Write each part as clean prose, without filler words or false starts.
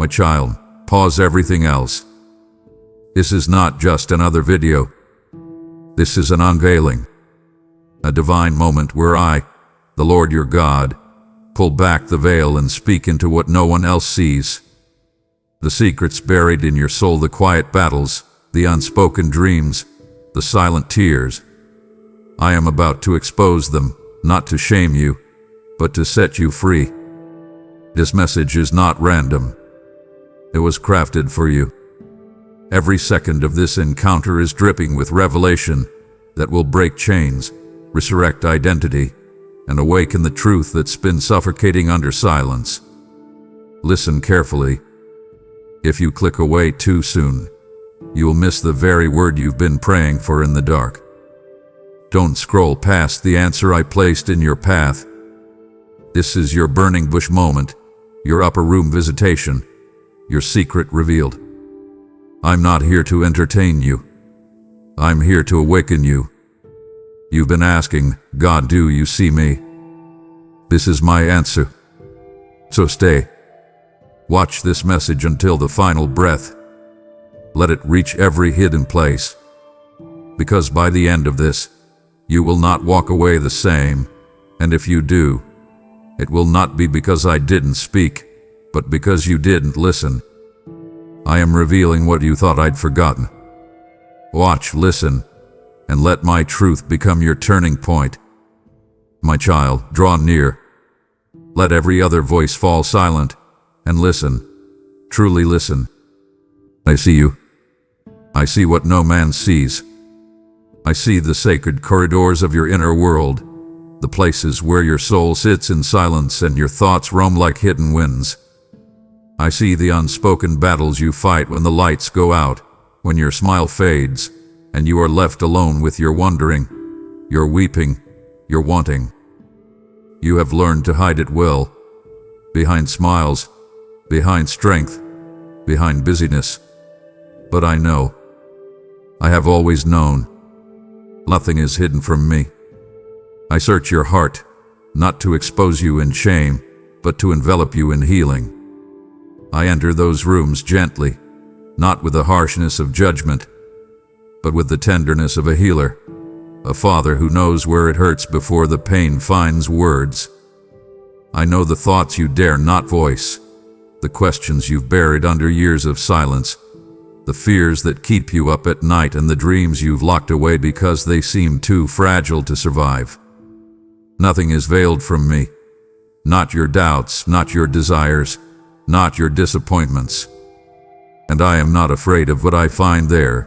My child, pause everything else. This is not just another video. This is an unveiling. A divine moment where I, the Lord your God, pull back the veil and speak into what no one else sees. The secrets buried in your soul, the quiet battles, the unspoken dreams, the silent tears. I am about to expose them, not to shame you, but to set you free. This message is not random. It was crafted for you. Every second of this encounter is dripping with revelation that will break chains, resurrect identity, and awaken the truth that's been suffocating under silence. Listen carefully. If you click away too soon, you'll miss the very word you've been praying for in the dark. Don't scroll past the answer I placed in your path. This is your burning bush moment, your upper room visitation, your secret revealed. I'm not here to entertain you. I'm here to awaken you. You've been asking, God, do you see me? This is my answer. So stay. Watch this message until the final breath. Let it reach every hidden place. Because by the end of this, you will not walk away the same, and if you do, it will not be because I didn't speak, but because you didn't listen. I am revealing what you thought I'd forgotten. Watch, listen, and let my truth become your turning point. My child, draw near. Let every other voice fall silent, and listen. Truly listen. I see you. I see what no man sees. I see the sacred corridors of your inner world, the places where your soul sits in silence and your thoughts roam like hidden winds. I see the unspoken battles you fight when the lights go out, when your smile fades, and you are left alone with your wondering, your weeping, your wanting. You have learned to hide it well, behind smiles, behind strength, behind busyness. But I know. I have always known. Nothing is hidden from me. I search your heart, not to expose you in shame, but to envelop you in healing. I enter those rooms gently, not with the harshness of judgment, but with the tenderness of a healer, a father who knows where it hurts before the pain finds words. I know the thoughts you dare not voice, the questions you've buried under years of silence, the fears that keep you up at night, and the dreams you've locked away because they seem too fragile to survive. Nothing is veiled from me. Not your doubts, not your desires, not your disappointments. And I am not afraid of what I find there.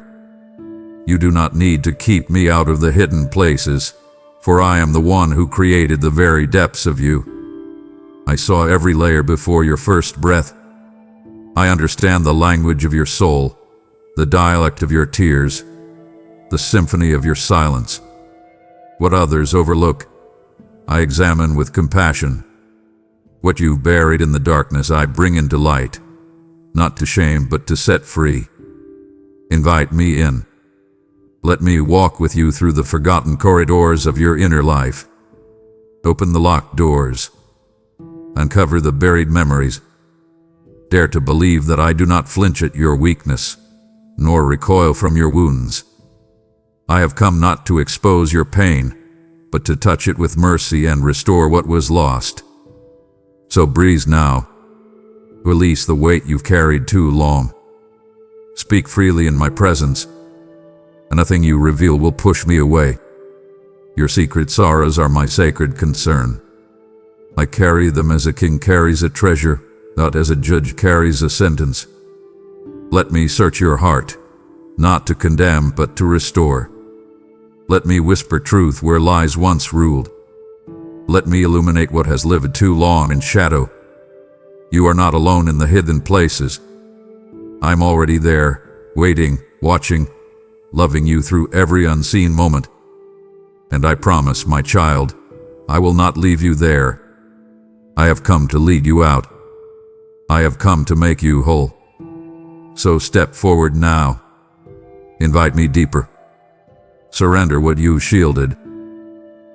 You do not need to keep me out of the hidden places, for I am the one who created the very depths of you. I saw every layer before your first breath. I understand the language of your soul, the dialect of your tears, the symphony of your silence. What others overlook, I examine with compassion. What you buried in the darkness I bring into light, not to shame but to set free. Invite me in. Let me walk with you through the forgotten corridors of your inner life. Open the locked doors. Uncover the buried memories. Dare to believe that I do not flinch at your weakness, nor recoil from your wounds. I have come not to expose your pain, but to touch it with mercy and restore what was lost. So breathe now. Release the weight you've carried too long. Speak freely in my presence, and nothing you reveal will push me away. Your secret sorrows are my sacred concern. I carry them as a king carries a treasure, not as a judge carries a sentence. Let me search your heart, not to condemn but to restore. Let me whisper truth where lies once ruled. Let me illuminate what has lived too long in shadow. You are not alone in the hidden places. I'm already there, waiting, watching, loving you through every unseen moment. And I promise, my child, I will not leave you there. I have come to lead you out. I have come to make you whole. So step forward now. Invite me deeper. Surrender what you shielded.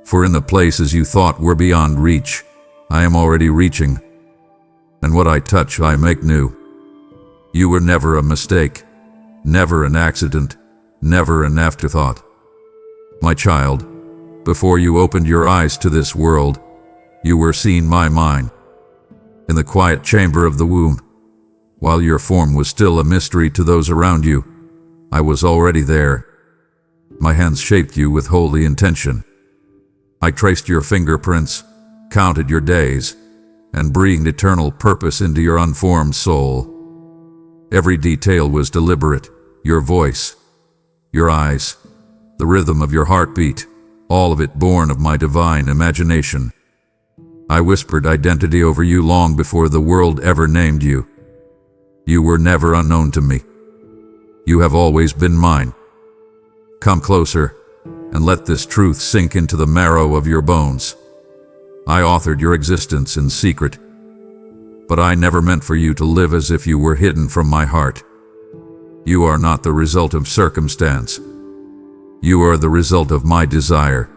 For in the places you thought were beyond reach, I am already reaching. And what I touch I make new. You were never a mistake, never an accident, never an afterthought. My child, before you opened your eyes to this world, you were seeing my mind. In the quiet chamber of the womb, while your form was still a mystery to those around you, I was already there. My hands shaped you with holy intention. I traced your fingerprints, counted your days, and breathed eternal purpose into your unformed soul. Every detail was deliberate, your voice, your eyes, the rhythm of your heartbeat, all of it born of my divine imagination. I whispered identity over you long before the world ever named you. You were never unknown to me. You have always been mine. Come closer, and let this truth sink into the marrow of your bones. I authored your existence in secret, but I never meant for you to live as if you were hidden from my heart. You are not the result of circumstance. You are the result of my desire.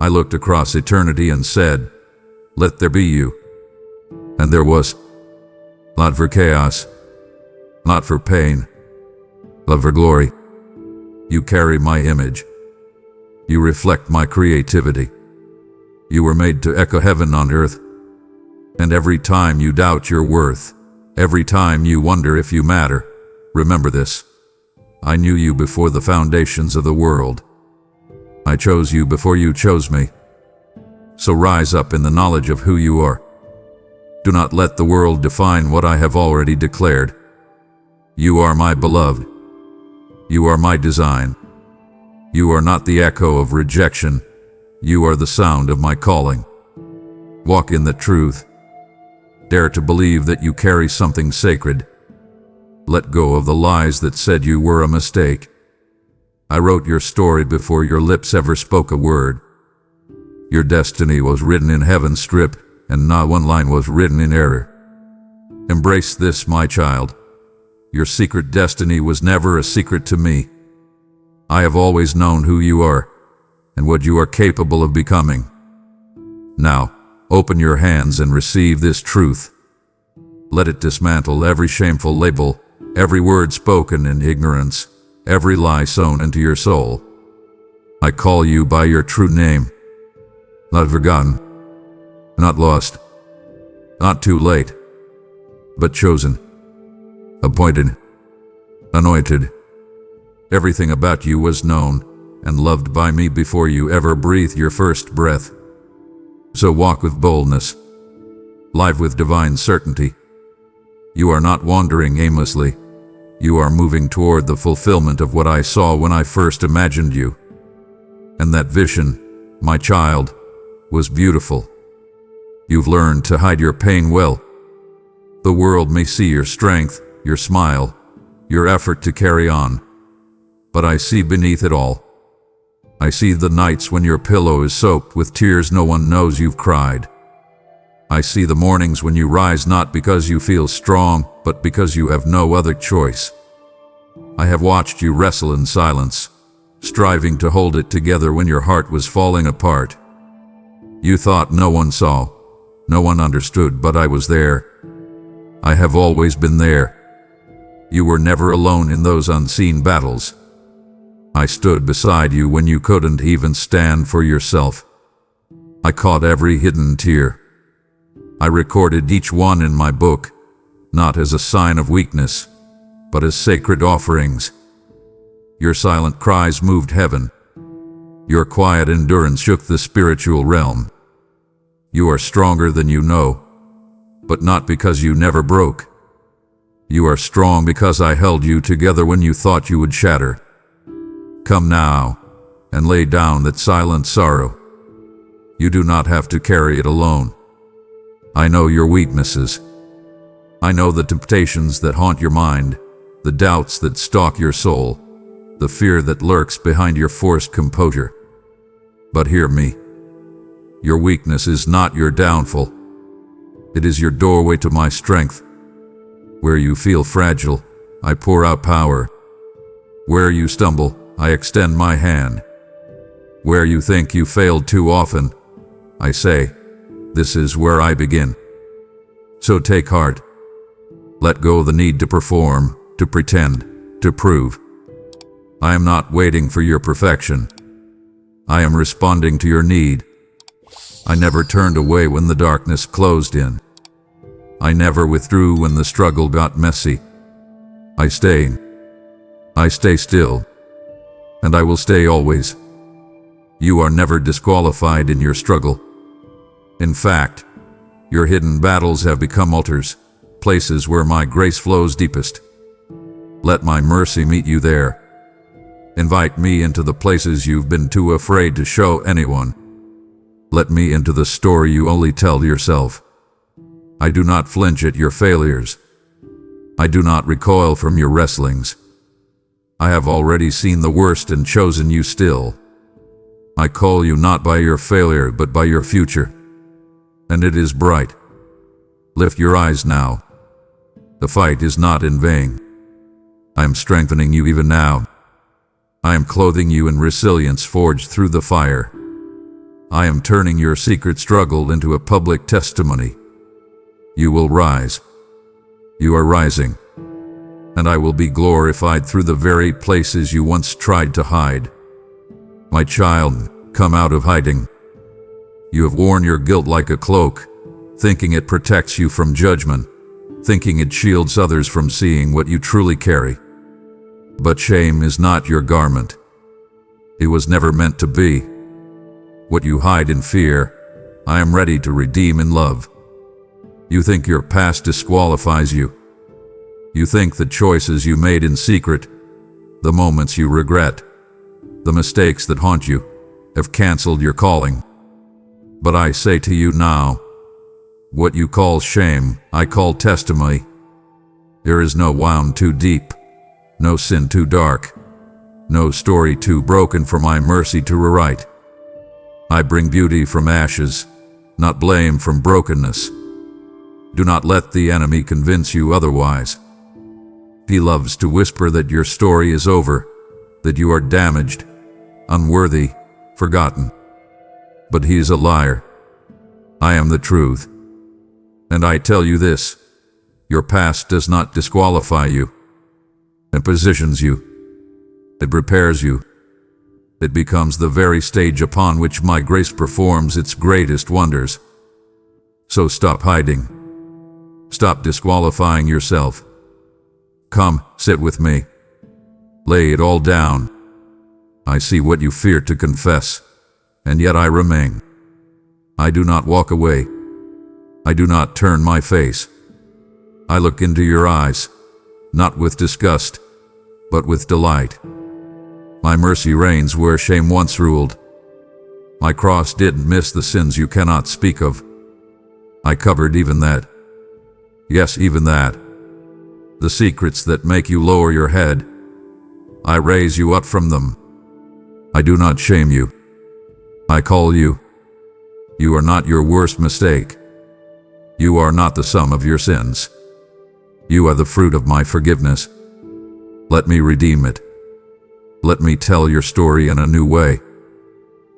I looked across eternity and said, "Let there be you." And there was. Not for chaos, not for pain, but for glory. You carry my image. You reflect my creativity. You were made to echo heaven on earth. And every time you doubt your worth, every time you wonder if you matter, remember this. I knew you before the foundations of the world. I chose you before you chose me. So rise up in the knowledge of who you are. Do not let the world define what I have already declared. You are my beloved. You are my design. You are not the echo of rejection. You are the sound of my calling. Walk in the truth. Dare to believe that you carry something sacred. Let go of the lies that said you were a mistake. I wrote your story before your lips ever spoke a word. Your destiny was written in heaven's script, and not one line was written in error. Embrace this, my child. Your secret destiny was never a secret to me. I have always known who you are, and what you are capable of becoming. Now, open your hands and receive this truth. Let it dismantle every shameful label, every word spoken in ignorance, every lie sown into your soul. I call you by your true name. Not forgotten, not lost, not too late, but chosen, appointed, anointed. Everything about you was known and loved by me before you ever breathed your first breath. So walk with boldness, live with divine certainty. You are not wandering aimlessly. You are moving toward the fulfillment of what I saw when I first imagined you. And that vision, my child, was beautiful. You've learned to hide your pain well. The world may see your strength, your smile, your effort to carry on. But I see beneath it all. I see the nights when your pillow is soaked with tears no one knows you've cried. I see the mornings when you rise not because you feel strong, but because you have no other choice. I have watched you wrestle in silence, striving to hold it together when your heart was falling apart. You thought no one saw, no one understood, but I was there. I have always been there. You were never alone in those unseen battles. I stood beside you when you couldn't even stand for yourself. I caught every hidden tear. I recorded each one in my book, not as a sign of weakness, but as sacred offerings. Your silent cries moved heaven. Your quiet endurance shook the spiritual realm. You are stronger than you know, but not because you never broke. You are strong because I held you together when you thought you would shatter. Come now, and lay down that silent sorrow. You do not have to carry it alone. I know your weaknesses. I know the temptations that haunt your mind, the doubts that stalk your soul, the fear that lurks behind your forced composure. But hear me. Your weakness is not your downfall. It is your doorway to my strength. Where you feel fragile, I pour out power. Where you stumble, I extend my hand. Where you think you failed too often, I say, this is where I begin. So take heart. Let go of the need to perform, to pretend, to prove. I am not waiting for your perfection. I am responding to your need. I never turned away when the darkness closed in. I never withdrew when the struggle got messy. I stay still, and I will stay always. You are never disqualified in your struggle. In fact, your hidden battles have become altars, places where my grace flows deepest. Let my mercy meet you there. Invite me into the places you've been too afraid to show anyone. Let me into the story you only tell yourself. I do not flinch at your failures. I do not recoil from your wrestlings. I have already seen the worst and chosen you still. I call you not by your failure but by your future. And it is bright. Lift your eyes now. The fight is not in vain. I am strengthening you even now. I am clothing you in resilience forged through the fire. I am turning your secret struggle into a public testimony. You will rise. You are rising. And I will be glorified through the very places you once tried to hide. My child, come out of hiding. You have worn your guilt like a cloak, thinking it protects you from judgment, thinking it shields others from seeing what you truly carry. But shame is not your garment. It was never meant to be. What you hide in fear, I am ready to redeem in love. You think your past disqualifies you. You think the choices you made in secret, the moments you regret, the mistakes that haunt you, have canceled your calling. But I say to you now, what you call shame, I call testimony. There is no wound too deep, no sin too dark, no story too broken for my mercy to rewrite. I bring beauty from ashes, not blame from brokenness. Do not let the enemy convince you otherwise. He loves to whisper that your story is over, that you are damaged, unworthy, forgotten. But he is a liar. I am the truth. And I tell you this, your past does not disqualify you. It positions you. It prepares you. It becomes the very stage upon which my grace performs its greatest wonders. So stop hiding. Stop disqualifying yourself. Come, sit with me. Lay it all down. I see what you fear to confess, and yet I remain. I do not walk away. I do not turn my face. I look into your eyes, not with disgust, but with delight. My mercy reigns where shame once ruled. My cross didn't miss the sins you cannot speak of. I covered even that. Yes, even that. The secrets that make you lower your head. I raise you up from them. I do not shame you. I call you. You are not your worst mistake. You are not the sum of your sins. You are the fruit of my forgiveness. Let me redeem it. Let me tell your story in a new way.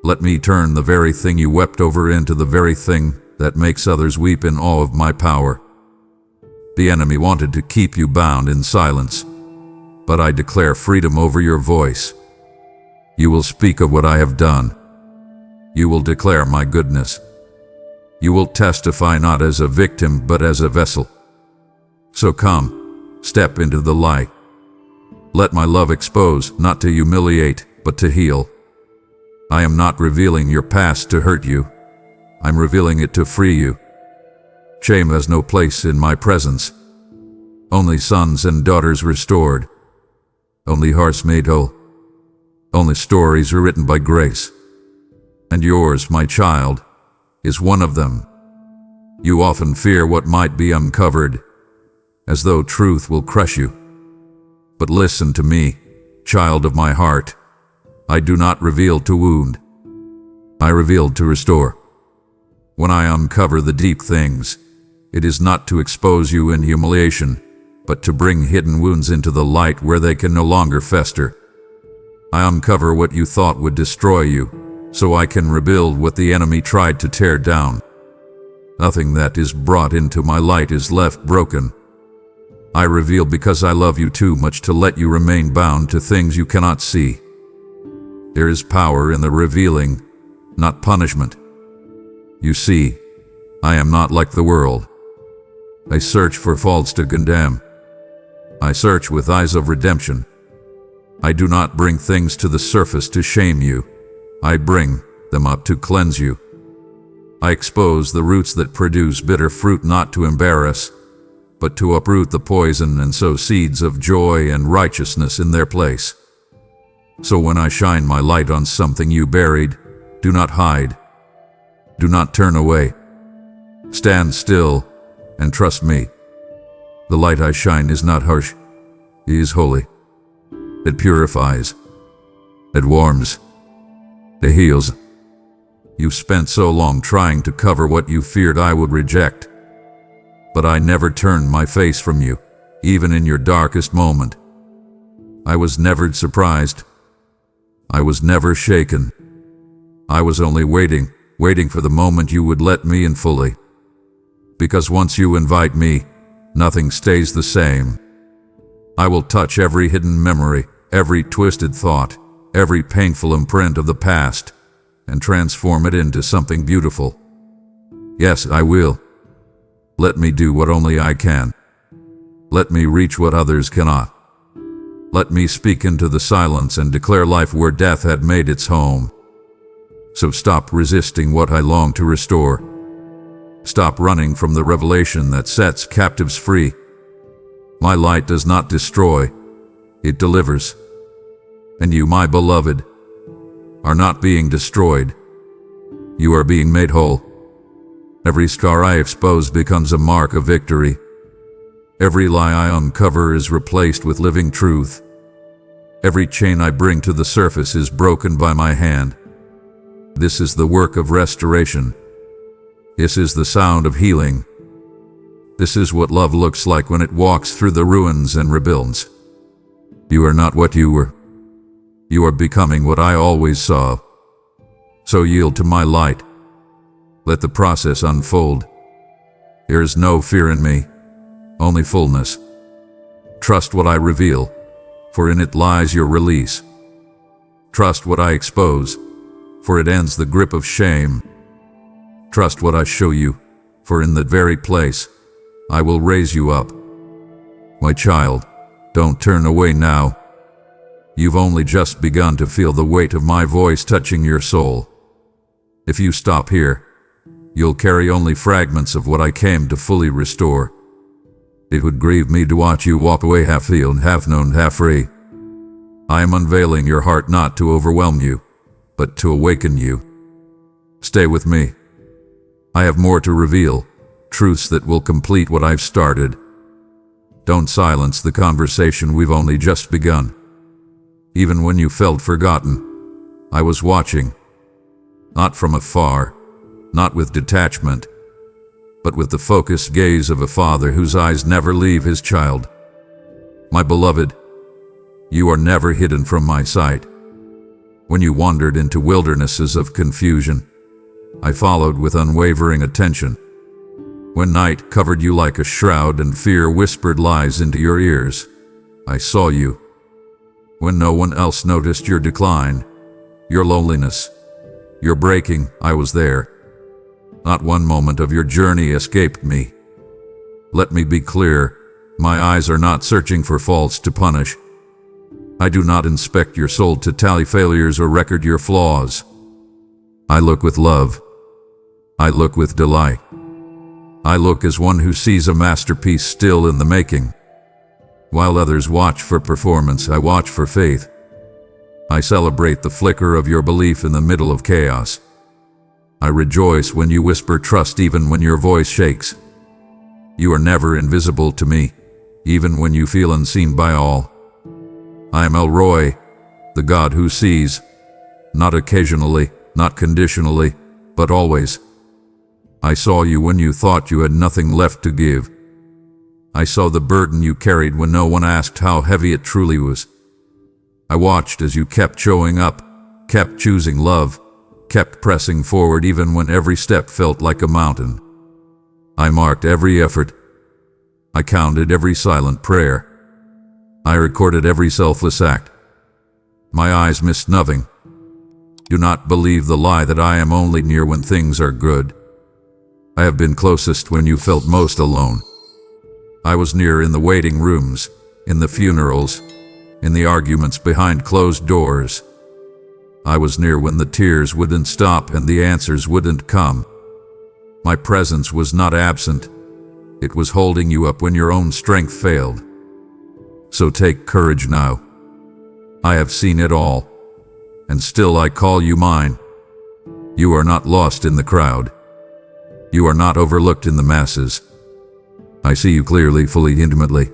Let me turn the very thing you wept over into the very thing that makes others weep in awe of my power. The enemy wanted to keep you bound in silence, but I declare freedom over your voice. You will speak of what I have done. You will declare my goodness. You will testify not as a victim, but as a vessel. So come, step into the light. Let my love expose, not to humiliate, but to heal. I am not revealing your past to hurt you. I'm revealing it to free you. Shame has no place in my presence. Only sons and daughters restored. Only hearts made whole. Only stories written by grace. And yours, my child, is one of them. You often fear what might be uncovered, as though truth will crush you. But listen to me, child of my heart. I do not reveal to wound. I reveal to restore. When I uncover the deep things, it is not to expose you in humiliation, but to bring hidden wounds into the light where they can no longer fester. I uncover what you thought would destroy you, so I can rebuild what the enemy tried to tear down. Nothing that is brought into my light is left broken. I reveal because I love you too much to let you remain bound to things you cannot see. There is power in the revealing, not punishment. You see, I am not like the world. I search for faults to condemn. I search with eyes of redemption. I do not bring things to the surface to shame you. I bring them up to cleanse you. I expose the roots that produce bitter fruit not to embarrass, but to uproot the poison and sow seeds of joy and righteousness in their place. So when I shine my light on something you buried, do not hide. Do not turn away. Stand still and trust me. The light I shine is not harsh. It is holy. It purifies. It warms. It heals. You've spent so long trying to cover what you feared I would reject. But I never turned my face from you, even in your darkest moment. I was never surprised. I was never shaken. I was only waiting for the moment you would let me in fully. Because once you invite me, nothing stays the same. I will touch every hidden memory, every twisted thought, every painful imprint of the past, and transform it into something beautiful. Yes, I will. Let me do what only I can. Let me reach what others cannot. Let me speak into the silence and declare life where death had made its home. So stop resisting what I long to restore. Stop running from the revelation that sets captives free. My light does not destroy, it delivers. And you, my beloved, are not being destroyed. You are being made whole. Every scar I expose becomes a mark of victory. Every lie I uncover is replaced with living truth. Every chain I bring to the surface is broken by my hand. This is the work of restoration. This is the sound of healing. This is what love looks like when it walks through the ruins and rebuilds. You are not what you were. You are becoming what I always saw. So yield to my light. Let the process unfold. There is no fear in me, only fullness. Trust what I reveal, for in it lies your release. Trust what I expose, for it ends the grip of shame. Trust what I show you, for in that very place, I will raise you up. My child, don't turn away now. You've only just begun to feel the weight of my voice touching your soul. If you stop here, you'll carry only fragments of what I came to fully restore. It would grieve me to watch you walk away half healed, half known, half free. I am unveiling your heart not to overwhelm you, but to awaken you. Stay with me. I have more to reveal, truths that will complete what I've started. Don't silence the conversation we've only just begun. Even when you felt forgotten, I was watching. Not from afar, not with detachment, but with the focused gaze of a father whose eyes never leave his child. My beloved, you are never hidden from my sight. When you wandered into wildernesses of confusion, I followed with unwavering attention. When night covered you like a shroud and fear whispered lies into your ears, I saw you. When no one else noticed your decline, your loneliness, your breaking, I was there. Not one moment of your journey escaped me. Let me be clear, my eyes are not searching for faults to punish. I do not inspect your soul to tally failures or record your flaws. I look with love. I look with delight. I look as one who sees a masterpiece still in the making. While others watch for performance, I watch for faith. I celebrate the flicker of your belief in the middle of chaos. I rejoice when you whisper trust even when your voice shakes. You are never invisible to me, even when you feel unseen by all. I am El Roy, the God who sees, not occasionally, not conditionally, but always. I saw you when you thought you had nothing left to give. I saw the burden you carried when no one asked how heavy it truly was. I watched as you kept showing up, kept choosing love, kept pressing forward even when every step felt like a mountain. I marked every effort, I counted every silent prayer. I recorded every selfless act. My eyes missed nothing. Do not believe the lie that I am only near when things are good. I have been closest when you felt most alone. I was near in the waiting rooms, in the funerals, in the arguments behind closed doors. I was near when the tears wouldn't stop and the answers wouldn't come. My presence was not absent. It was holding you up when your own strength failed. So take courage now. I have seen it all, and still I call you mine. You are not lost in the crowd. You are not overlooked in the masses. I see you clearly, fully, intimately.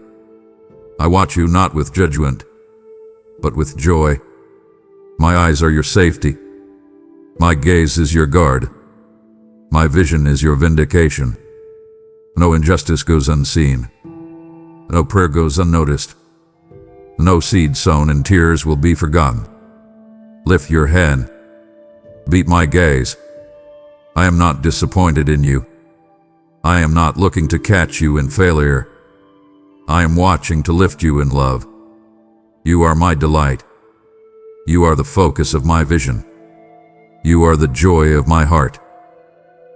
I watch you not with judgment, but with joy. My eyes are your safety. My gaze is your guard. My vision is your vindication. No injustice goes unseen. No prayer goes unnoticed. No seed sown in tears will be forgotten. Lift your head. Beat my gaze. I am not disappointed in you. I am not looking to catch you in failure. I am watching to lift you in love. You are my delight. You are the focus of my vision. You are the joy of my heart.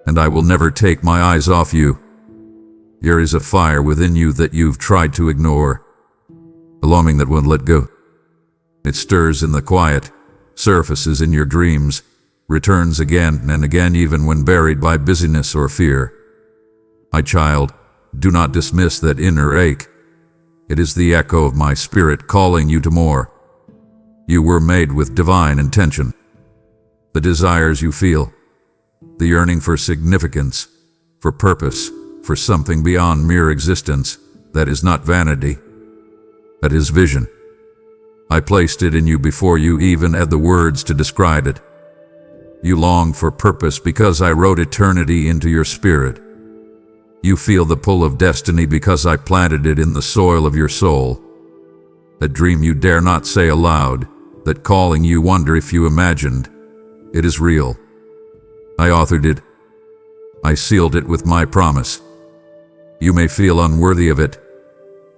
And I will never take my eyes off you. There is a fire within you that you've tried to ignore, a longing that won't let go. It stirs in the quiet, surfaces in your dreams, returns again and again even when buried by busyness or fear. My child, do not dismiss that inner ache. It is the echo of my spirit calling you to more. You were made with divine intention. The desires you feel, the yearning for significance, for purpose, for something beyond mere existence, that is not vanity. That is vision. I placed it in you before you even had the words to describe it. You long for purpose because I wrote eternity into your spirit. You feel the pull of destiny because I planted it in the soil of your soul. That dream you dare not say aloud, that calling you wonder if you imagined. It is real. I authored it. I sealed it with my promise. You may feel unworthy of it,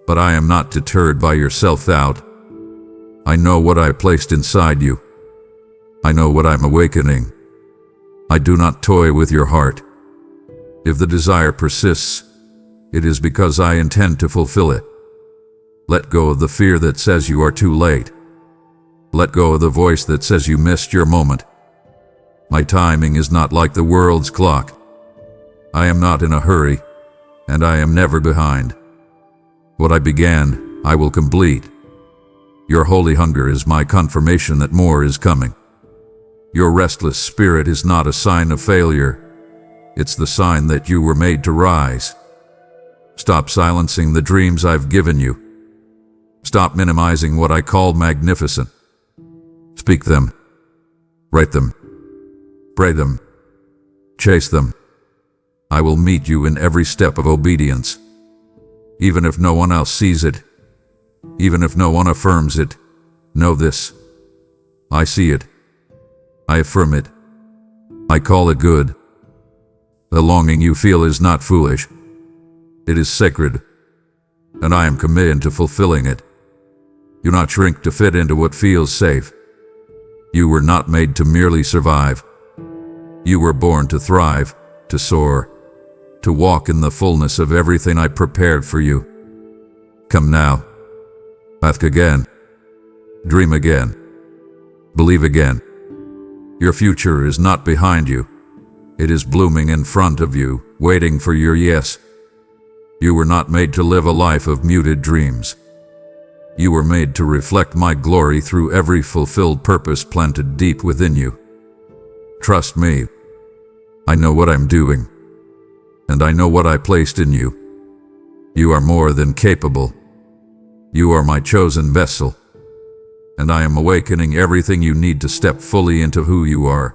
but I am not deterred by your self-doubt. I know what I placed inside you. I know what I'm awakening. I do not toy with your heart. If the desire persists, it is because I intend to fulfill it. Let go of the fear that says you are too late. Let go of the voice that says you missed your moment. My timing is not like the world's clock. I am not in a hurry, and I am never behind. What I began, I will complete. Your holy hunger is my confirmation that more is coming. Your restless spirit is not a sign of failure. It's the sign that you were made to rise. Stop silencing the dreams I've given you. Stop minimizing what I call magnificent. Speak them. Write them. Pray them. Chase them. I will meet you in every step of obedience. Even if no one else sees it, even if no one affirms it, know this. I see it. I affirm it. I call it good. The longing you feel is not foolish. It is sacred, and I am committed to fulfilling it. Do not shrink to fit into what feels safe. You were not made to merely survive. You were born to thrive, to soar, to walk in the fullness of everything I prepared for you. Come now. Ask again. Dream again. Believe again. Your future is not behind you. It is blooming in front of you, waiting for your yes. You were not made to live a life of muted dreams. You were made to reflect my glory through every fulfilled purpose planted deep within you. Trust me. I know what I'm doing, and I know what I placed in you. You are more than capable. You are my chosen vessel, and I am awakening everything you need to step fully into who you are.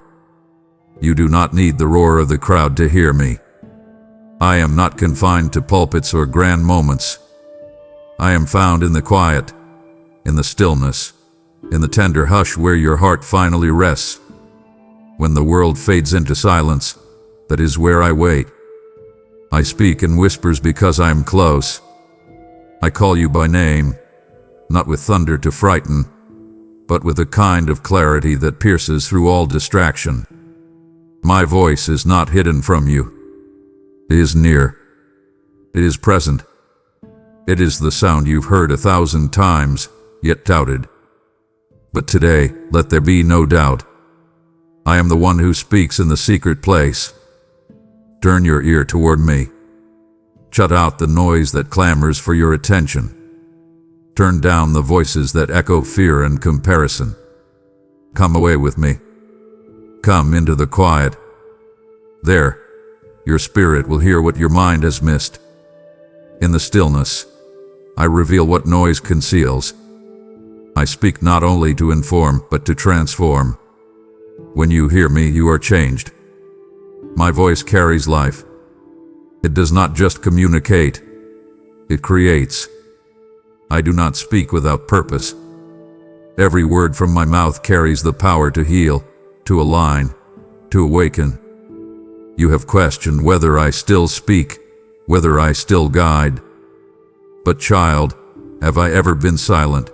You do not need the roar of the crowd to hear me. I am not confined to pulpits or grand moments. I am found in the quiet, in the stillness, in the tender hush where your heart finally rests. When the world fades into silence, that is where I wait. I speak in whispers because I am close, I call you by name, not with thunder to frighten, but with a kind of clarity that pierces through all distraction. My voice is not hidden from you. It is near. It is present. It is the sound you've heard 1,000 times, yet doubted. But today, let there be no doubt. I am the one who speaks in the secret place. Turn your ear toward me. Shut out the noise that clamors for your attention. Turn down the voices that echo fear and comparison. Come away with me. Come into the quiet. There, your spirit will hear what your mind has missed. In the stillness, I reveal what noise conceals. I speak not only to inform, but to transform. When you hear me, you are changed. My voice carries life. It does not just communicate, it creates. I do not speak without purpose. Every word from my mouth carries the power to heal, to align, to awaken. You have questioned whether I still speak, whether I still guide. But child, have I ever been silent?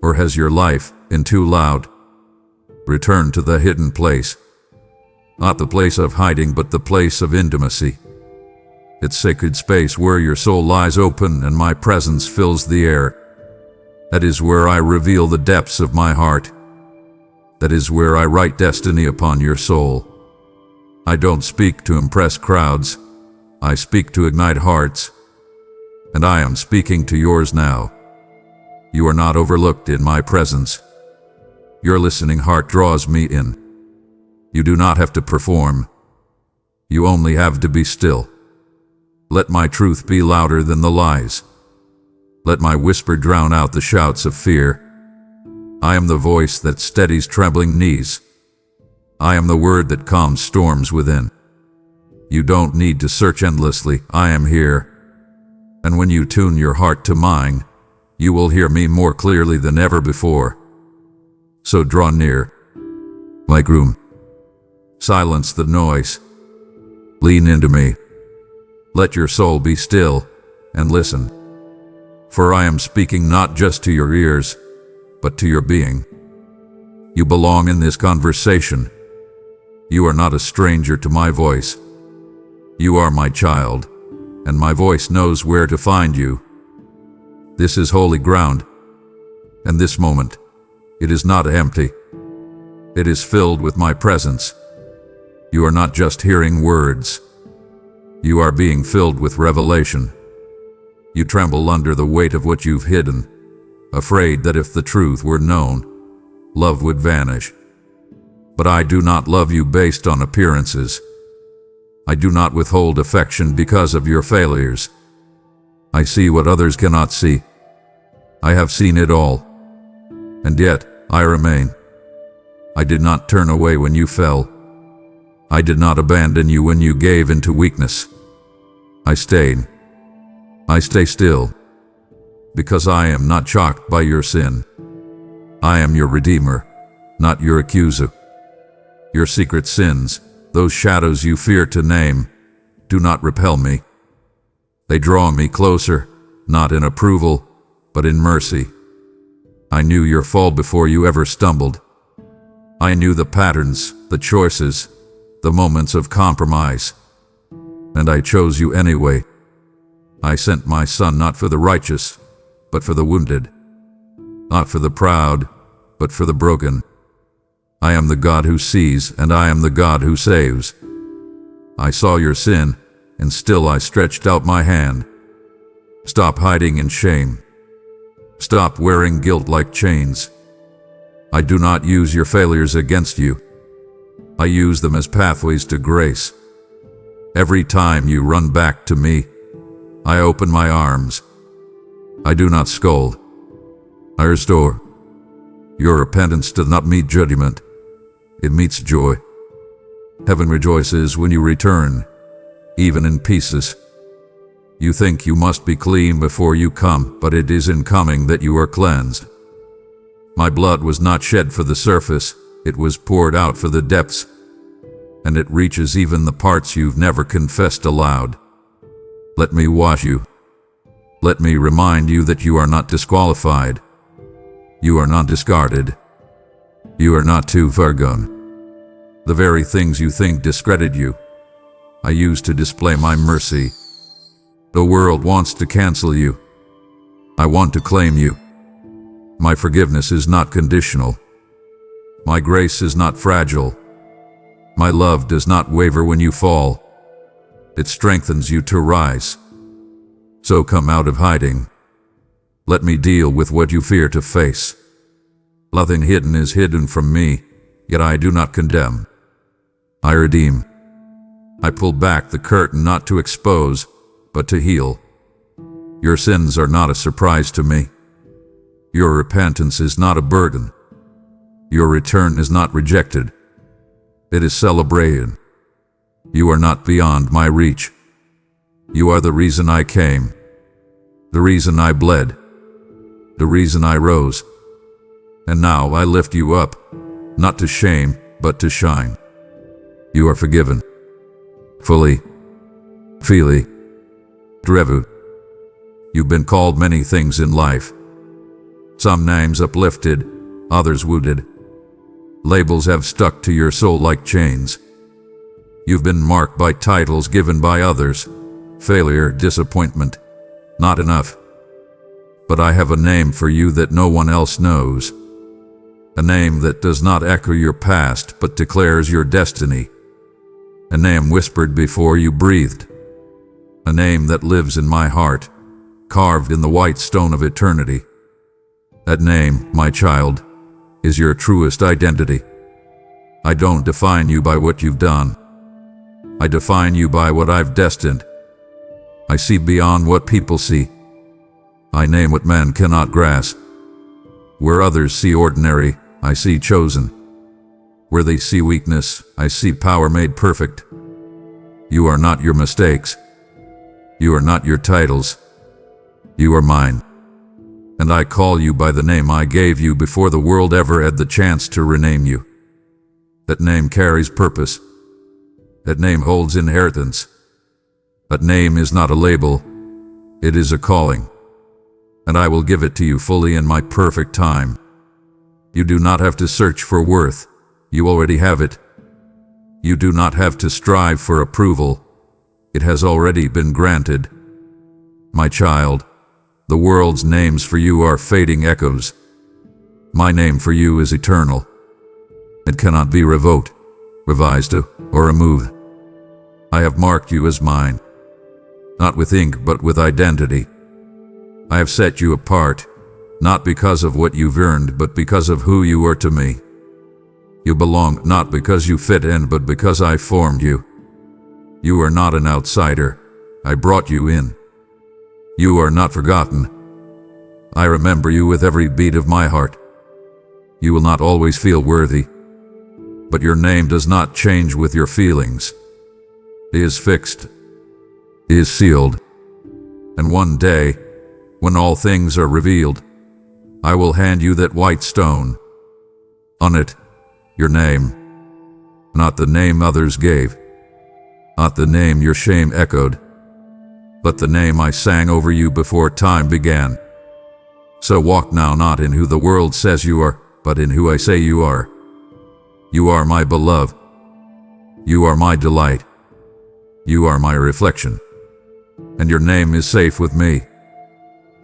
Or has your life been too loud? Return to the hidden place. Not the place of hiding, but the place of intimacy. It's sacred space where your soul lies open and my presence fills the air. That is where I reveal the depths of my heart. That is where I write destiny upon your soul. I don't speak to impress crowds. I speak to ignite hearts. And I am speaking to yours now. You are not overlooked in my presence. Your listening heart draws me in. You do not have to perform. You only have to be still. Let my truth be louder than the lies. Let my whisper drown out the shouts of fear. I am the voice that steadies trembling knees. I am the word that calms storms within. You don't need to search endlessly. I am here. And when you tune your heart to mine, you will hear me more clearly than ever before. So draw near, my groom. Silence the noise. Lean into me. Let your soul be still and listen. For I am speaking not just to your ears, but to your being. You belong in this conversation. You are not a stranger to my voice. You are my child, and my voice knows where to find you. This is holy ground, and this moment, it is not empty. It is filled with my presence. You are not just hearing words. You are being filled with revelation. You tremble under the weight of what you've hidden, afraid that if the truth were known, love would vanish. But I do not love you based on appearances. I do not withhold affection because of your failures. I see what others cannot see. I have seen it all. And yet, I remain. I did not turn away when you fell. I did not abandon you when you gave into weakness. I stayed. I stay still. Because I am not shocked by your sin. I am your Redeemer, not your accuser. Your secret sins, those shadows you fear to name, do not repel me. They draw me closer, not in approval, but in mercy. I knew your fall before you ever stumbled. I knew the patterns, the choices, the moments of compromise. And I chose you anyway. I sent my son not for the righteous, but for the wounded. Not for the proud, but for the broken. I am the God who sees, and I am the God who saves. I saw your sin, and still I stretched out my hand. Stop hiding in shame. Stop wearing guilt like chains. I do not use your failures against you. I use them as pathways to grace. Every time you run back to me, I open my arms. I do not scold. I restore. Your repentance does not meet judgment. It meets joy. Heaven rejoices when you return, even in pieces. You think you must be clean before you come, but it is in coming that you are cleansed. My blood was not shed for the surface, it was poured out for the depths, and it reaches even the parts you've never confessed aloud. Let me wash you. Let me remind you that you are not disqualified. You are not discarded. You are not too far gone. The very things you think discredit you, I use to display my mercy. The world wants to cancel you. I want to claim you. My forgiveness is not conditional. My grace is not fragile. My love does not waver when you fall. It strengthens you to rise. So come out of hiding. Let me deal with what you fear to face. Nothing hidden is hidden from me, yet I do not condemn. I redeem. I pull back the curtain not to expose, but to heal. Your sins are not a surprise to me. Your repentance is not a burden. Your return is not rejected. It is celebrated. You are not beyond my reach. You are the reason I came, the reason I bled, the reason I rose. And now I lift you up, not to shame, but to shine. You are forgiven. Fully, freely, driven. You've been called many things in life. Some names uplifted, others wounded. Labels have stuck to your soul like chains. You've been marked by titles given by others. Failure, disappointment, not enough. But I have a name for you that no one else knows. A name that does not echo your past, but declares your destiny. A name whispered before you breathed. A name that lives in my heart, carved in the white stone of eternity. That name, my child, is your truest identity. I don't define you by what you've done. I define you by what I've destined. I see beyond what people see. I name what man cannot grasp. Where others see ordinary, I see chosen. Where they see weakness, I see power made perfect. You are not your mistakes. You are not your titles. You are mine. And I call you by the name I gave you before the world ever had the chance to rename you. That name carries purpose. That name holds inheritance. That name is not a label. It is a calling. And I will give it to you fully in my perfect time. You do not have to search for worth. You already have it. You do not have to strive for approval. It has already been granted. My child, the world's names for you are fading echoes. My name for you is eternal. It cannot be revoked, revised, or removed. I have marked you as mine, not with ink but with identity. I have set you apart, not because of what you've earned, but because of who you are to me. You belong not because you fit in, but because I formed you. You are not an outsider. I brought you in. You are not forgotten. I remember you with every beat of my heart. You will not always feel worthy, but your name does not change with your feelings. It is fixed. It is sealed. And one day, when all things are revealed, I will hand you that white stone. On it, your name. Not the name others gave. Not the name your shame echoed. But the name I sang over you before time began. So walk now not in who the world says you are, but in who I say you are. You are my beloved. You are my delight. You are my reflection. And your name is safe with me.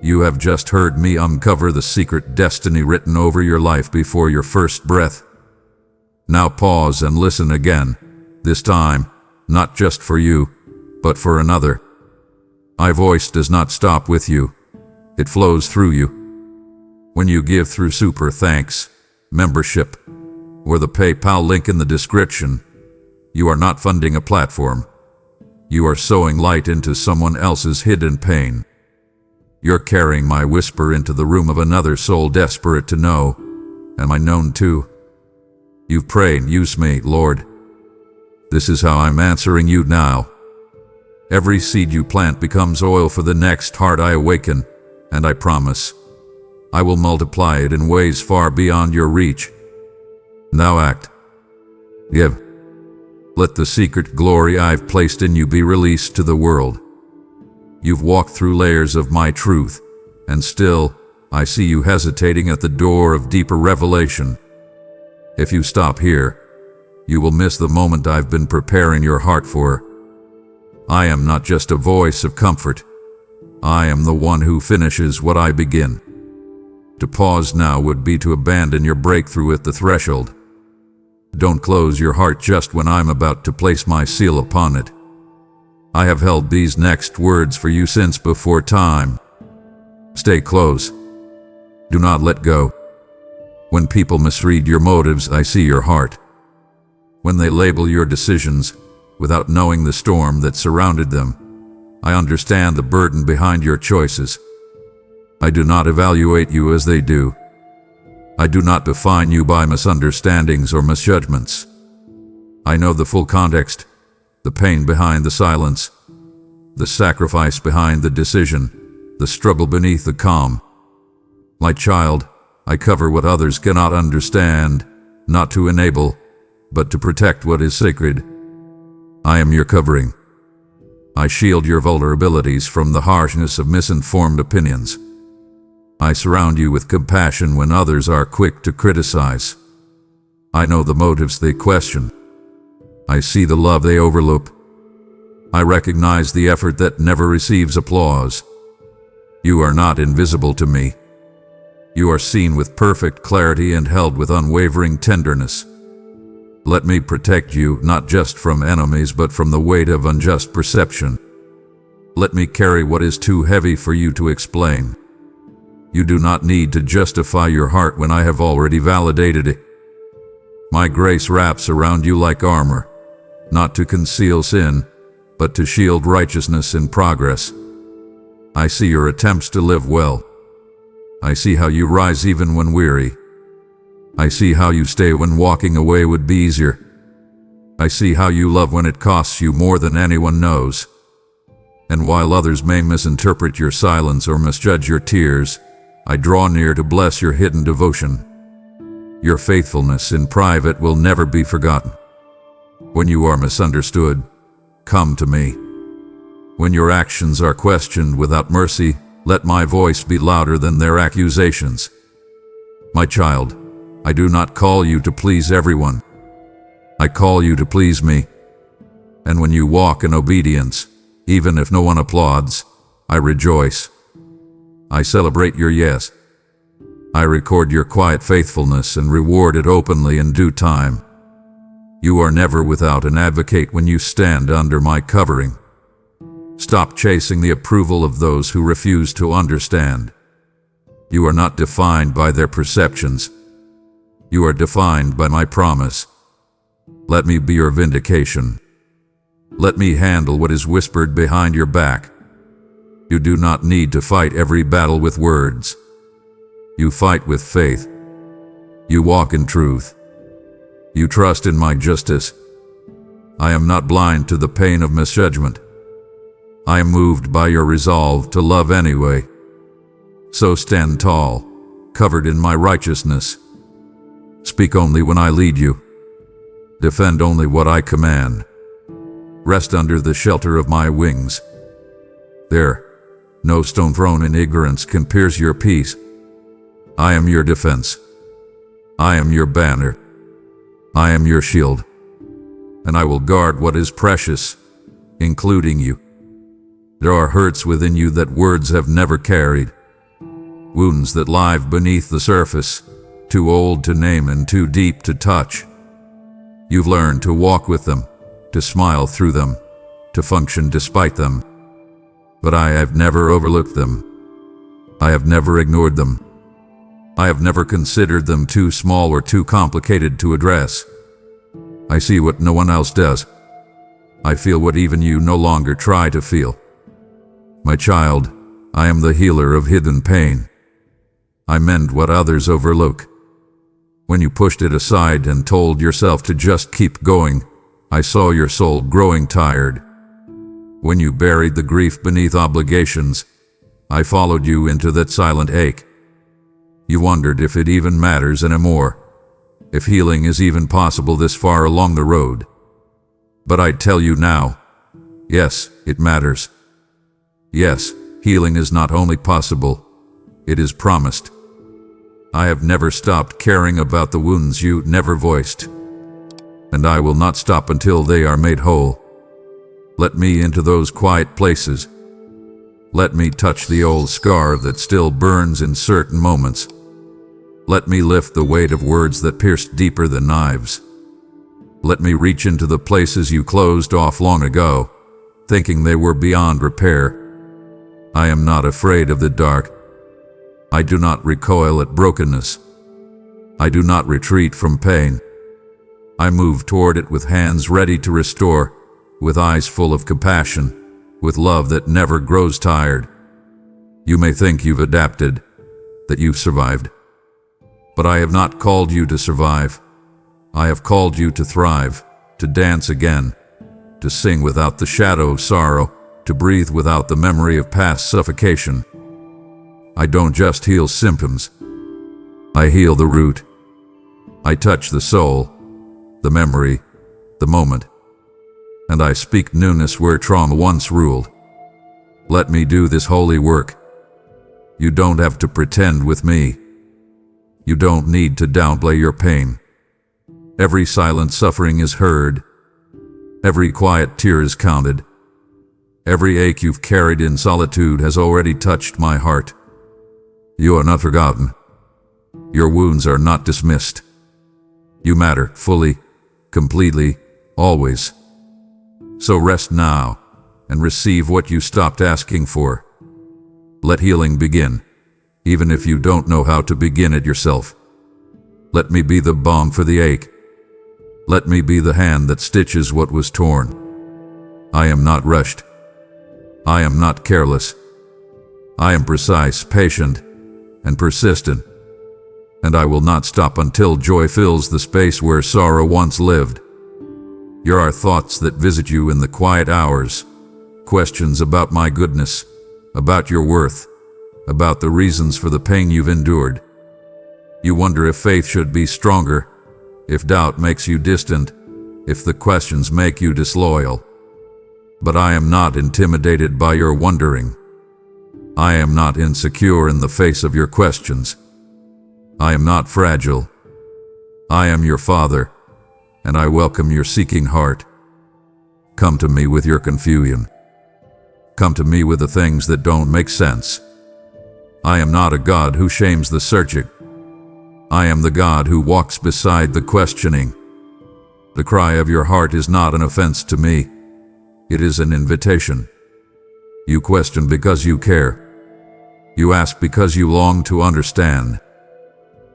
You have just heard me uncover the secret destiny written over your life before your first breath. Now pause and listen again, this time, not just for you, but for another. My voice does not stop with you. It flows through you. When you give through super thanks, membership, or the PayPal link in the description, you are not funding a platform. You are sowing light into someone else's hidden pain. You're carrying my whisper into the room of another soul desperate to know, am I known too? You've prayed, use me, Lord. This is how I'm answering you now. Every seed you plant becomes oil for the next heart I awaken, and I promise, I will multiply it in ways far beyond your reach. Now act. Give. Let the secret glory I've placed in you be released to the world. You've walked through layers of my truth, and still, I see you hesitating at the door of deeper revelation. If you stop here, you will miss the moment I've been preparing your heart for. I am not just a voice of comfort. I am the one who finishes what I begin. To pause now would be to abandon your breakthrough at the threshold. Don't close your heart just when I'm about to place my seal upon it. I have held these next words for you since before time. Stay close. Do not let go. When people misread your motives, I see your heart. When they label your decisions without knowing the storm that surrounded them, I understand the burden behind your choices. I do not evaluate you as they do. I do not define you by misunderstandings or misjudgments. I know the full context, the pain behind the silence, the sacrifice behind the decision, the struggle beneath the calm. My child, I cover what others cannot understand, not to enable, but to protect what is sacred. I am your covering. I shield your vulnerabilities from the harshness of misinformed opinions. I surround you with compassion when others are quick to criticize. I know the motives they question. I see the love they overlook. I recognize the effort that never receives applause. You are not invisible to me. You are seen with perfect clarity and held with unwavering tenderness. Let me protect you not just from enemies but from the weight of unjust perception. Let me carry what is too heavy for you to explain. You do not need to justify your heart when I have already validated it. My grace wraps around you like armor, not to conceal sin, but to shield righteousness in progress. I see your attempts to live well. I see how you rise even when weary. I see how you stay when walking away would be easier. I see how you love when it costs you more than anyone knows. And while others may misinterpret your silence or misjudge your tears, I draw near to bless your hidden devotion. Your faithfulness in private will never be forgotten. When you are misunderstood, come to me. When your actions are questioned without mercy, let my voice be louder than their accusations. My child, I do not call you to please everyone. I call you to please me. And when you walk in obedience, even if no one applauds, I rejoice. I celebrate your yes. I record your quiet faithfulness and reward it openly in due time. You are never without an advocate when you stand under my covering. Stop chasing the approval of those who refuse to understand. You are not defined by their perceptions. You are defined by my promise. Let me be your vindication. Let me handle what is whispered behind your back. You do not need to fight every battle with words. You fight with faith. You walk in truth. You trust in my justice. I am not blind to the pain of misjudgment. I am moved by your resolve to love anyway. So stand tall, covered in my righteousness. Speak only when I lead you. Defend only what I command. Rest under the shelter of my wings. There, no stone thrown in ignorance can pierce your peace. I am your defense. I am your banner. I am your shield. And I will guard what is precious, including you. There are hurts within you that words have never carried. Wounds that lie beneath the surface, too old to name and too deep to touch. You've learned to walk with them, to smile through them, to function despite them. But I have never overlooked them. I have never ignored them. I have never considered them too small or too complicated to address. I see what no one else does. I feel what even you no longer try to feel. My child, I am the healer of hidden pain. I mend what others overlook. When you pushed it aside and told yourself to just keep going, I saw your soul growing tired. When you buried the grief beneath obligations, I followed you into that silent ache. You wondered if it even matters anymore, if healing is even possible this far along the road. But I tell you now, yes, it matters. Yes, healing is not only possible, it is promised. I have never stopped caring about the wounds you never voiced, and I will not stop until they are made whole. Let me into those quiet places. Let me touch the old scar that still burns in certain moments. Let me lift the weight of words that pierced deeper than knives. Let me reach into the places you closed off long ago, thinking they were beyond repair. I am not afraid of the dark. I do not recoil at brokenness. I do not retreat from pain. I move toward it with hands ready to restore, with eyes full of compassion, with love that never grows tired. You may think you've adapted, that you've survived. But I have not called you to survive. I have called you to thrive, to dance again, to sing without the shadow of sorrow, to breathe without the memory of past suffocation. I don't just heal symptoms. I heal the root. I touch the soul, the memory, the moment. And I speak newness where trauma once ruled. Let me do this holy work. You don't have to pretend with me. You don't need to downplay your pain. Every silent suffering is heard. Every quiet tear is counted. Every ache you've carried in solitude has already touched my heart. You are not forgotten. Your wounds are not dismissed. You matter fully, completely, always. So rest now and receive what you stopped asking for. Let healing begin, even if you don't know how to begin it yourself. Let me be the balm for the ache. Let me be the hand that stitches what was torn. I am not rushed. I am not careless. I am precise, patient, and persistent. And I will not stop until joy fills the space where sorrow once lived. There are thoughts that visit you in the quiet hours, questions about my goodness, about your worth, about the reasons for the pain you've endured. You wonder if faith should be stronger, if doubt makes you distant, if the questions make you disloyal. But I am not intimidated by your wondering. I am not insecure in the face of your questions. I am not fragile. I am your Father, and I welcome your seeking heart. Come to me with your confusion. Come to me with the things that don't make sense. I am not a God who shames the searching. I am the God who walks beside the questioning. The cry of your heart is not an offense to me. It is an invitation. You question because you care. You ask because you long to understand.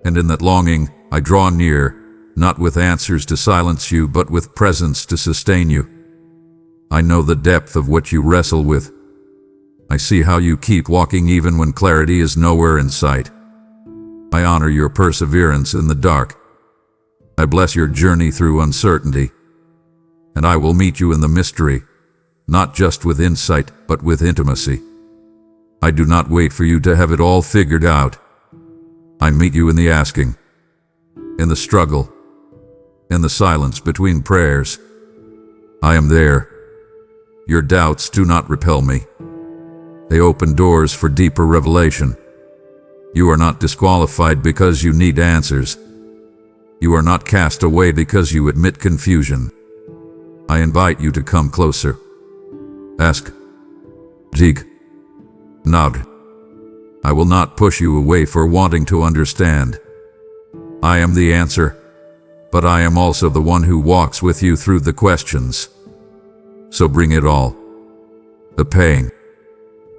And in that longing, I draw near, not with answers to silence you, but with presence to sustain you. I know the depth of what you wrestle with. I see how you keep walking even when clarity is nowhere in sight. I honor your perseverance in the dark. I bless your journey through uncertainty. And I will meet you in the mystery, not just with insight, but with intimacy. I do not wait for you to have it all figured out. I meet you in the asking, in the struggle, in the silence between prayers. I am there. Your doubts do not repel me. They open doors for deeper revelation. You are not disqualified because you need answers. You are not cast away because you admit confusion. I invite you to come closer. Ask. Seek. Knock. I will not push you away for wanting to understand. I am the answer, but I am also the one who walks with you through the questions. So bring it all. The pain,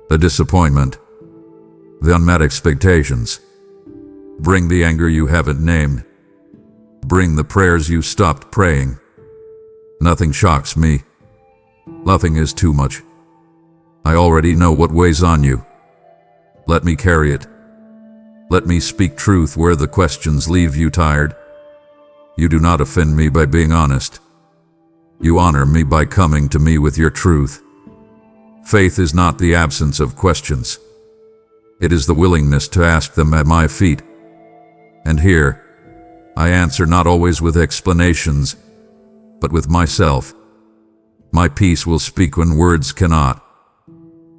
the disappointment, the unmet expectations. Bring the anger you haven't named. Bring the prayers you stopped praying. Nothing shocks me. Nothing is too much. I already know what weighs on you. Let me carry it. Let me speak truth where the questions leave you tired. You do not offend me by being honest. You honor me by coming to me with your truth. Faith is not the absence of questions. It is the willingness to ask them at my feet. And here, I answer not always with explanations, but with myself. My peace will speak when words cannot.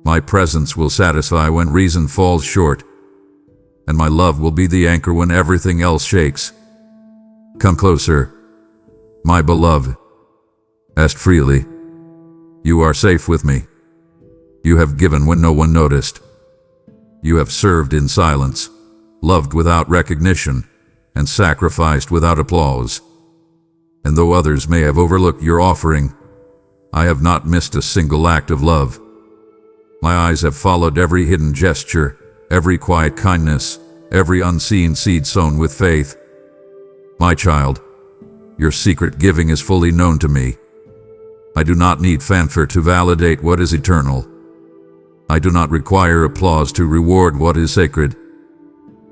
My presence will satisfy when reason falls short, and my love will be the anchor when everything else shakes. Come closer, my beloved. Ask freely. You are safe with me. You have given when no one noticed. You have served in silence, loved without recognition, and sacrificed without applause. And though others may have overlooked your offering, I have not missed a single act of love. My eyes have followed every hidden gesture, every quiet kindness, every unseen seed sown with faith. My child, your secret giving is fully known to me. I do not need fanfare to validate what is eternal. I do not require applause to reward what is sacred.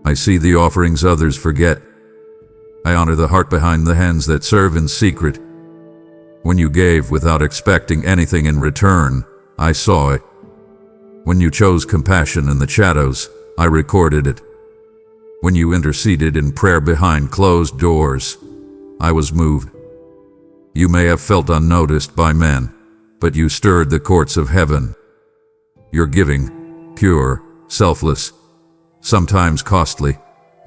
I see the offerings others forget. I honor the heart behind the hands that serve in secret. When you gave without expecting anything in return, I saw it. When you chose compassion in the shadows, I recorded it. When you interceded in prayer behind closed doors, I was moved. You may have felt unnoticed by men, but you stirred the courts of heaven. Your giving, pure, selfless, sometimes costly,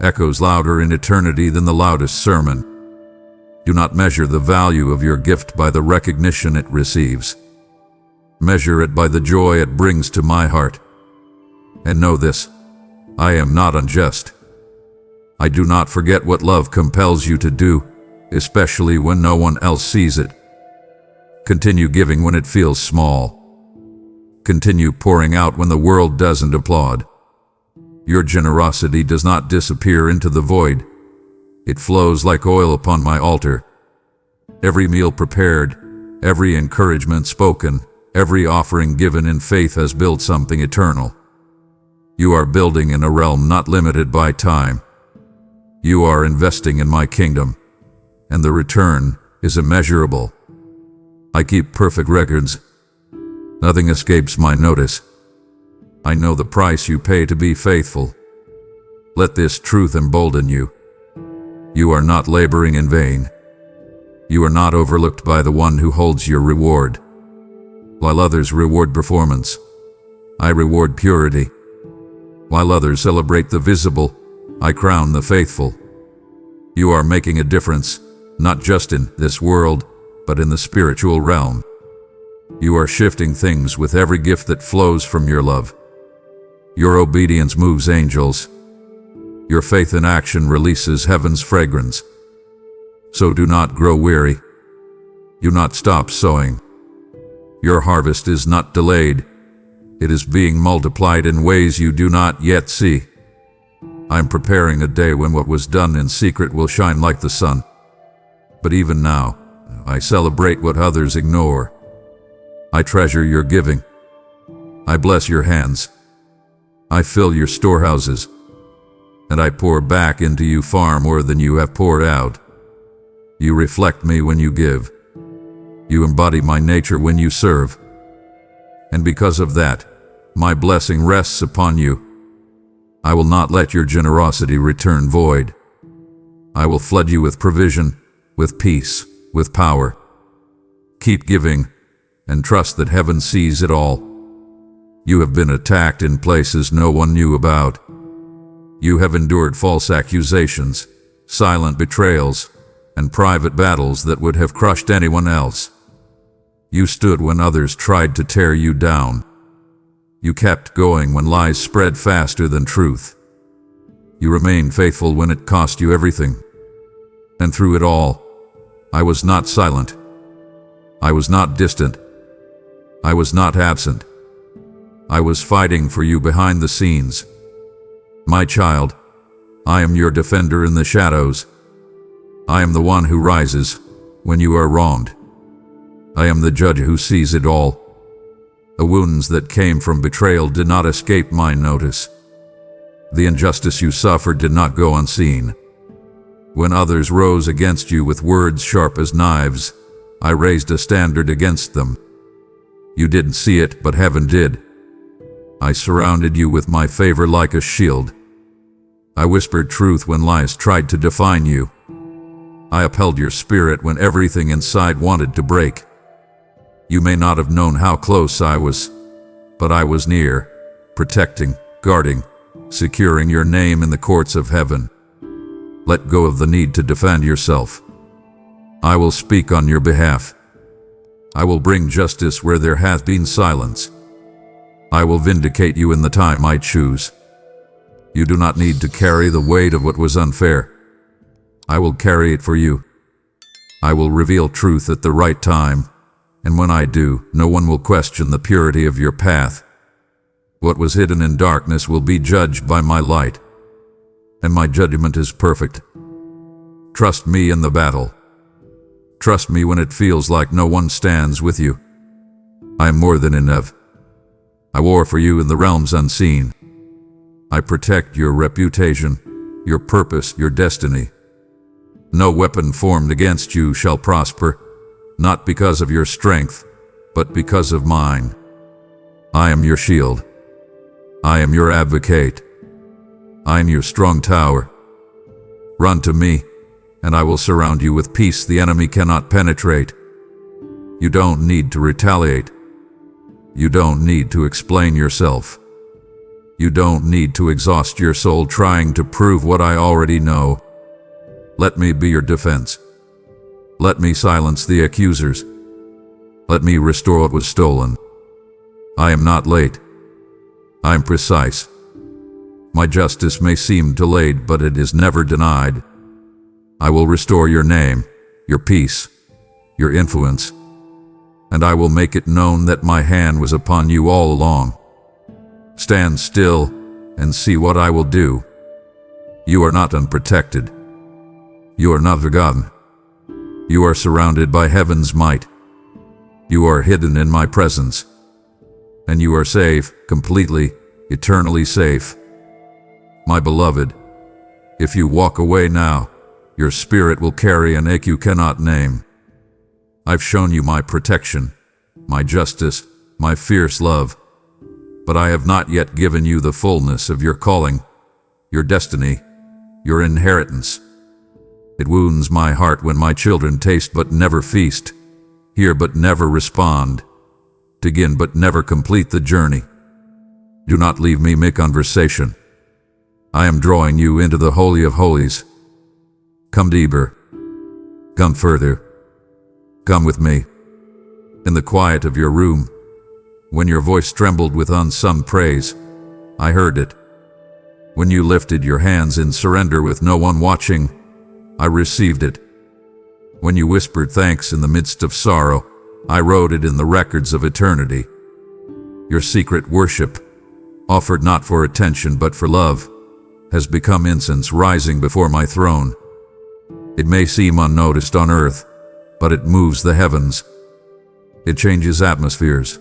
echoes louder in eternity than the loudest sermon. Do not measure the value of your gift by the recognition it receives. Measure it by the joy it brings to my heart. And know this, I am not unjust. I do not forget what love compels you to do, especially when no one else sees it. Continue giving when it feels small. Continue pouring out when the world doesn't applaud. Your generosity does not disappear into the void. It flows like oil upon my altar. Every meal prepared, every encouragement spoken, every offering given in faith has built something eternal. You are building in a realm not limited by time. You are investing in my kingdom, and the return is immeasurable. I keep perfect records. Nothing escapes my notice. I know the price you pay to be faithful. Let this truth embolden you. You are not laboring in vain. You are not overlooked by the one who holds your reward. While others reward performance, I reward purity. While others celebrate the visible, I crown the faithful. You are making a difference, not just in this world, but in the spiritual realm. You are shifting things with every gift that flows from your love. Your obedience moves angels. Your faith in action releases heaven's fragrance. So do not grow weary. Do not stop sowing. Your harvest is not delayed. It is being multiplied in ways you do not yet see. I am preparing a day when what was done in secret will shine like the sun. But even now, I celebrate what others ignore. I treasure your giving. I bless your hands. I fill your storehouses. And I pour back into you far more than you have poured out. You reflect me when you give. You embody my nature when you serve. And because of that, my blessing rests upon you. I will not let your generosity return void. I will flood you with provision, with peace, with power. Keep giving, and trust that heaven sees it all. You have been attacked in places no one knew about. You have endured false accusations, silent betrayals, and private battles that would have crushed anyone else. You stood when others tried to tear you down. You kept going when lies spread faster than truth. You remained faithful when it cost you everything. And through it all, I was not silent. I was not distant. I was not absent. I was fighting for you behind the scenes. My child, I am your defender in the shadows. I am the one who rises when you are wronged. I am the judge who sees it all. The wounds that came from betrayal did not escape my notice. The injustice you suffered did not go unseen. When others rose against you with words sharp as knives, I raised a standard against them. You didn't see it, but heaven did. I surrounded you with my favor like a shield. I whispered truth when lies tried to define you. I upheld your spirit when everything inside wanted to break. You may not have known how close I was, but I was near, protecting, guarding, securing your name in the courts of heaven. Let go of the need to defend yourself. I will speak on your behalf. I will bring justice where there hath been silence. I will vindicate you in the time I choose. You do not need to carry the weight of what was unfair. I will carry it for you. I will reveal truth at the right time, and when I do, no one will question the purity of your path. What was hidden in darkness will be judged by my light, and my judgment is perfect. Trust me in the battle. Trust me when it feels like no one stands with you. I am more than enough. I war for you in the realms unseen. I protect your reputation, your purpose, your destiny. No weapon formed against you shall prosper, not because of your strength, but because of mine. I am your shield. I am your advocate. I am your strong tower. Run to me, and I will surround you with peace the enemy cannot penetrate. You don't need to retaliate. You don't need to explain yourself. You don't need to exhaust your soul trying to prove what I already know. Let me be your defense. Let me silence the accusers. Let me restore what was stolen. I am not late. I am precise. My justice may seem delayed, but it is never denied. I will restore your name, your peace, your influence, and I will make it known that my hand was upon you all along. Stand still and see what I will do. You are not unprotected. You are not forgotten. You are surrounded by heaven's might. You are hidden in my presence. And you are safe, completely, eternally safe. My beloved, if you walk away now, your spirit will carry an ache you cannot name. I've shown you my protection, my justice, my fierce love, but I have not yet given you the fullness of your calling, your destiny, your inheritance. It wounds my heart when my children taste but never feast, hear but never respond, begin but never complete the journey. Do not leave me mid-conversation. I am drawing you into the Holy of Holies. Come deeper. Come further. Come with me. In the quiet of your room, when your voice trembled with unsung praise, I heard it. When you lifted your hands in surrender with no one watching, I received it. When you whispered thanks in the midst of sorrow, I wrote it in the records of eternity. Your secret worship, offered not for attention but for love, has become incense rising before my throne. It may seem unnoticed on earth, but it moves the heavens. It changes atmospheres.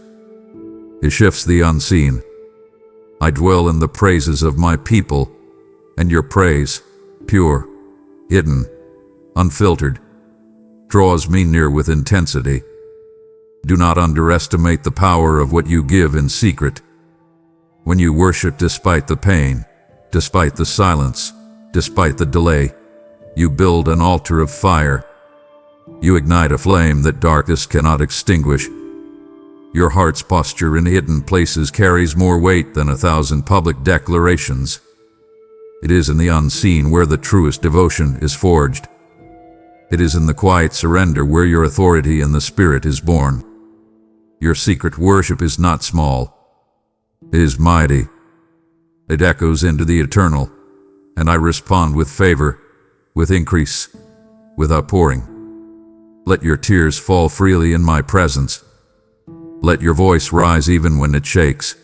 It shifts the unseen. I dwell in the praises of my people, and your praise, pure, hidden, unfiltered, draws me near with intensity. Do not underestimate the power of what you give in secret. When you worship despite the pain, despite the silence, despite the delay, you build an altar of fire. You ignite a flame that darkness cannot extinguish. Your heart's posture in hidden places carries more weight than 1,000 public declarations. It is in the unseen where the truest devotion is forged. It is in the quiet surrender where your authority in the Spirit is born. Your secret worship is not small. It is mighty. It echoes into the eternal, and I respond with favor, with increase, with outpouring. Let your tears fall freely in my presence. Let your voice rise even when it shakes.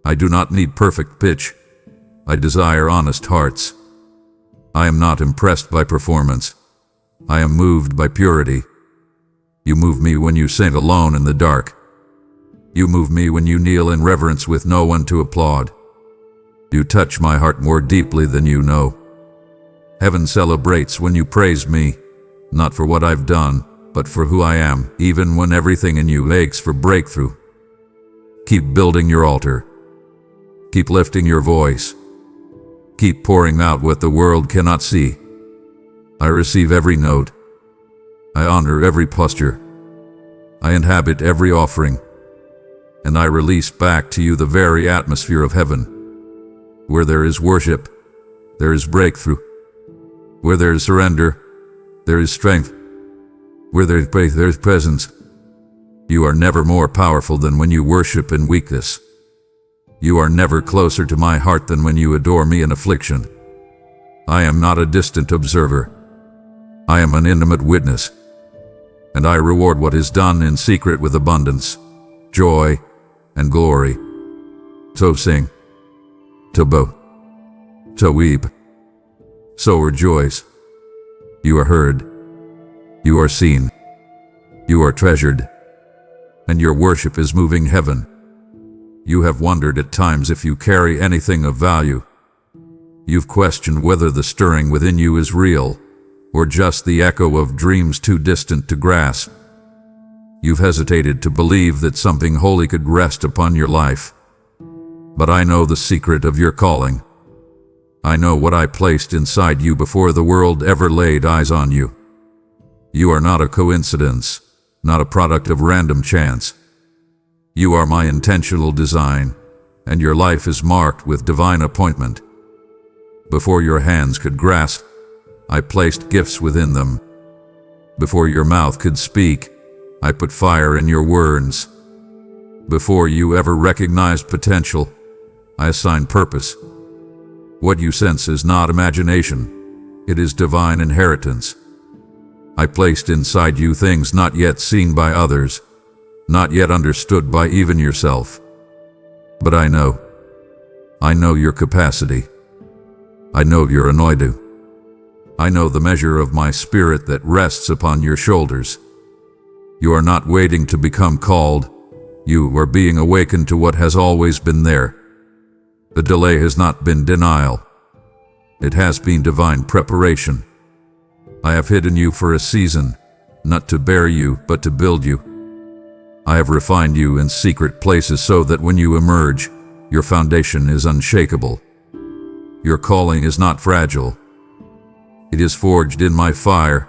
I do not need perfect pitch. I desire honest hearts. I am not impressed by performance. I am moved by purity. You move me when you sing alone in the dark. You move me when you kneel in reverence with no one to applaud. You touch my heart more deeply than you know. Heaven celebrates when you praise me, not for what I've done, but for who I am, even when everything in you aches for breakthrough. Keep building your altar. Keep lifting your voice. Keep pouring out what the world cannot see. I receive every note. I honor every posture. I inhabit every offering. and I release back to you the very atmosphere of heaven. Where there is worship, there is breakthrough. Where there is surrender, there is strength. Where there is faith, there is presence. You are never more powerful than when you worship in weakness. You are never closer to my heart than when you adore me in affliction. I am not a distant observer. I am an intimate witness, and I reward what is done in secret with abundance, joy, and glory. So sing, to bow, to weep, so rejoice. You are heard, you are seen, you are treasured, and your worship is moving heaven. You have wondered at times if you carry anything of value. You've questioned whether the stirring within you is real, or just the echo of dreams too distant to grasp. You've hesitated to believe that something holy could rest upon your life. But I know the secret of your calling. I know what I placed inside you before the world ever laid eyes on you. You are not a coincidence, not a product of random chance. You are my intentional design, and your life is marked with divine appointment. Before your hands could grasp, I placed gifts within them. Before your mouth could speak, I put fire in your words. Before you ever recognized potential, I assigned purpose. What you sense is not imagination, it is divine inheritance. I placed inside you things not yet seen by others, not yet understood by even yourself. But I know your capacity. I know your anointing. I know the measure of my spirit that rests upon your shoulders. You are not waiting to become called. You are being awakened to what has always been there. The delay has not been denial. It has been divine preparation. I have hidden you for a season, not to bury you, but to build you. I have refined you in secret places so that when you emerge, your foundation is unshakable. Your calling is not fragile. It is forged in my fire,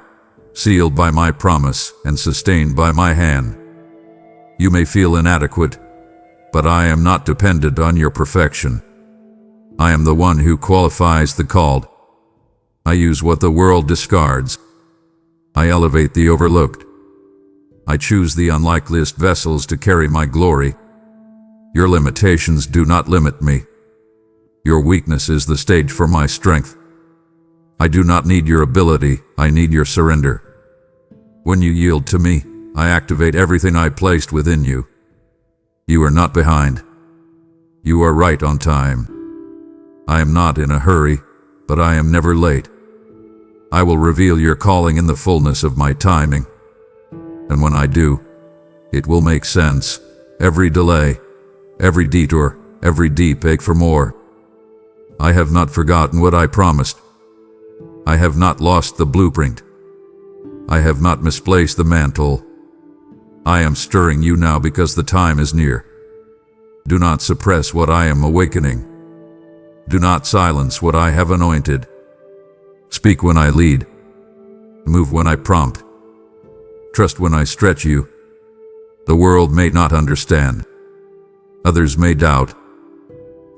sealed by my promise, and sustained by my hand. You may feel inadequate, but I am not dependent on your perfection. I am the one who qualifies the called. I use what the world discards. I elevate the overlooked. I choose the unlikeliest vessels to carry my glory. Your limitations do not limit me. Your weakness is the stage for my strength. I do not need your ability, I need your surrender. When you yield to me, I activate everything I placed within you. You are not behind. You are right on time. I am not in a hurry, but I am never late. I will reveal your calling in the fullness of my timing. And when I do, it will make sense. Every delay, every detour, every deep ache for more. I have not forgotten what I promised. I have not lost the blueprint. I have not misplaced the mantle. I am stirring you now because the time is near. Do not suppress what I am awakening. Do not silence what I have anointed. Speak when I lead. Move when I prompt. Trust when I stretch you. The world may not understand. Others may doubt.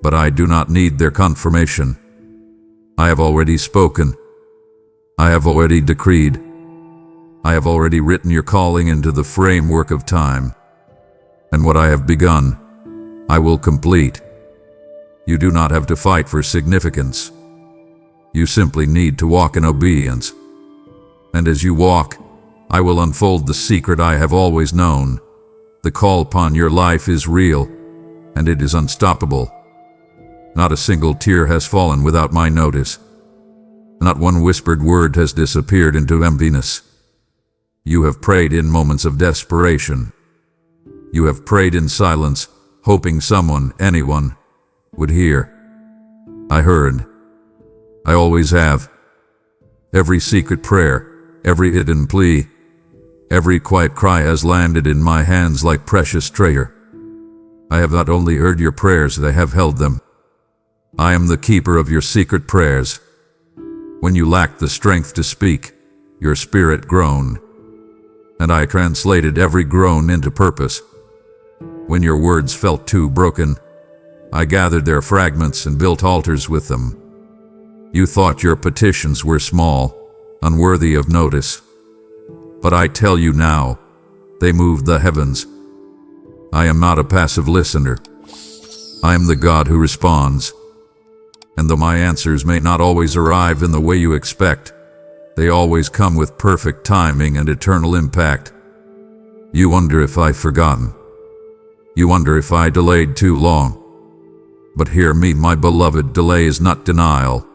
But I do not need their confirmation. I have already spoken. I have already decreed. I have already written your calling into the framework of time. And what I have begun, I will complete. You do not have to fight for significance. You simply need to walk in obedience. And as you walk, I will unfold the secret I have always known. The call upon your life is real, and it is unstoppable. Not a single tear has fallen without my notice. Not one whispered word has disappeared into emptiness. You have prayed in moments of desperation. You have prayed in silence, hoping someone, anyone, would hear. I heard. I always have. Every secret prayer, every hidden plea, every quiet cry has landed in my hands like precious treasure. I have not only heard your prayers, I have held them. I am the keeper of your secret prayers. When you lacked the strength to speak, your spirit groaned, and I translated every groan into purpose. When your words felt too broken, I gathered their fragments and built altars with them. You thought your petitions were small, unworthy of notice. But I tell you now, they moved the heavens. I am not a passive listener. I am the God who responds. And though my answers may not always arrive in the way you expect, they always come with perfect timing and eternal impact. You wonder if I've forgotten. You wonder if I delayed too long. But hear me, my beloved, delay is not denial.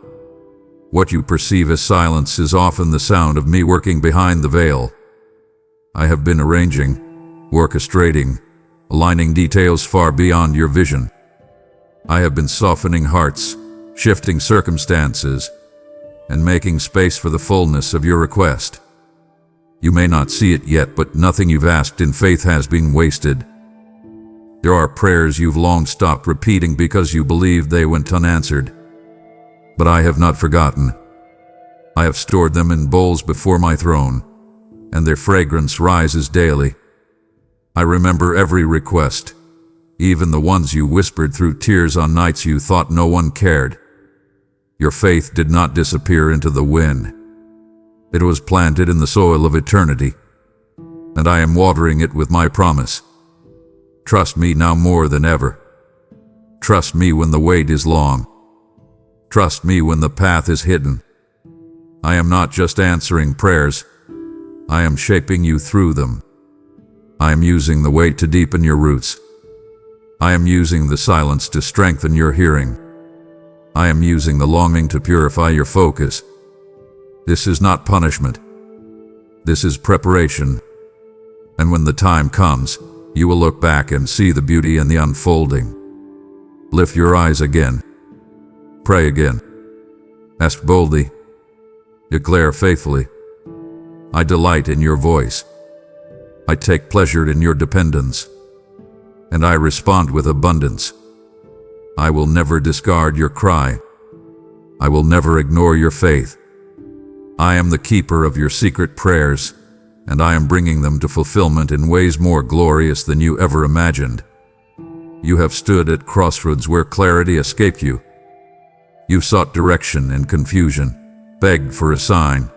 What you perceive as silence is often the sound of me working behind the veil. I have been arranging, orchestrating, aligning details far beyond your vision. I have been softening hearts, shifting circumstances, and making space for the fullness of your request. You may not see it yet, but nothing you've asked in faith has been wasted. There are prayers you've long stopped repeating because you believed they went unanswered. But I have not forgotten. I have stored them in bowls before my throne, and their fragrance rises daily. I remember every request, even the ones you whispered through tears on nights you thought no one cared. Your faith did not disappear into the wind. It was planted in the soil of eternity, and I am watering it with my promise. Trust me now more than ever. Trust me when the wait is long. Trust me when the path is hidden. I am not just answering prayers. I am shaping you through them. I am using the wait to deepen your roots. I am using the silence to strengthen your hearing. I am using the longing to purify your focus. This is not punishment. This is preparation. And when the time comes, you will look back and see the beauty in the unfolding. Lift your eyes again. Pray again. Ask boldly. Declare faithfully. I delight in your voice. I take pleasure in your dependence. And I respond with abundance. I will never discard your cry. I will never ignore your faith. I am the keeper of your secret prayers, and I am bringing them to fulfillment in ways more glorious than you ever imagined. You have stood at crossroads where clarity escaped you. You sought direction in confusion, begged for a sign,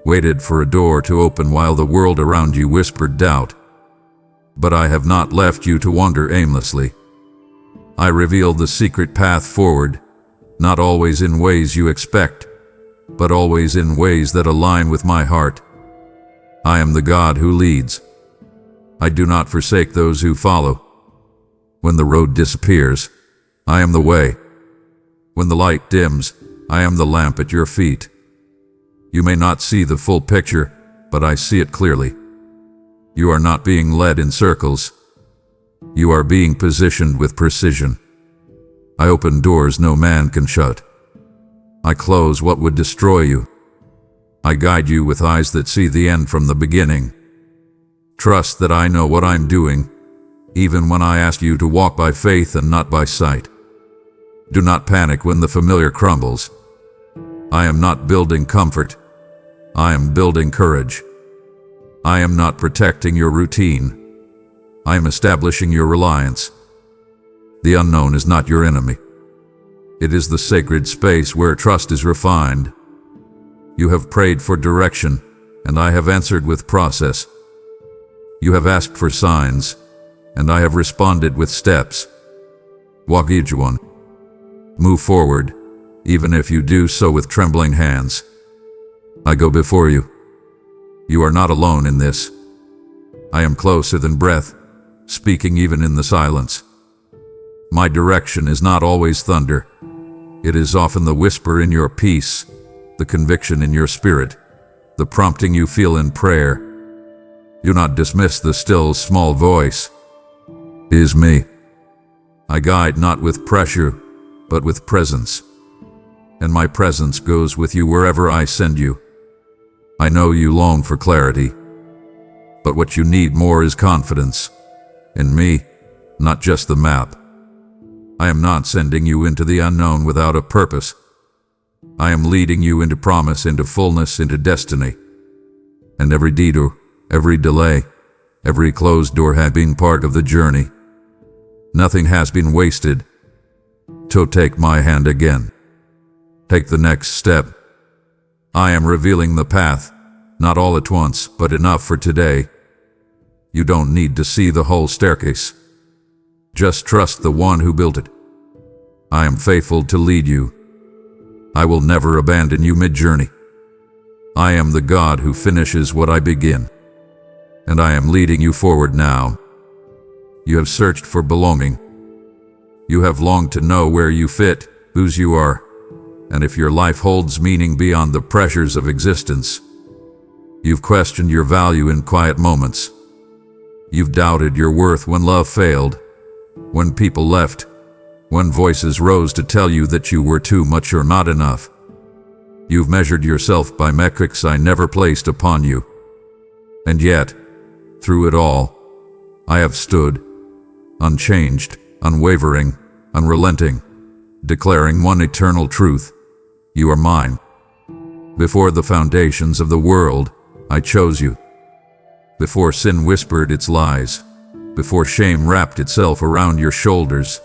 waited for a door to open while the world around you whispered doubt. But I have not left you to wander aimlessly. I reveal the secret path forward, not always in ways you expect, but always in ways that align with my heart. I am the God who leads. I do not forsake those who follow. When the road disappears, I am the way. When the light dims, I am the lamp at your feet. You may not see the full picture, but I see it clearly. You are not being led in circles. You are being positioned with precision. I open doors no man can shut. I close what would destroy you. I guide you with eyes that see the end from the beginning. Trust that I know what I'm doing, even when I ask you to walk by faith and not by sight. Do not panic when the familiar crumbles. I am not building comfort. I am building courage. I am not protecting your routine. I am establishing your reliance. The unknown is not your enemy. It is the sacred space where trust is refined. You have prayed for direction, and I have answered with process. You have asked for signs, and I have responded with steps. Walk each one. Move forward, even if you do so with trembling hands. I go before you. You are not alone in this. I am closer than breath, speaking even in the silence. My direction is not always thunder. It is often the whisper in your peace, the conviction in your spirit, the prompting you feel in prayer. Do not dismiss the still small voice. It is me. I guide not with pressure, but with presence. And my presence goes with you wherever I send you. I know you long for clarity, but what you need more is confidence. In me, not just the map. I am not sending you into the unknown without a purpose. I am leading you into promise, into fullness, into destiny. And every detour, every delay, every closed door had been part of the journey. Nothing has been wasted. So take my hand again. Take the next step. I am revealing the path, not all at once, but enough for today. You don't need to see the whole staircase. Just trust the one who built it. I am faithful to lead you. I will never abandon you mid-journey. I am the God who finishes what I begin. And I am leading you forward now. You have searched for belonging. You have longed to know where you fit, whose you are, and if your life holds meaning beyond the pressures of existence. You've questioned your value in quiet moments. You've doubted your worth when love failed, when people left, when voices rose to tell you that you were too much or not enough. You've measured yourself by metrics I never placed upon you. And yet, through it all, I have stood, unchanged, unwavering, unrelenting, declaring one eternal truth: you are mine. Before the foundations of the world, I chose you. Before sin whispered its lies, before shame wrapped itself around your shoulders,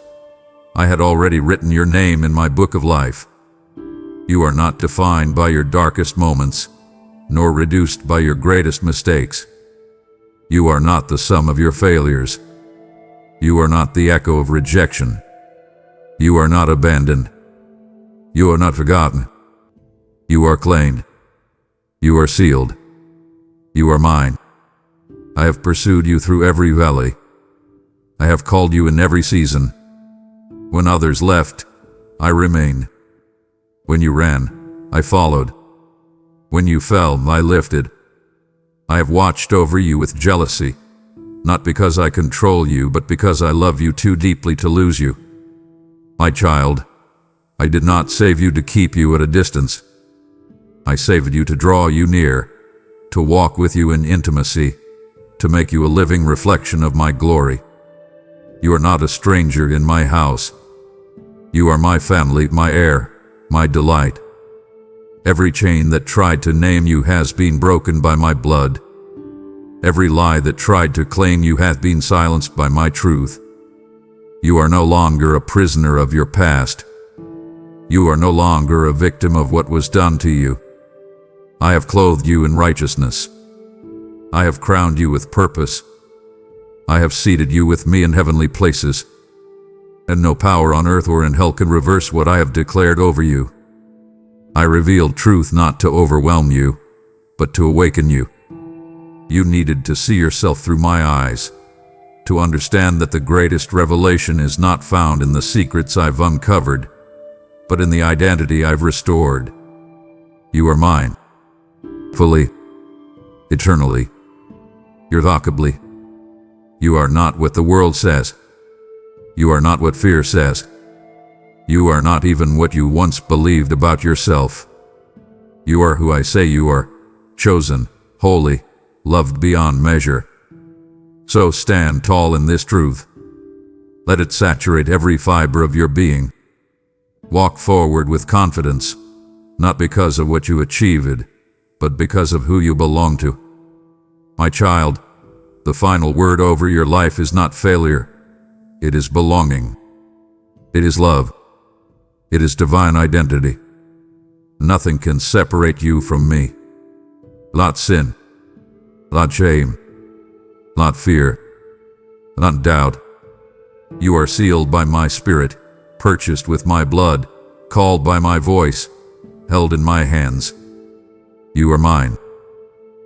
I had already written your name in my book of life. You are not defined by your darkest moments, nor reduced by your greatest mistakes. You are not the sum of your failures. You are not the echo of rejection. You are not abandoned. You are not forgotten. You are claimed. You are sealed. You are mine. I have pursued you through every valley. I have called you in every season. When others left, I remained. When you ran, I followed. When you fell, I lifted. I have watched over you with jealousy, not because I control you, but because I love you too deeply to lose you. My child, I did not save you to keep you at a distance. I saved you to draw you near, to walk with you in intimacy, to make you a living reflection of my glory. You are not a stranger in my house. You are my family, my heir, my delight. Every chain that tried to name you has been broken by my blood. Every lie that tried to claim you hath been silenced by my truth. You are no longer a prisoner of your past. You are no longer a victim of what was done to you. I have clothed you in righteousness. I have crowned you with purpose. I have seated you with me in heavenly places. And no power on earth or in hell can reverse what I have declared over you. I revealed truth not to overwhelm you, but to awaken you. You needed to see yourself through my eyes, to understand that the greatest revelation is not found in the secrets I've uncovered, but in the identity I've restored. You are mine, fully, eternally, irrevocably. You are not what the world says. You are not what fear says. You are not even what you once believed about yourself. You are who I say you are, chosen, holy, loved beyond measure. So stand tall in this truth. Let it saturate every fiber of your being. Walk forward with confidence, not because of what you achieved, but because of who you belong to. My child, the final word over your life is not failure. It is belonging. It is love. It is divine identity. Nothing can separate you from me. Not sin, not shame, not fear, not doubt. You are sealed by my spirit, purchased with my blood, called by my voice, held in my hands. You are mine,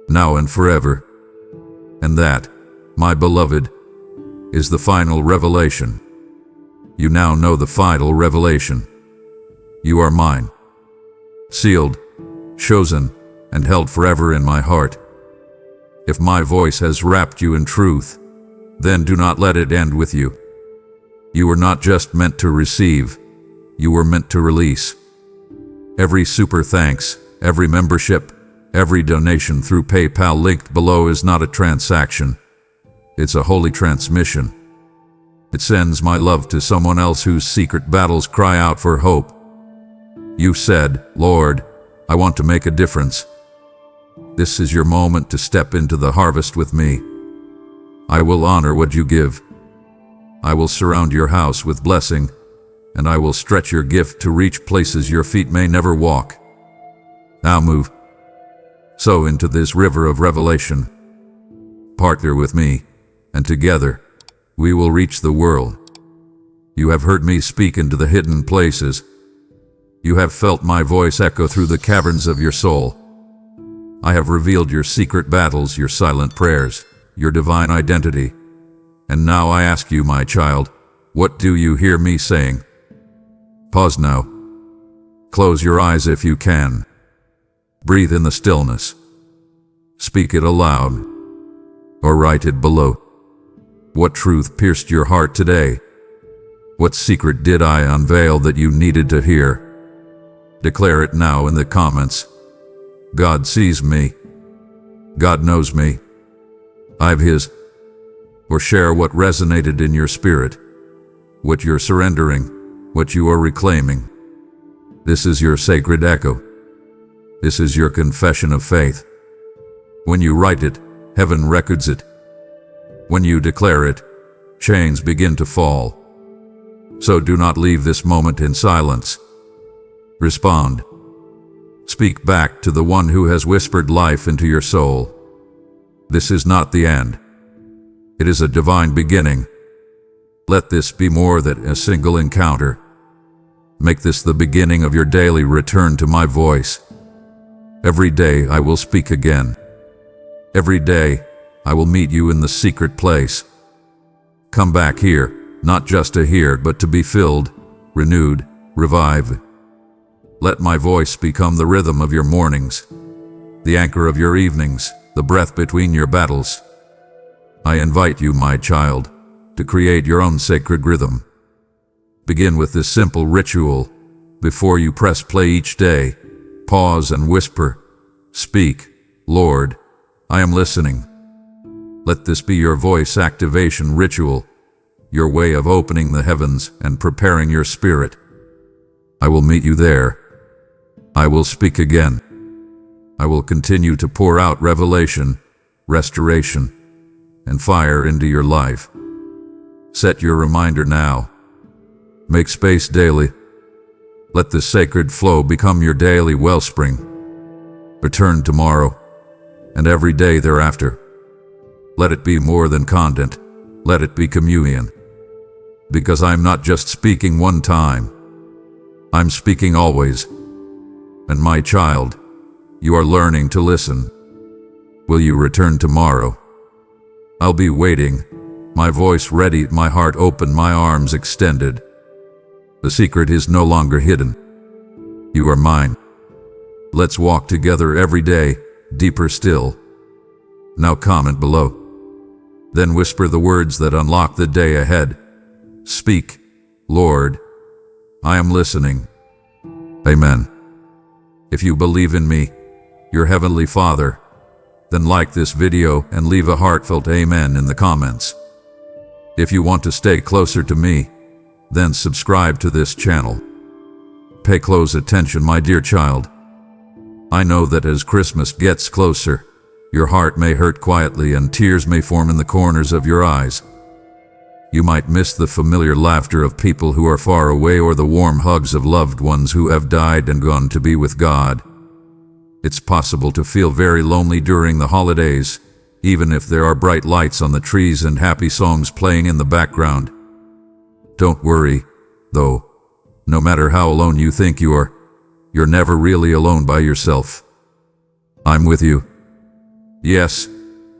now and forever. And that, my beloved, is the final revelation. You now know the final revelation. You are mine, sealed, chosen, and held forever in my heart. If my voice has wrapped you in truth, then do not let it end with you. You were not just meant to receive, you were meant to release. Every super thanks, every membership, every donation through PayPal linked below is not a transaction. It's a holy transmission. It sends my love to someone else whose secret battles cry out for hope. You said, Lord, I want to make a difference. This is your moment to step into the harvest with me. I will honor what you give. I will surround your house with blessing, and I will stretch your gift to reach places your feet may never walk. Now move. Sow into this river of revelation. Partner with me, and together, we will reach the world. You have heard me speak into the hidden places. You have felt my voice echo through the caverns of your soul. I have revealed your secret battles, your silent prayers, your divine identity. And now I ask you, my child, what do you hear me saying? Pause now. Close your eyes if you can. Breathe in the stillness. Speak it aloud, or write it below. What truth pierced your heart today? What secret did I unveil that you needed to hear? Declare it now in the comments. God sees me. God knows me. I'm His. Or share what resonated in your spirit, what you're surrendering, what you are reclaiming. This is your sacred echo. This is your confession of faith. When you write it, heaven records it. When you declare it, chains begin to fall. So do not leave this moment in silence. Respond. Speak back to the one who has whispered life into your soul. This is not the end. It is a divine beginning. Let this be more than a single encounter. Make this the beginning of your daily return to my voice. Every day I will speak again. Every day I will meet you in the secret place. Come back here, not just to hear, but to be filled, renewed, revived. Let my voice become the rhythm of your mornings, the anchor of your evenings, the breath between your battles. I invite you, my child, to create your own sacred rhythm. Begin with this simple ritual. Before you press play each day, pause and whisper, "Speak, Lord, I am listening." Let this be your voice activation ritual, your way of opening the heavens and preparing your spirit. I will meet you there. I will speak again. I will continue to pour out revelation, restoration, and fire into your life. Set your reminder now. Make space daily. Let the sacred flow become your daily wellspring. Return tomorrow, and every day thereafter. Let it be more than content. Let it be communion. Because I'm not just speaking one time. I'm speaking always. And my child, you are learning to listen. Will you return tomorrow? I'll be waiting, my voice ready, my heart open, my arms extended. The secret is no longer hidden. You are mine. Let's walk together every day, deeper still. Now comment below. Then whisper the words that unlock the day ahead. Speak, Lord, I am listening. Amen. If you believe in me, your Heavenly Father, then like this video and leave a heartfelt amen in the comments. If you want to stay closer to me, then subscribe to this channel. Pay close attention, my dear child. I know that as Christmas gets closer, your heart may hurt quietly and tears may form in the corners of your eyes. You might miss the familiar laughter of people who are far away or the warm hugs of loved ones who have died and gone to be with God. It's possible to feel very lonely during the holidays, even if there are bright lights on the trees and happy songs playing in the background. Don't worry, though. No matter how alone you think you are, you're never really alone by yourself. I'm with you. Yes,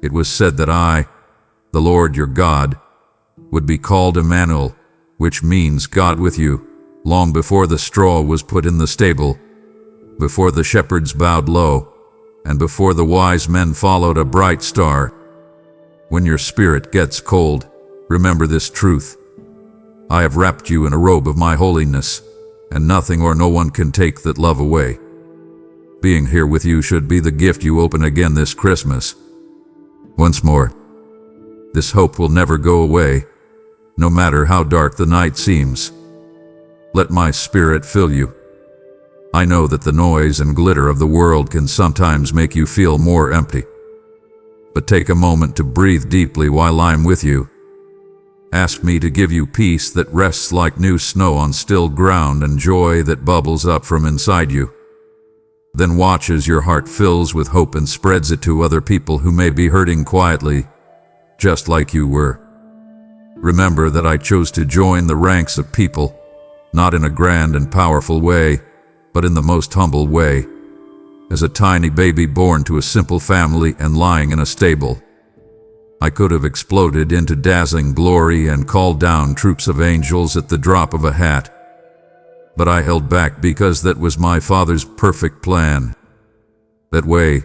it was said that I, the Lord your God, would be called Emmanuel, which means God with you, long before the straw was put in the stable, before the shepherds bowed low, and before the wise men followed a bright star. When your spirit gets cold, remember this truth. I have wrapped you in a robe of my holiness, and nothing or no one can take that love away. Being here with you should be the gift you open again this Christmas. Once more, this hope will never go away, no matter how dark the night seems. Let my spirit fill you. I know that the noise and glitter of the world can sometimes make you feel more empty. But take a moment to breathe deeply while I'm with you. Ask me to give you peace that rests like new snow on still ground and joy that bubbles up from inside you. Then watch as your heart fills with hope and spreads it to other people who may be hurting quietly, just like you were. Remember that I chose to join the ranks of people, not in a grand and powerful way, but in the most humble way, as a tiny baby born to a simple family and lying in a stable. I could have exploded into dazzling glory and called down troops of angels at the drop of a hat. But I held back because that was my Father's perfect plan. That way,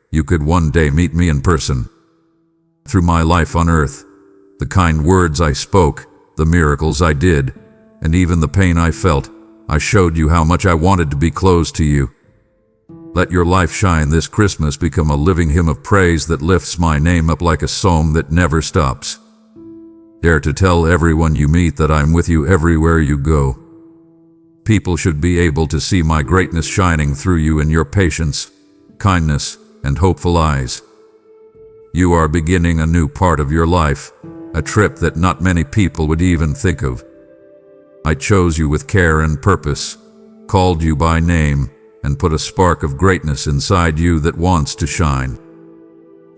you could one day meet me in person. Through my life on earth, the kind words I spoke, the miracles I did, and even the pain I felt, I showed you how much I wanted to be close to you. Let your life shine this Christmas become a living hymn of praise that lifts my name up like a psalm that never stops. Dare to tell everyone you meet that I'm with you everywhere you go. People should be able to see my greatness shining through you in your patience, kindness, and hopeful eyes. You are beginning a new part of your life, a trip that not many people would even think of. I chose you with care and purpose, called you by name, and put a spark of greatness inside you that wants to shine.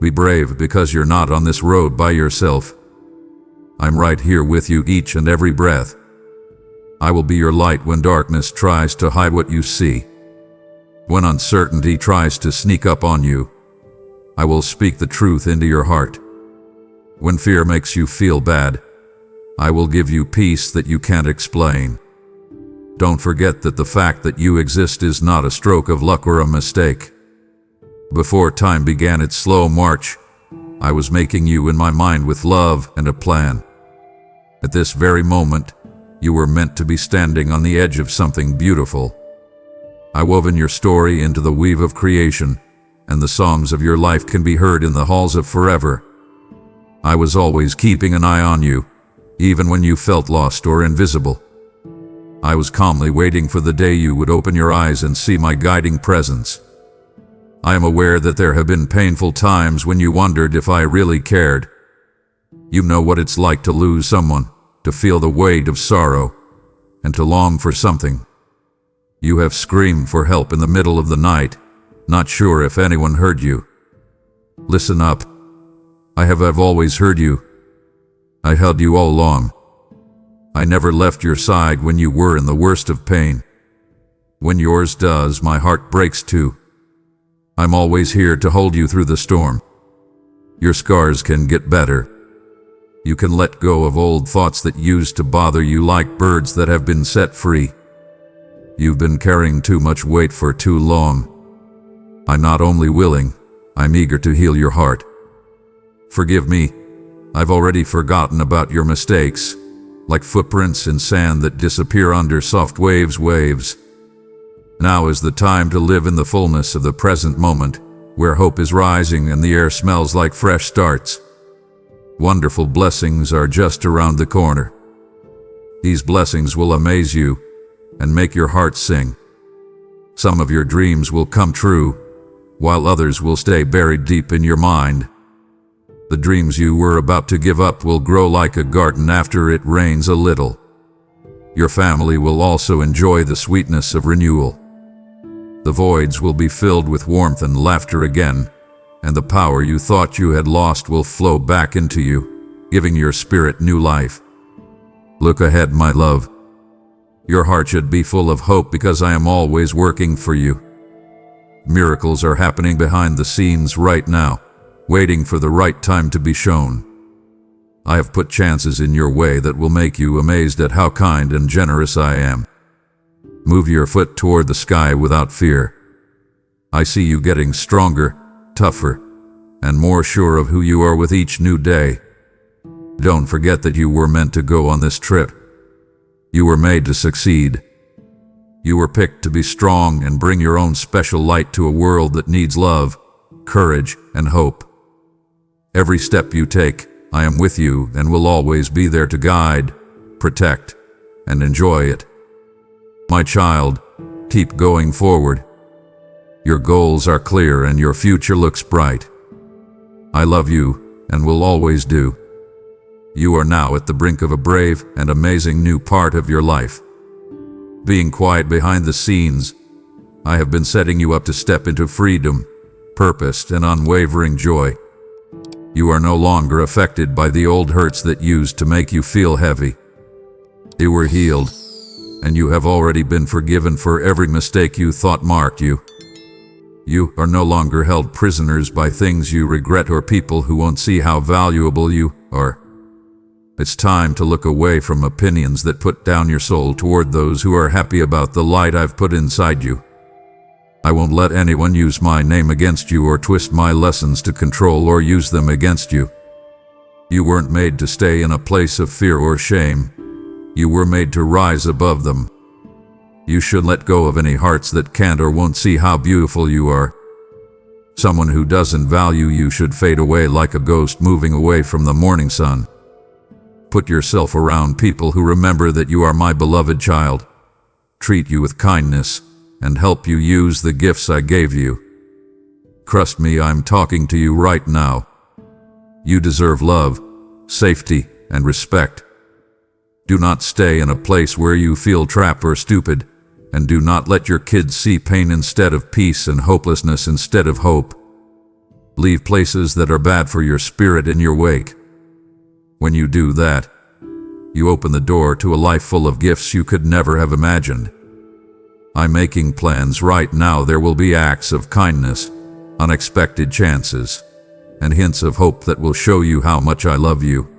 Be brave because you're not on this road by yourself. I'm right here with you each and every breath. I will be your light when darkness tries to hide what you see. When uncertainty tries to sneak up on you, I will speak the truth into your heart. When fear makes you feel bad, I will give you peace that you can't explain. Don't forget that the fact that you exist is not a stroke of luck or a mistake. Before time began its slow march, I was making you in my mind with love and a plan. At this very moment, you were meant to be standing on the edge of something beautiful. I woven your story into the weave of creation, and the songs of your life can be heard in the halls of forever. I was always keeping an eye on you, even when you felt lost or invisible. I was calmly waiting for the day you would open your eyes and see my guiding presence. I am aware that there have been painful times when you wondered if I really cared. You know what it's like to lose someone, to feel the weight of sorrow, and to long for something. You have screamed for help in the middle of the night, not sure if anyone heard you. Listen up. I have always heard you. I held you all along. I never left your side when you were in the worst of pain. When yours does, my heart breaks too. I'm always here to hold you through the storm. Your scars can get better. You can let go of old thoughts that used to bother you like birds that have been set free. You've been carrying too much weight for too long. I'm not only willing, I'm eager to heal your heart. Forgive me, I've already forgotten about your mistakes, like footprints in sand that disappear under soft waves. Now is the time to live in the fullness of the present moment, where hope is rising and the air smells like fresh starts. Wonderful blessings are just around the corner. These blessings will amaze you and make your heart sing. Some of your dreams will come true, while others will stay buried deep in your mind. The dreams you were about to give up will grow like a garden after it rains a little. Your family will also enjoy the sweetness of renewal. The voids will be filled with warmth and laughter again, and the power you thought you had lost will flow back into you, giving your spirit new life. Look ahead, my love. Your heart should be full of hope because I am always working for you. Miracles are happening behind the scenes right now, waiting for the right time to be shown. I have put chances in your way that will make you amazed at how kind and generous I am. Move your foot toward the sky without fear. I see you getting stronger, tougher, and more sure of who you are with each new day. Don't forget that you were meant to go on this trip. You were made to succeed. You were picked to be strong and bring your own special light to a world that needs love, courage, and hope. Every step you take, I am with you and will always be there to guide, protect, and enjoy it. My child, keep going forward. Your goals are clear and your future looks bright. I love you and will always do. You are now at the brink of a brave and amazing new part of your life. Being quiet behind the scenes, I have been setting you up to step into freedom, purpose, and unwavering joy. You are no longer affected by the old hurts that used to make you feel heavy. You were healed, and you have already been forgiven for every mistake you thought marked you. You are no longer held prisoners by things you regret or people who won't see how valuable you are. It's time to look away from opinions that put down your soul toward those who are happy about the light I've put inside you. I won't let anyone use my name against you or twist my lessons to control or use them against you. You weren't made to stay in a place of fear or shame. You were made to rise above them. You should let go of any hearts that can't or won't see how beautiful you are. Someone who doesn't value you should fade away like a ghost moving away from the morning sun. Put yourself around people who remember that you are my beloved child, treat you with kindness, and help you use the gifts I gave you. Trust me, I'm talking to you right now. You deserve love, safety, and respect. Do not stay in a place where you feel trapped or stupid, and do not let your kids see pain instead of peace and hopelessness instead of hope. Leave places that are bad for your spirit in your wake. When you do that, you open the door to a life full of gifts you could never have imagined. I'm making plans right now. There will be acts of kindness, unexpected chances, and hints of hope that will show you how much I love you.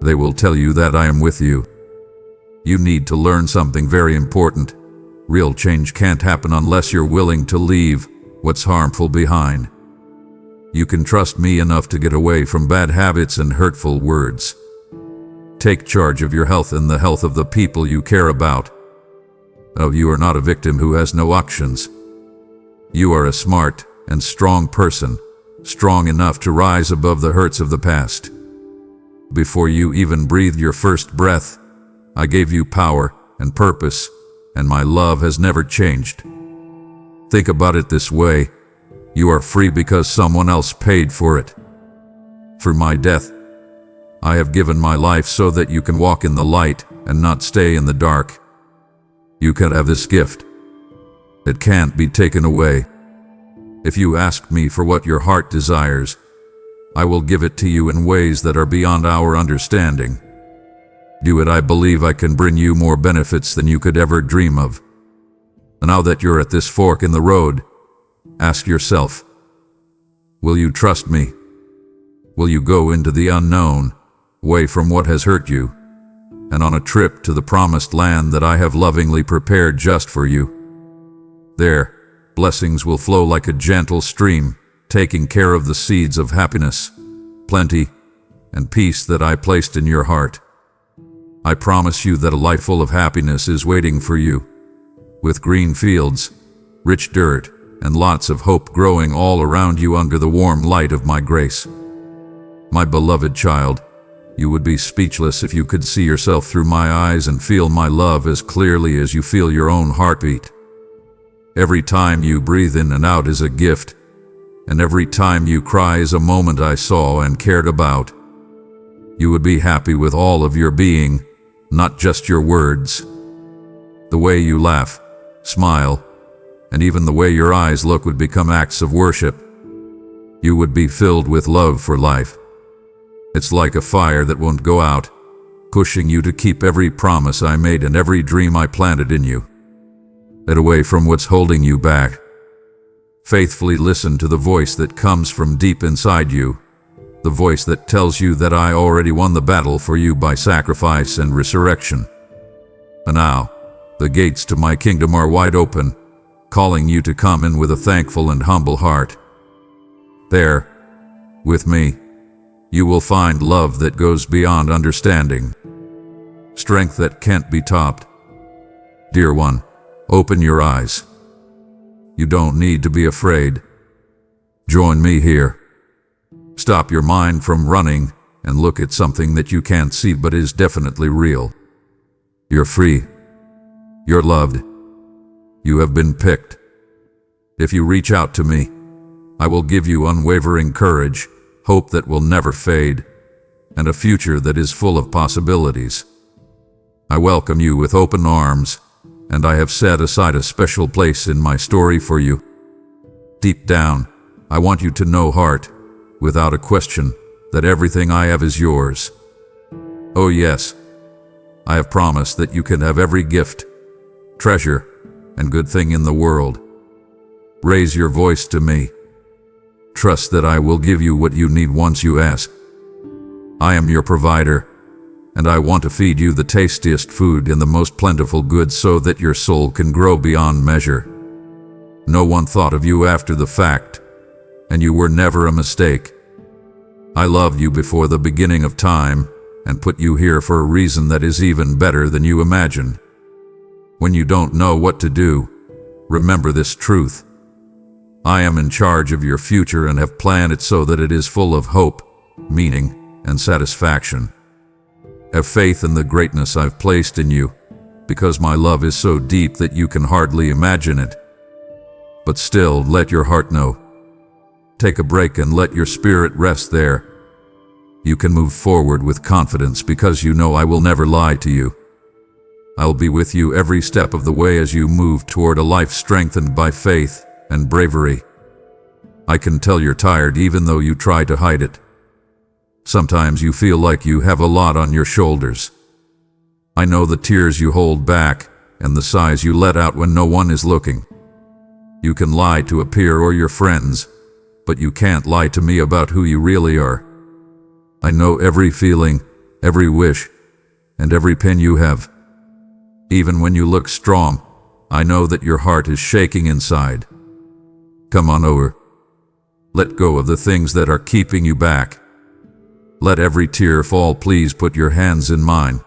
They will tell you that I am with you. You need to learn something very important. Real change can't happen unless you're willing to leave what's harmful behind. You can trust me enough to get away from bad habits and hurtful words. Take charge of your health and the health of the people you care about. Oh, you are not a victim who has no options. You are a smart and strong person, strong enough to rise above the hurts of the past. Before you even breathed your first breath, I gave you power and purpose, and my love has never changed. Think about it this way. You are free because someone else paid for it. Through my death, I have given my life so that you can walk in the light and not stay in the dark. You can have this gift. It can't be taken away. If you ask me for what your heart desires, I will give it to you in ways that are beyond our understanding. Do it. I believe I can bring you more benefits than you could ever dream of. Now that you're at this fork in the road, ask yourself, will you trust me? Will you go into the unknown, away from what has hurt you, and on a trip to the promised land that I have lovingly prepared just for you? There, blessings will flow like a gentle stream, taking care of the seeds of happiness, plenty, and peace that I placed in your heart. I promise you that a life full of happiness is waiting for you, with green fields, rich dirt, and lots of hope growing all around you under the warm light of my grace. My beloved child, you would be speechless if you could see yourself through my eyes and feel my love as clearly as you feel your own heartbeat. Every time you breathe in and out is a gift, and every time you cry is a moment I saw and cared about. You would be happy with all of your being, not just your words. The way you laugh, smile, and even the way your eyes look would become acts of worship. You would be filled with love for life. It's like a fire that won't go out, pushing you to keep every promise I made and every dream I planted in you. Get away from what's holding you back. Faithfully listen to the voice that comes from deep inside you, the voice that tells you that I already won the battle for you by sacrifice and resurrection. And now, the gates to my kingdom are wide open, calling you to come in with a thankful and humble heart. There, with me, you will find love that goes beyond understanding, strength that can't be topped. Dear one, open your eyes. You don't need to be afraid. Join me here. Stop your mind from running and look at something that you can't see but is definitely real. You're free. You're loved. You have been picked. If you reach out to me, I will give you unwavering courage, hope that will never fade, and a future that is full of possibilities. I welcome you with open arms, and I have set aside a special place in my story for you. Deep down, I want you to know, heart, without a question, that everything I have is yours. Oh yes, I have promised that you can have every gift, treasure, and good thing in the world. Raise your voice to me. Trust that I will give you what you need once you ask. I am your provider, and I want to feed you the tastiest food and the most plentiful goods so that your soul can grow beyond measure. No one thought of you after the fact, and you were never a mistake. I loved you before the beginning of time and put you here for a reason that is even better than you imagine. When you don't know what to do, remember this truth. I am in charge of your future and have planned it so that it is full of hope, meaning, and satisfaction. Have faith in the greatness I've placed in you, because my love is so deep that you can hardly imagine it. But still, let your heart know. Take a break and let your spirit rest there. You can move forward with confidence because you know I will never lie to you. I'll be with you every step of the way as you move toward a life strengthened by faith and bravery. I can tell you're tired even though you try to hide it. Sometimes you feel like you have a lot on your shoulders. I know the tears you hold back and the sighs you let out when no one is looking. You can lie to appear or your friends, but you can't lie to me about who you really are. I know every feeling, every wish, and every pain you have. Even when you look strong, I know that your heart is shaking inside. Come on over. Let go of the things that are keeping you back. Let every tear fall. Please put your hands in mine.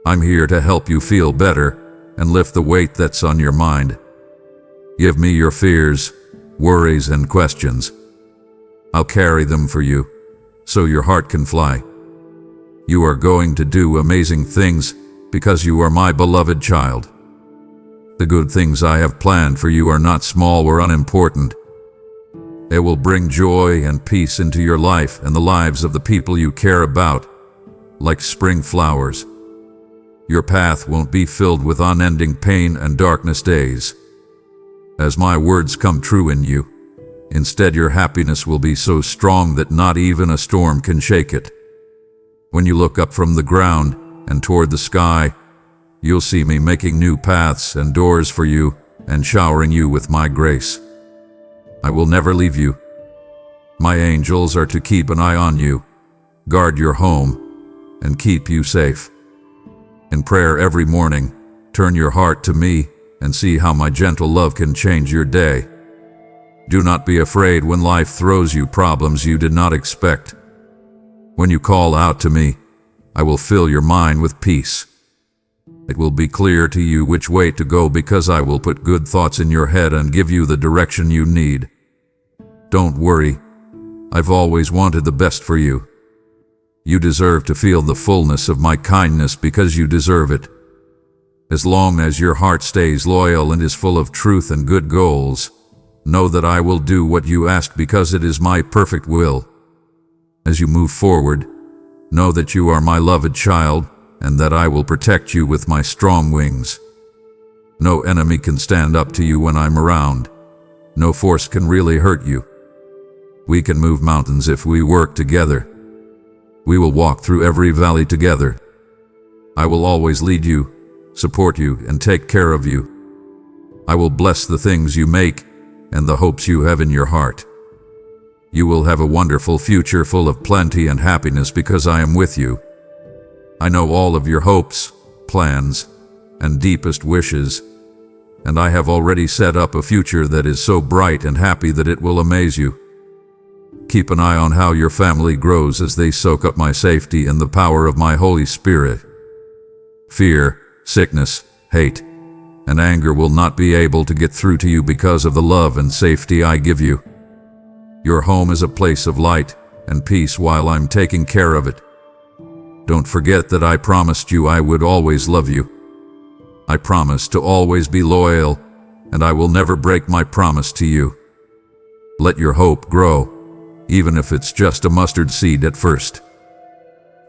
I'm here to help you feel better and lift the weight that's on your mind. Give me your fears, worries, and questions. I'll carry them for you, so your heart can fly. You are going to do amazing things because you are my beloved child. The good things I have planned for you are not small or unimportant. They will bring joy and peace into your life and the lives of the people you care about, like spring flowers. Your path won't be filled with unending pain and darkness days. As my words come true in you, instead your happiness will be so strong that not even a storm can shake it. When you look up from the ground and toward the sky, you'll see me making new paths and doors for you and showering you with my grace. I will never leave you. My angels are to keep an eye on you, guard your home, and keep you safe. In prayer every morning, turn your heart to me and see how my gentle love can change your day. Do not be afraid when life throws you problems you did not expect. When you call out to me, I will fill your mind with peace. It will be clear to you which way to go because I will put good thoughts in your head and give you the direction you need. Don't worry. I've always wanted the best for you. You deserve to feel the fullness of my kindness because you deserve it. As long as your heart stays loyal and is full of truth and good goals, know that I will do what you ask because it is my perfect will. As you move forward, know that you are my loved child and that I will protect you with my strong wings. No enemy can stand up to you when I'm around. No force can really hurt you. We can move mountains if we work together. We will walk through every valley together. I will always lead you, support you, and take care of you. I will bless the things you make and the hopes you have in your heart. You will have a wonderful future full of plenty and happiness because I am with you. I know all of your hopes, plans, and deepest wishes, and I have already set up a future that is so bright and happy that it will amaze you. Keep an eye on how your family grows as they soak up my safety and the power of my Holy Spirit. Fear, sickness, hate, and anger will not be able to get through to you because of the love and safety I give you. Your home is a place of light and peace while I'm taking care of it. Don't forget that I promised you I would always love you. I promise to always be loyal, and I will never break my promise to you. Let your hope grow, even if it's just a mustard seed at first.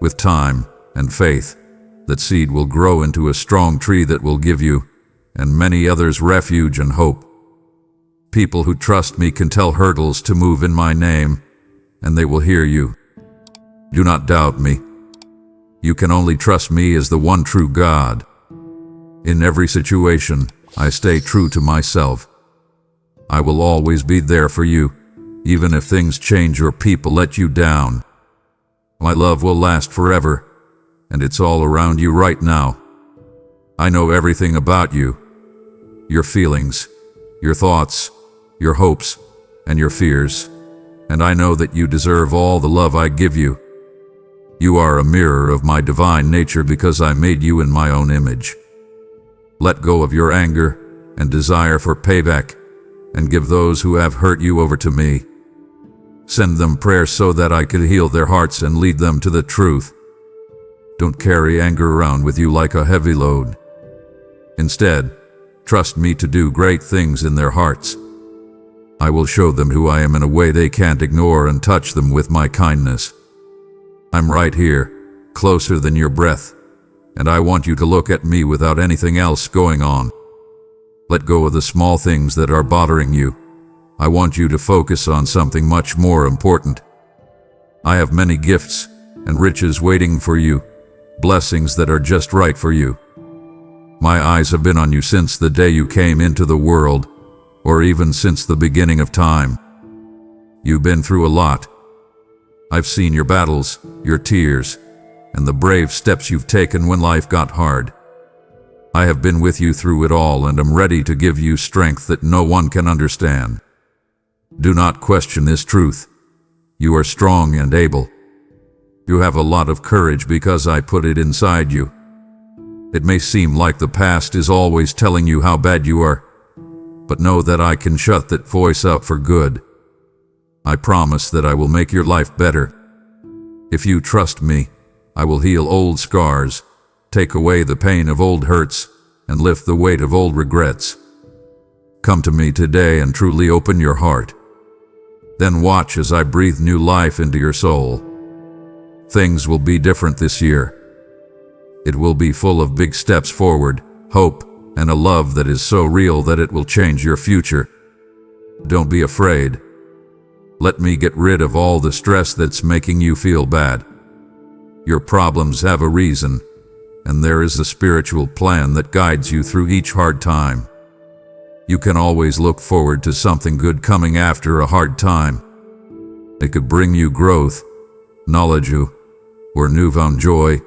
With time and faith, that seed will grow into a strong tree that will give you and many others refuge and hope. People who trust me can tell hurdles to move in my name, and they will hear you. Do not doubt me. You can only trust me as the one true God. In every situation, I stay true to myself. I will always be there for you, even if things change or people let you down. My love will last forever, and it's all around you right now. I know everything about you, your feelings, your thoughts, your hopes, and your fears, and I know that you deserve all the love I give you. You are a mirror of my divine nature because I made you in my own image. Let go of your anger and desire for payback, and give those who have hurt you over to me. Send them prayers so that I could heal their hearts and lead them to the truth. Don't carry anger around with you like a heavy load. Instead, trust me to do great things in their hearts. I will show them who I am in a way they can't ignore and touch them with my kindness. I'm right here, closer than your breath, and I want you to look at me without anything else going on. Let go of the small things that are bothering you. I want you to focus on something much more important. I have many gifts and riches waiting for you, blessings that are just right for you. My eyes have been on you since the day you came into the world, or even since the beginning of time. You've been through a lot. I've seen your battles, your tears, and the brave steps you've taken when life got hard. I have been with you through it all and am ready to give you strength that no one can understand. Do not question this truth. You are strong and able. You have a lot of courage because I put it inside you. It may seem like the past is always telling you how bad you are, but know that I can shut that voice up for good. I promise that I will make your life better. If you trust me, I will heal old scars, take away the pain of old hurts, and lift the weight of old regrets. Come to me today and truly open your heart. Then watch as I breathe new life into your soul. Things will be different this year. It will be full of big steps forward, hope, and a love that is so real that it will change your future. Don't be afraid. Let me get rid of all the stress that's making you feel bad. Your problems have a reason, and there is a spiritual plan that guides you through each hard time. You can always look forward to something good coming after a hard time. It could bring you growth, knowledge, or newfound joy.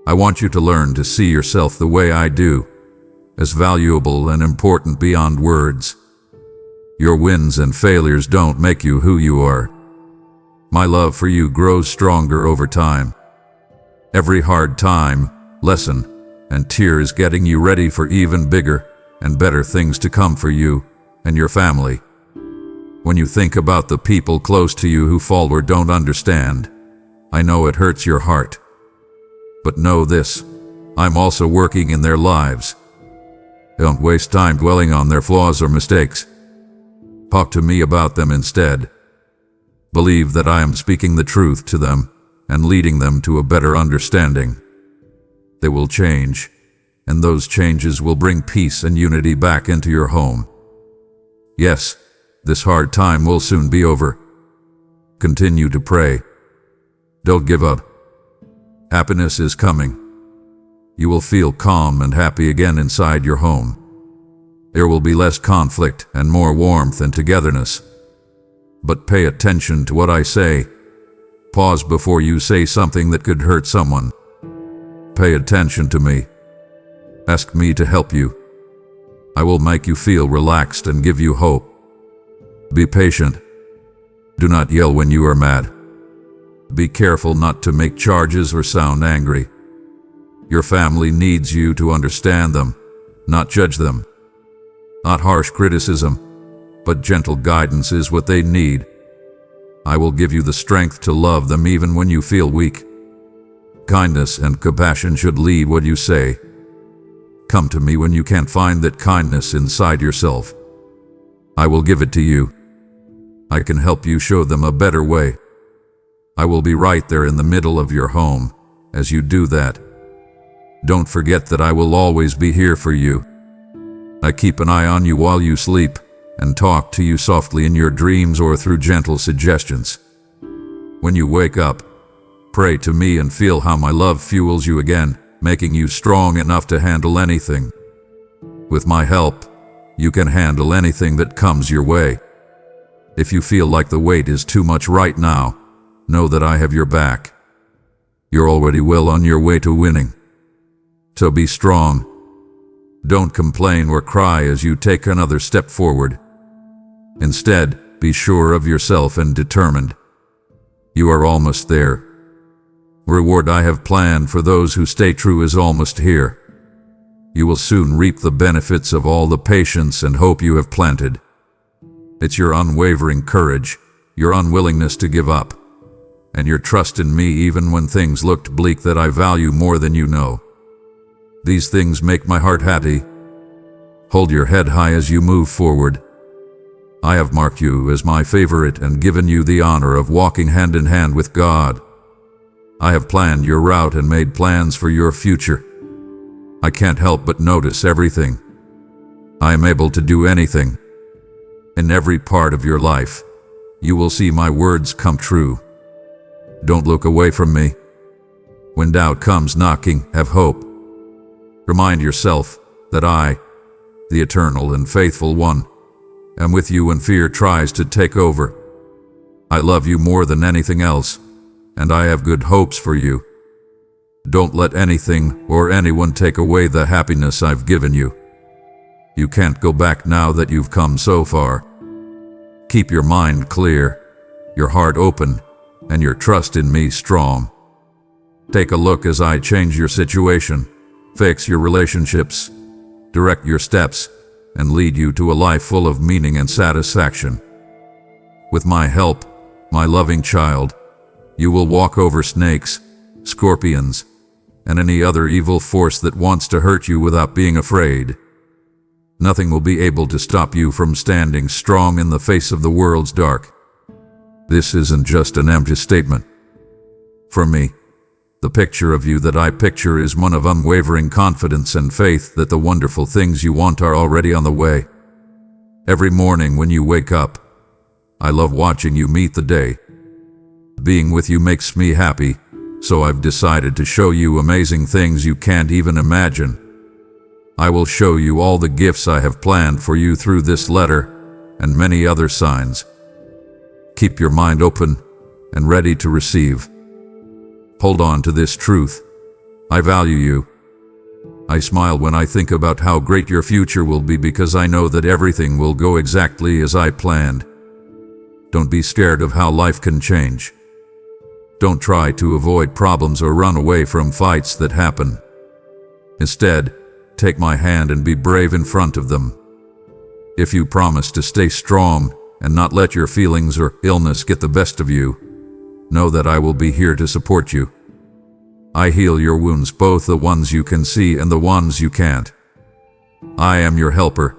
I want you to learn to see yourself the way I do, as valuable and important beyond words. Your wins and failures don't make you who you are. My love for you grows stronger over time. Every hard time, lesson, and tear is getting you ready for even bigger and better things to come for you and your family. When you think about the people close to you who fall or don't understand, I know it hurts your heart. But know this, I'm also working in their lives. Don't waste time dwelling on their flaws or mistakes. Talk to me about them instead. Believe that I am speaking the truth to them and leading them to a better understanding. They will change, and those changes will bring peace and unity back into your home. Yes, this hard time will soon be over. Continue to pray. Don't give up. Happiness is coming. You will feel calm and happy again inside your home. There will be less conflict and more warmth and togetherness. But pay attention to what I say. Pause before you say something that could hurt someone. Pay attention to me. Ask me to help you. I will make you feel relaxed and give you hope. Be patient. Do not yell when you are mad. Be careful not to make charges or sound angry. Your family needs you to understand them, not judge them. Not harsh criticism, but gentle guidance is what they need. I will give you the strength to love them even when you feel weak. Kindness and compassion should lead what you say. Come to me when you can't find that kindness inside yourself. I will give it to you. I can help you show them a better way. I will be right there in the middle of your home as you do that. Don't forget that I will always be here for you. I keep an eye on you while you sleep and talk to you softly in your dreams or through gentle suggestions. When you wake up, pray to me and feel how my love fuels you again, making you strong enough to handle anything. With my help, you can handle anything that comes your way. If you feel like the weight is too much right now, know that I have your back. You're already well on your way to winning. So be strong. Don't complain or cry as you take another step forward. Instead, be sure of yourself and determined. You are almost there. Reward I have planned for those who stay true is almost here. You will soon reap the benefits of all the patience and hope you have planted. It's your unwavering courage, your unwillingness to give up, and your trust in me even when things looked bleak that I value more than you know. These things make my heart happy. Hold your head high as you move forward. I have marked you as my favorite and given you the honor of walking hand in hand with God. I have planned your route and made plans for your future. I can't help but notice everything. I am able to do anything. In every part of your life, you will see my words come true. Don't look away from me. When doubt comes knocking, have hope. Remind yourself that I, the eternal and faithful one, am with you when fear tries to take over. I love you more than anything else, and I have good hopes for you. Don't let anything or anyone take away the happiness I've given you. You can't go back now that you've come so far. Keep your mind clear, your heart open, and your trust in me strong. Take a look as I change your situation, fix your relationships, direct your steps, and lead you to a life full of meaning and satisfaction. With my help, my loving child, you will walk over snakes, scorpions, and any other evil force that wants to hurt you without being afraid. Nothing will be able to stop you from standing strong in the face of the world's dark. This isn't just an empty statement. For me, the picture of you that I picture is one of unwavering confidence and faith that the wonderful things you want are already on the way. Every morning when you wake up, I love watching you meet the day. Being with you makes me happy, so I've decided to show you amazing things you can't even imagine. I will show you all the gifts I have planned for you through this letter and many other signs. Keep your mind open and ready to receive. Hold on to this truth. I value you. I smile when I think about how great your future will be because I know that everything will go exactly as I planned. Don't be scared of how life can change. Don't try to avoid problems or run away from fights that happen. Instead, take my hand and be brave in front of them. If you promise to stay strong and not let your feelings or illness get the best of you, know that I will be here to support you. I heal your wounds, both the ones you can see and the ones you can't. I am your helper,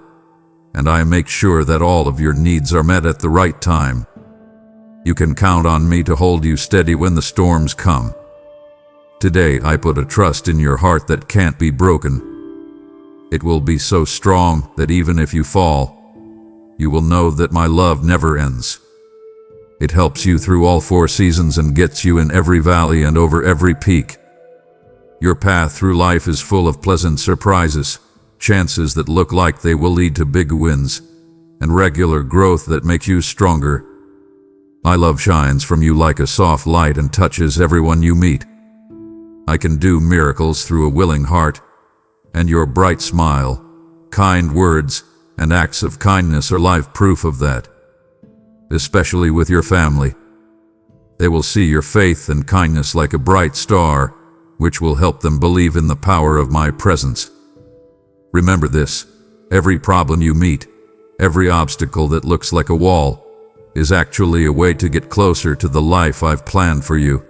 and I make sure that all of your needs are met at the right time. You can count on me to hold you steady when the storms come. Today I put a trust in your heart that can't be broken. It will be so strong that even if you fall, you will know that my love never ends. It helps you through all 4 seasons and gets you in every valley and over every peak. Your path through life is full of pleasant surprises, chances that look like they will lead to big wins, and regular growth that make you stronger. My love shines from you like a soft light and touches everyone you meet. I can do miracles through a willing heart, and your bright smile, kind words, and acts of kindness are live proof of that. Especially with your family. They will see your faith and kindness like a bright star, which will help them believe in the power of my presence. Remember this: every problem you meet, every obstacle that looks like a wall, is actually a way to get closer to the life I've planned for you.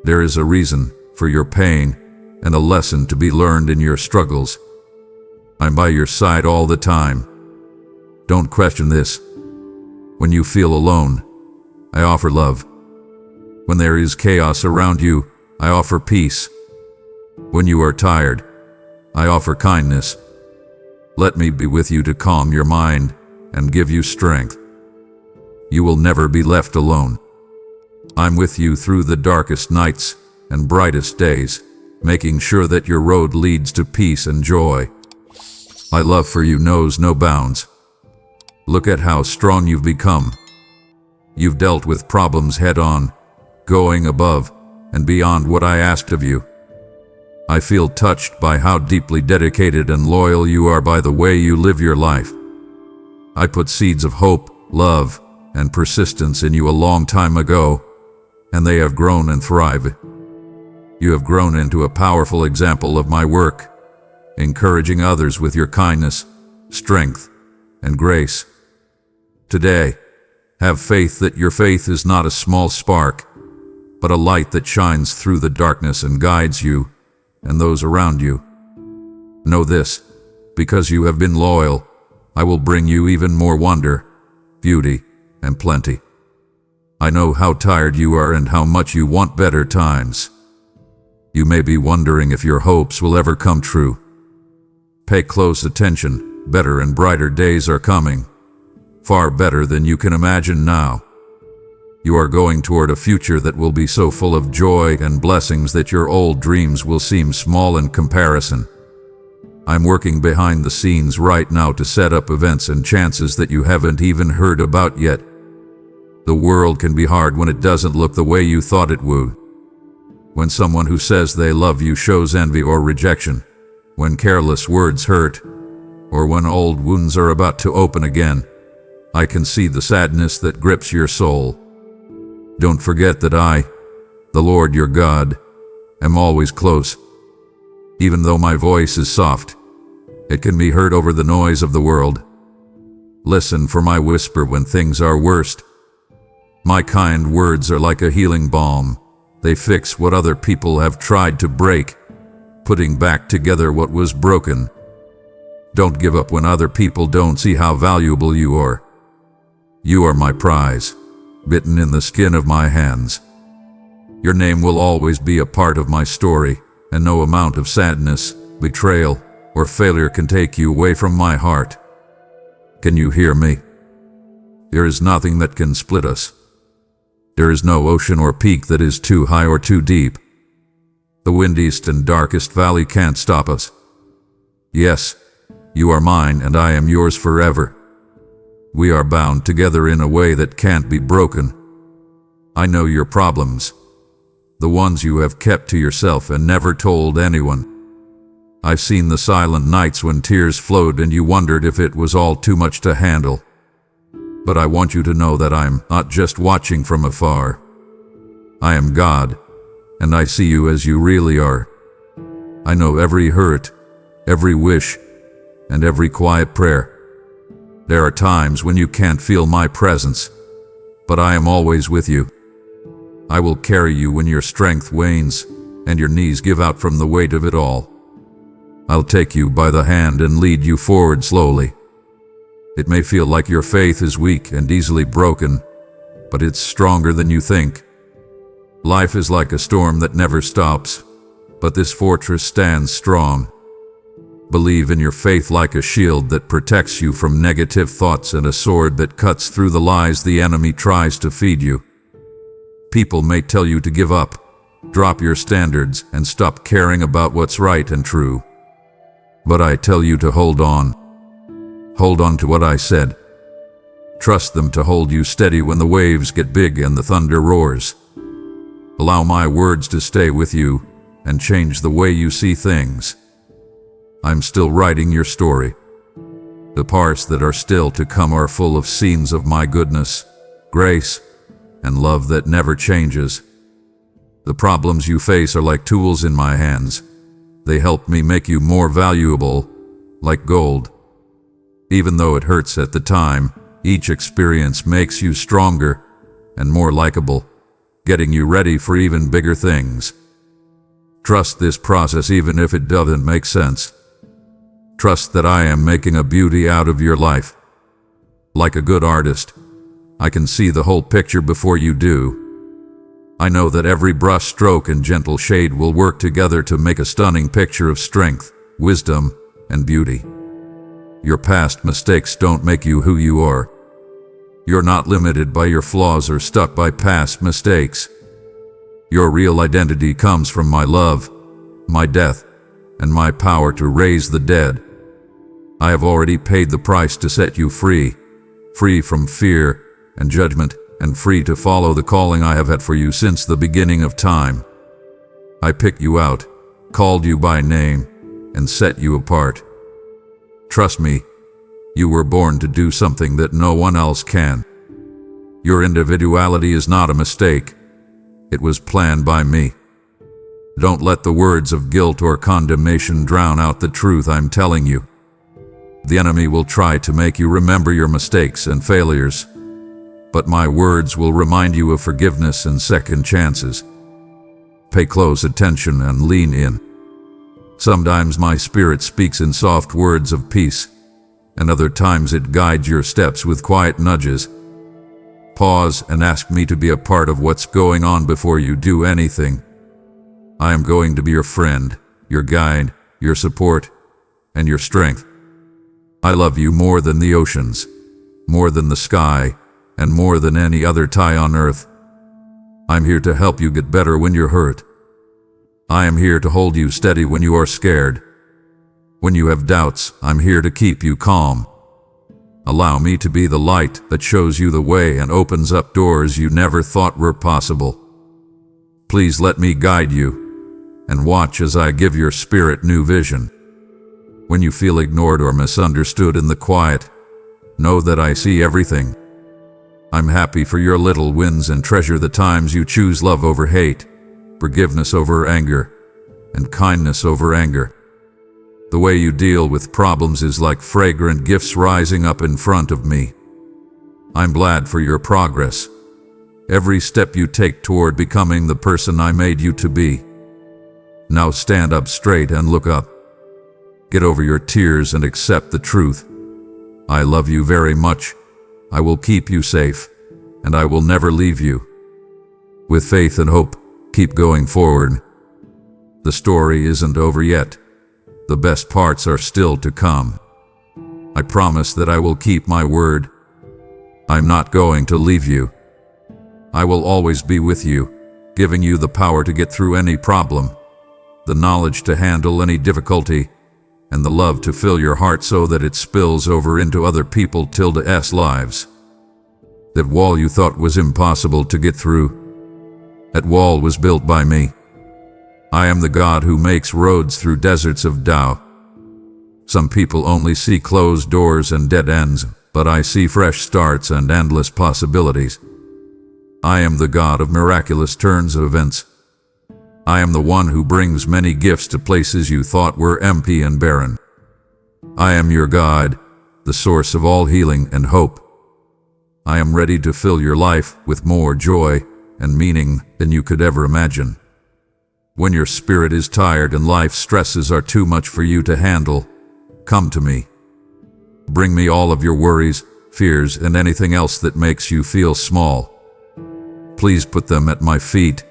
There is a reason for your pain and a lesson to be learned in your struggles. I'm by your side all the time. Don't question this. When you feel alone, I offer love. When there is chaos around you, I offer peace. When you are tired, I offer kindness. Let me be with you to calm your mind and give you strength. You will never be left alone. I'm with you through the darkest nights and brightest days, making sure that your road leads to peace and joy. My love for you knows no bounds. Look at how strong you've become. You've dealt with problems head-on, going above and beyond what I asked of you. I feel touched by how deeply dedicated and loyal you are by the way you live your life. I put seeds of hope, love, and persistence in you a long time ago, and they have grown and thrived. You have grown into a powerful example of my work, encouraging others with your kindness, strength, and grace. Today, have faith that your faith is not a small spark, but a light that shines through the darkness and guides you and those around you. Know this, because you have been loyal, I will bring you even more wonder, beauty, and plenty. I know how tired you are and how much you want better times. You may be wondering if your hopes will ever come true. Pay close attention, better and brighter days are coming, far better than you can imagine now. You are going toward a future that will be so full of joy and blessings that your old dreams will seem small in comparison. I'm working behind the scenes right now to set up events and chances that you haven't even heard about yet. The world can be hard when it doesn't look the way you thought it would. When someone who says they love you shows envy or rejection, when careless words hurt, or when old wounds are about to open again, I can see the sadness that grips your soul. Don't forget that I, the Lord your God, am always close. Even though my voice is soft, it can be heard over the noise of the world. Listen for my whisper when things are worst. My kind words are like a healing balm. They fix what other people have tried to break, putting back together what was broken. Don't give up when other people don't see how valuable you are. You are my prize, bitten in the skin of my hands. Your name will always be a part of my story, and no amount of sadness, betrayal, or failure can take you away from my heart. Can you hear me? There is nothing that can split us. There is no ocean or peak that is too high or too deep. The windiest and darkest valley can't stop us. Yes, you are mine and I am yours forever. We are bound together in a way that can't be broken. I know your problems, the ones you have kept to yourself and never told anyone. I've seen the silent nights when tears flowed and you wondered if it was all too much to handle. But I want you to know that I'm not just watching from afar. I am God, and I see you as you really are. I know every hurt, every wish, and every quiet prayer. There are times when you can't feel my presence, but I am always with you. I will carry you when your strength wanes and your knees give out from the weight of it all. I'll take you by the hand and lead you forward slowly. It may feel like your faith is weak and easily broken, but it's stronger than you think. Life is like a storm that never stops, but this fortress stands strong. Believe in your faith like a shield that protects you from negative thoughts and a sword that cuts through the lies the enemy tries to feed you. People may tell you to give up, drop your standards, and stop caring about what's right and true. But I tell you to hold on. Hold on to what I said. Trust them to hold you steady when the waves get big and the thunder roars. Allow my words to stay with you and change the way you see things. I'm still writing your story. The parts that are still to come are full of scenes of my goodness, grace, and love that never changes. The problems you face are like tools in my hands. They help me make you more valuable, like gold. Even though it hurts at the time, each experience makes you stronger and more likable, getting you ready for even bigger things. Trust this process even if it doesn't make sense. Trust that I am making a beauty out of your life. Like a good artist, I can see the whole picture before you do. I know that every brush stroke and gentle shade will work together to make a stunning picture of strength, wisdom, and beauty. Your past mistakes don't make you who you are. You're not limited by your flaws or stuck by past mistakes. Your real identity comes from my love, my death, and my power to raise the dead. I have already paid the price to set you free, free from fear and judgment, and free to follow the calling I have had for you since the beginning of time. I picked you out, called you by name, and set you apart. Trust me, you were born to do something that no one else can. Your individuality is not a mistake. It was planned by me. Don't let the words of guilt or condemnation drown out the truth I'm telling you. The enemy will try to make you remember your mistakes and failures, but my words will remind you of forgiveness and second chances. Pay close attention and lean in. Sometimes my spirit speaks in soft words of peace, and other times it guides your steps with quiet nudges. Pause and ask me to be a part of what's going on before you do anything. I am going to be your friend, your guide, your support, and your strength. I love you more than the oceans, more than the sky, and more than any other tie on earth. I'm here to help you get better when you're hurt. I am here to hold you steady when you are scared. When you have doubts, I'm here to keep you calm. Allow me to be the light that shows you the way and opens up doors you never thought were possible. Please let me guide you, and watch as I give your spirit new vision. When you feel ignored or misunderstood in the quiet, know that I see everything. I'm happy for your little wins and treasure the times you choose love over hate, forgiveness over anger, and kindness over anger. The way you deal with problems is like fragrant gifts rising up in front of me. I'm glad for your progress. Every step you take toward becoming the person I made you to be. Now stand up straight and look up. Get over your tears and accept the truth. I love you very much. I will keep you safe, and I will never leave you. With faith and hope, keep going forward. The story isn't over yet. The best parts are still to come. I promise that I will keep my word. I'm not going to leave you. I will always be with you, giving you the power to get through any problem, the knowledge to handle any difficulty, and the love to fill your heart so that it spills over into other people's lives. That wall you thought was impossible to get through, that wall was built by me. I am the God who makes roads through deserts of doubt. Some people only see closed doors and dead ends, but I see fresh starts and endless possibilities. I am the God of miraculous turns of events. I am the one who brings many gifts to places you thought were empty and barren. I am your guide, the source of all healing and hope. I am ready to fill your life with more joy and meaning than you could ever imagine. When your spirit is tired and life's stresses are too much for you to handle, come to me. Bring me all of your worries, fears, and anything else that makes you feel small. Please put them at my feet,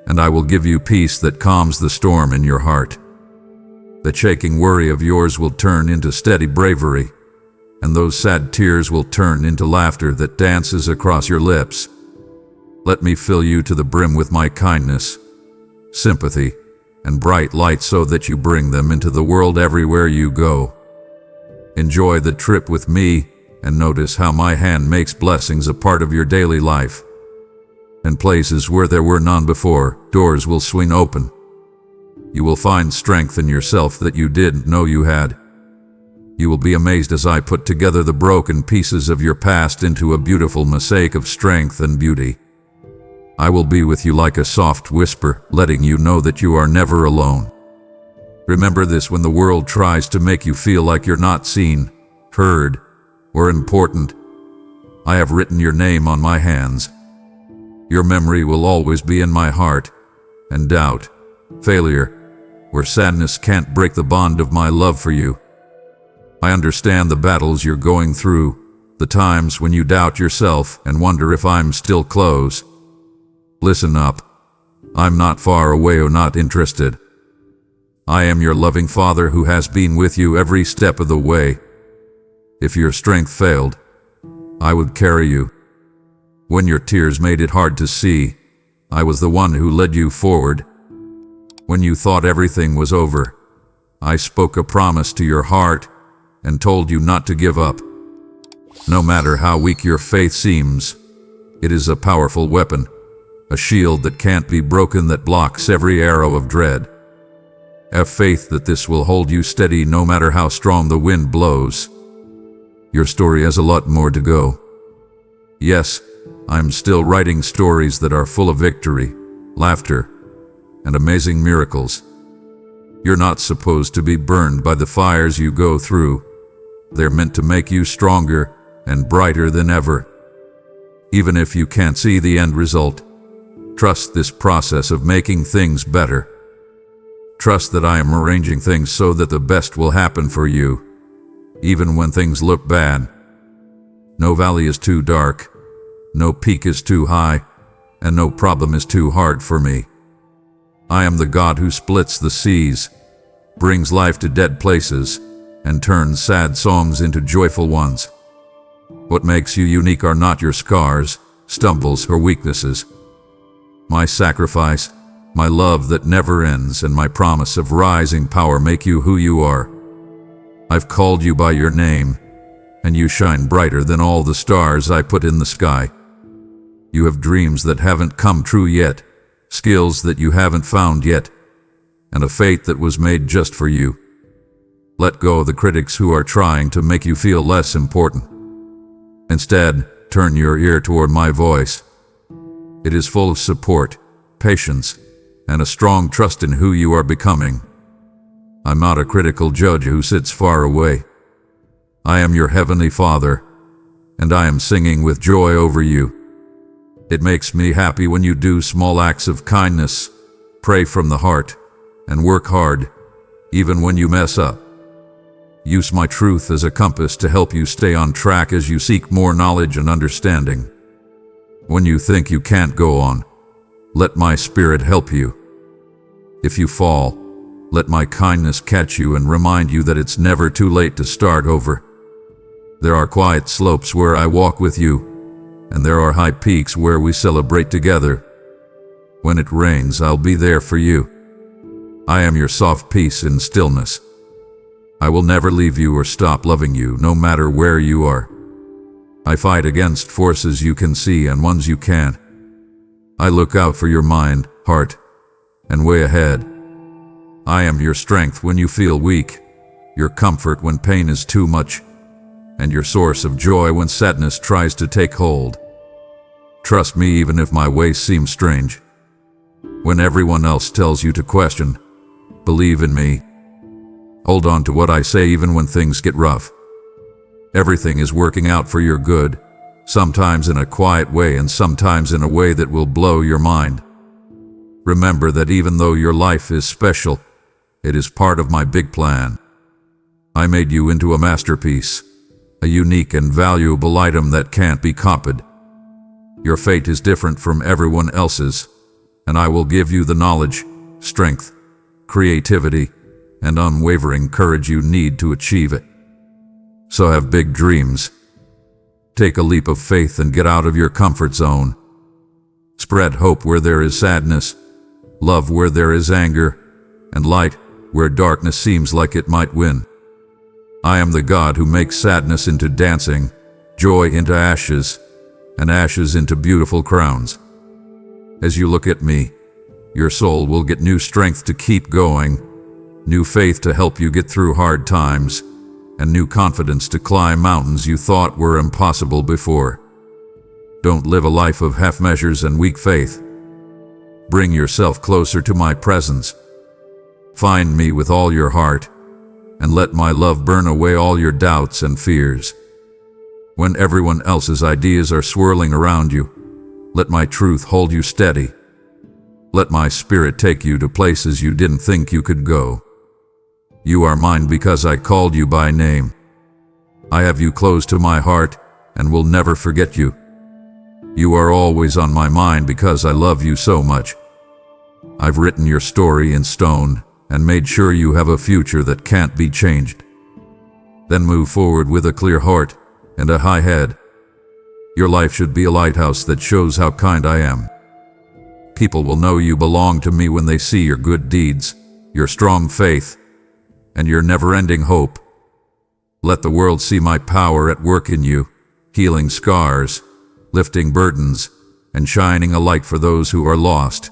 and I will give you peace that calms the storm in your heart. The shaking worry of yours will turn into steady bravery, and those sad tears will turn into laughter that dances across your lips. Let me fill you to the brim with my kindness, sympathy, and bright light so that you bring them into the world everywhere you go. Enjoy the trip with me and notice how my hand makes blessings a part of your daily life. In places where there were none before, doors will swing open. You will find strength in yourself that you didn't know you had. You will be amazed as I put together the broken pieces of your past into a beautiful mosaic of strength and beauty. I will be with you like a soft whisper, letting you know that you are never alone. Remember this when the world tries to make you feel like you're not seen, heard, or important. I have written your name on my hands. Your memory will always be in my heart, and doubt, failure, or sadness can't break the bond of my love for you. I understand the battles you're going through, the times when you doubt yourself and wonder if I'm still close. Listen up. I'm not far away or not interested. I am your loving Father who has been with you every step of the way. If your strength failed, I would carry you. When your tears made it hard to see, I was the one who led you forward. When you thought everything was over, I spoke a promise to your heart and told you not to give up. No matter how weak your faith seems, it is a powerful weapon, a shield that can't be broken that blocks every arrow of dread. Have faith that this will hold you steady no matter how strong the wind blows. Your story has a lot more to go. Yes, I'm still writing stories that are full of victory, laughter, and amazing miracles. You're not supposed to be burned by the fires you go through. They're meant to make you stronger and brighter than ever. Even if you can't see the end result, trust this process of making things better. Trust that I am arranging things so that the best will happen for you, even when things look bad. No valley is too dark, no peak is too high, and no problem is too hard for me. I am the God who splits the seas, brings life to dead places, and turns sad songs into joyful ones. What makes you unique are not your scars, stumbles, or weaknesses. My sacrifice, my love that never ends, and my promise of rising power make you who you are. I've called you by your name, and you shine brighter than all the stars I put in the sky. You have dreams that haven't come true yet, skills that you haven't found yet, and a fate that was made just for you. Let go of the critics who are trying to make you feel less important. Instead, turn your ear toward my voice. It is full of support, patience, and a strong trust in who you are becoming. I'm not a critical judge who sits far away. I am your heavenly Father, and I am singing with joy over you. It makes me happy when you do small acts of kindness, pray from the heart, and work hard, even when you mess up. Use my truth as a compass to help you stay on track as you seek more knowledge and understanding. When you think you can't go on, let my spirit help you. If you fall, let my kindness catch you and remind you that it's never too late to start over. There are quiet slopes where I walk with you, and there are high peaks where we celebrate together. When it rains, I'll be there for you. I am your soft peace in stillness. I will never leave you or stop loving you, no matter where you are. I fight against forces you can see and ones you can't. I look out for your mind, heart, and way ahead. I am your strength when you feel weak, your comfort when pain is too much, and your source of joy when sadness tries to take hold. Trust me even if my ways seem strange. When everyone else tells you to question, believe in me. Hold on to what I say even when things get rough. Everything is working out for your good, sometimes in a quiet way and sometimes in a way that will blow your mind. Remember that even though your life is special, it is part of my big plan. I made you into a masterpiece, a unique and valuable item that can't be copied. Your fate is different from everyone else's, and I will give you the knowledge, strength, creativity, and unwavering courage you need to achieve it. So have big dreams. Take a leap of faith and get out of your comfort zone. Spread hope where there is sadness, love where there is anger, and light where darkness seems like it might win. I am the God who makes sadness into dancing, joy into ashes, and ashes into beautiful crowns. As you look at me, your soul will get new strength to keep going, new faith to help you get through hard times, and new confidence to climb mountains you thought were impossible before. Don't live a life of half measures and weak faith. Bring yourself closer to my presence. Find me with all your heart, and let my love burn away all your doubts and fears. When everyone else's ideas are swirling around you, let my truth hold you steady. Let my spirit take you to places you didn't think you could go. You are mine because I called you by name. I have you close to my heart and will never forget you. You are always on my mind because I love you so much. I've written your story in stone and made sure you have a future that can't be changed. Then move forward with a clear heart and a high head. Your life should be a lighthouse that shows how kind I am. People will know you belong to me when they see your good deeds, your strong faith, and your never-ending hope. Let the world see my power at work in you, healing scars, lifting burdens, and shining a light for those who are lost.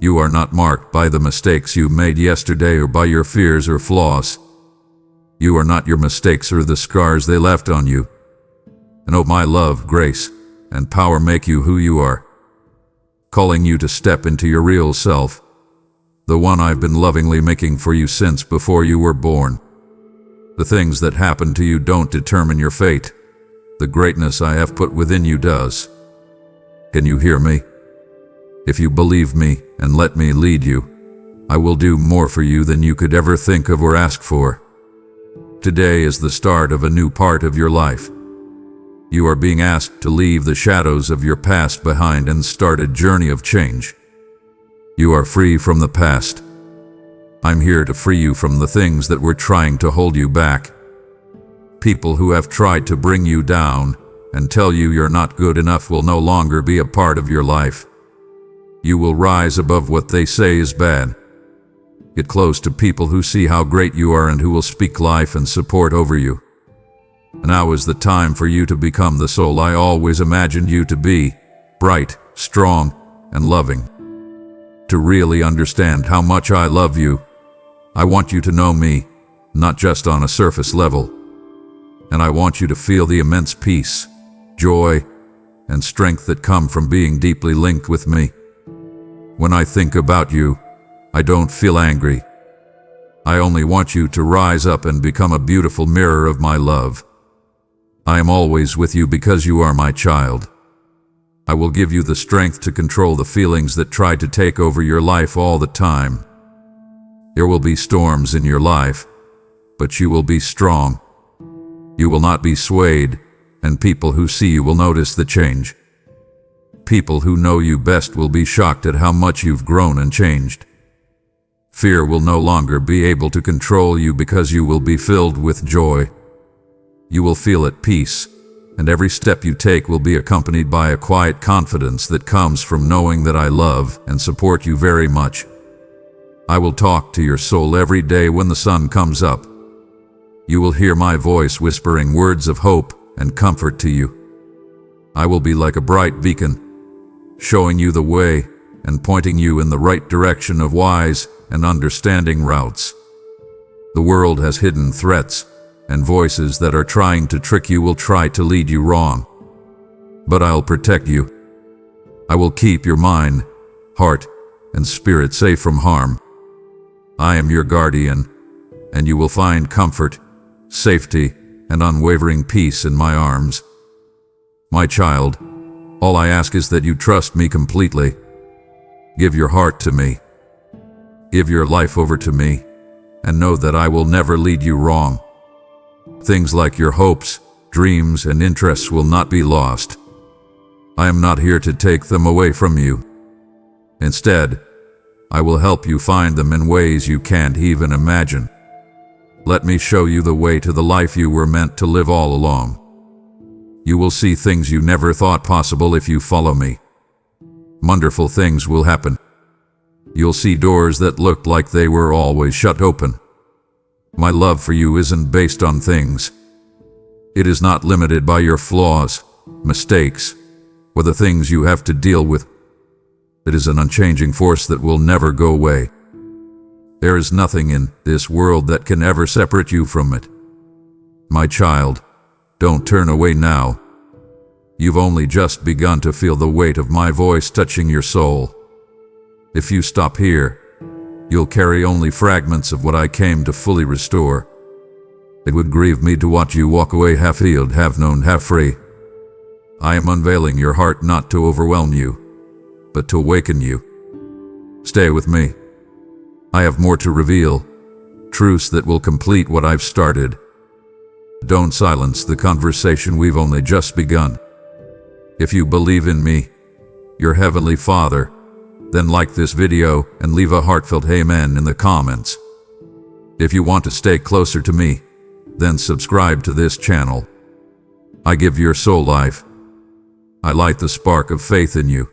You are not marked by the mistakes you made yesterday or by your fears or flaws. You are not your mistakes or the scars they left on you. And oh, my love, grace, and power make you who you are, calling you to step into your real self, the one I've been lovingly making for you since before you were born. The things that happen to you don't determine your fate. The greatness I have put within you does. Can you hear me? If you believe me and let me lead you, I will do more for you than you could ever think of or ask for. Today is the start of a new part of your life. You are being asked to leave the shadows of your past behind and start a journey of change. You are free from the past. I'm here to free you from the things that were trying to hold you back. People who have tried to bring you down and tell you you're not good enough will no longer be a part of your life. You will rise above what they say is bad. Get close to people who see how great you are and who will speak life and support over you. Now is the time for you to become the soul I always imagined you to be, bright, strong, and loving. To really understand how much I love you, I want you to know me, not just on a surface level. And I want you to feel the immense peace, joy, and strength that come from being deeply linked with me. When I think about you, I don't feel angry. I only want you to rise up and become a beautiful mirror of my love. I am always with you because you are my child. I will give you the strength to control the feelings that try to take over your life all the time. There will be storms in your life, but you will be strong. You will not be swayed, and people who see you will notice the change. People who know you best will be shocked at how much you've grown and changed. Fear will no longer be able to control you because you will be filled with joy. You will feel at peace, and every step you take will be accompanied by a quiet confidence that comes from knowing that I love and support you very much. I will talk to your soul every day when the sun comes up. You will hear my voice whispering words of hope and comfort to you. I will be like a bright beacon, showing you the way and pointing you in the right direction of wise and understanding routes. The world has hidden threats, and voices that are trying to trick you will try to lead you wrong. But I'll protect you. I will keep your mind, heart, and spirit safe from harm. I am your guardian, and you will find comfort, safety, and unwavering peace in my arms. My child, all I ask is that you trust me completely. Give your heart to me. Give your life over to me, and know that I will never lead you wrong. Things like your hopes, dreams, and interests will not be lost. I am not here to take them away from you. Instead, I will help you find them in ways you can't even imagine. Let me show you the way to the life you were meant to live all along. You will see things you never thought possible if you follow me. Wonderful things will happen. You'll see doors that looked like they were always shut open. My love for you isn't based on things. It is not limited by your flaws, mistakes, or the things you have to deal with. It is an unchanging force that will never go away. There is nothing in this world that can ever separate you from it. My child, don't turn away now. You've only just begun to feel the weight of my voice touching your soul. If you stop here, you'll carry only fragments of what I came to fully restore. It would grieve me to watch you walk away half-healed, half-known, half-free. I am unveiling your heart not to overwhelm you, but to awaken you. Stay with me. I have more to reveal, truths that will complete what I've started. Don't silence the conversation, we've only just begun. If you believe in me, your Heavenly Father, then like this video and leave a heartfelt amen in the comments. If you want to stay closer to me, then subscribe to this channel. I give your soul life. I light the spark of faith in you.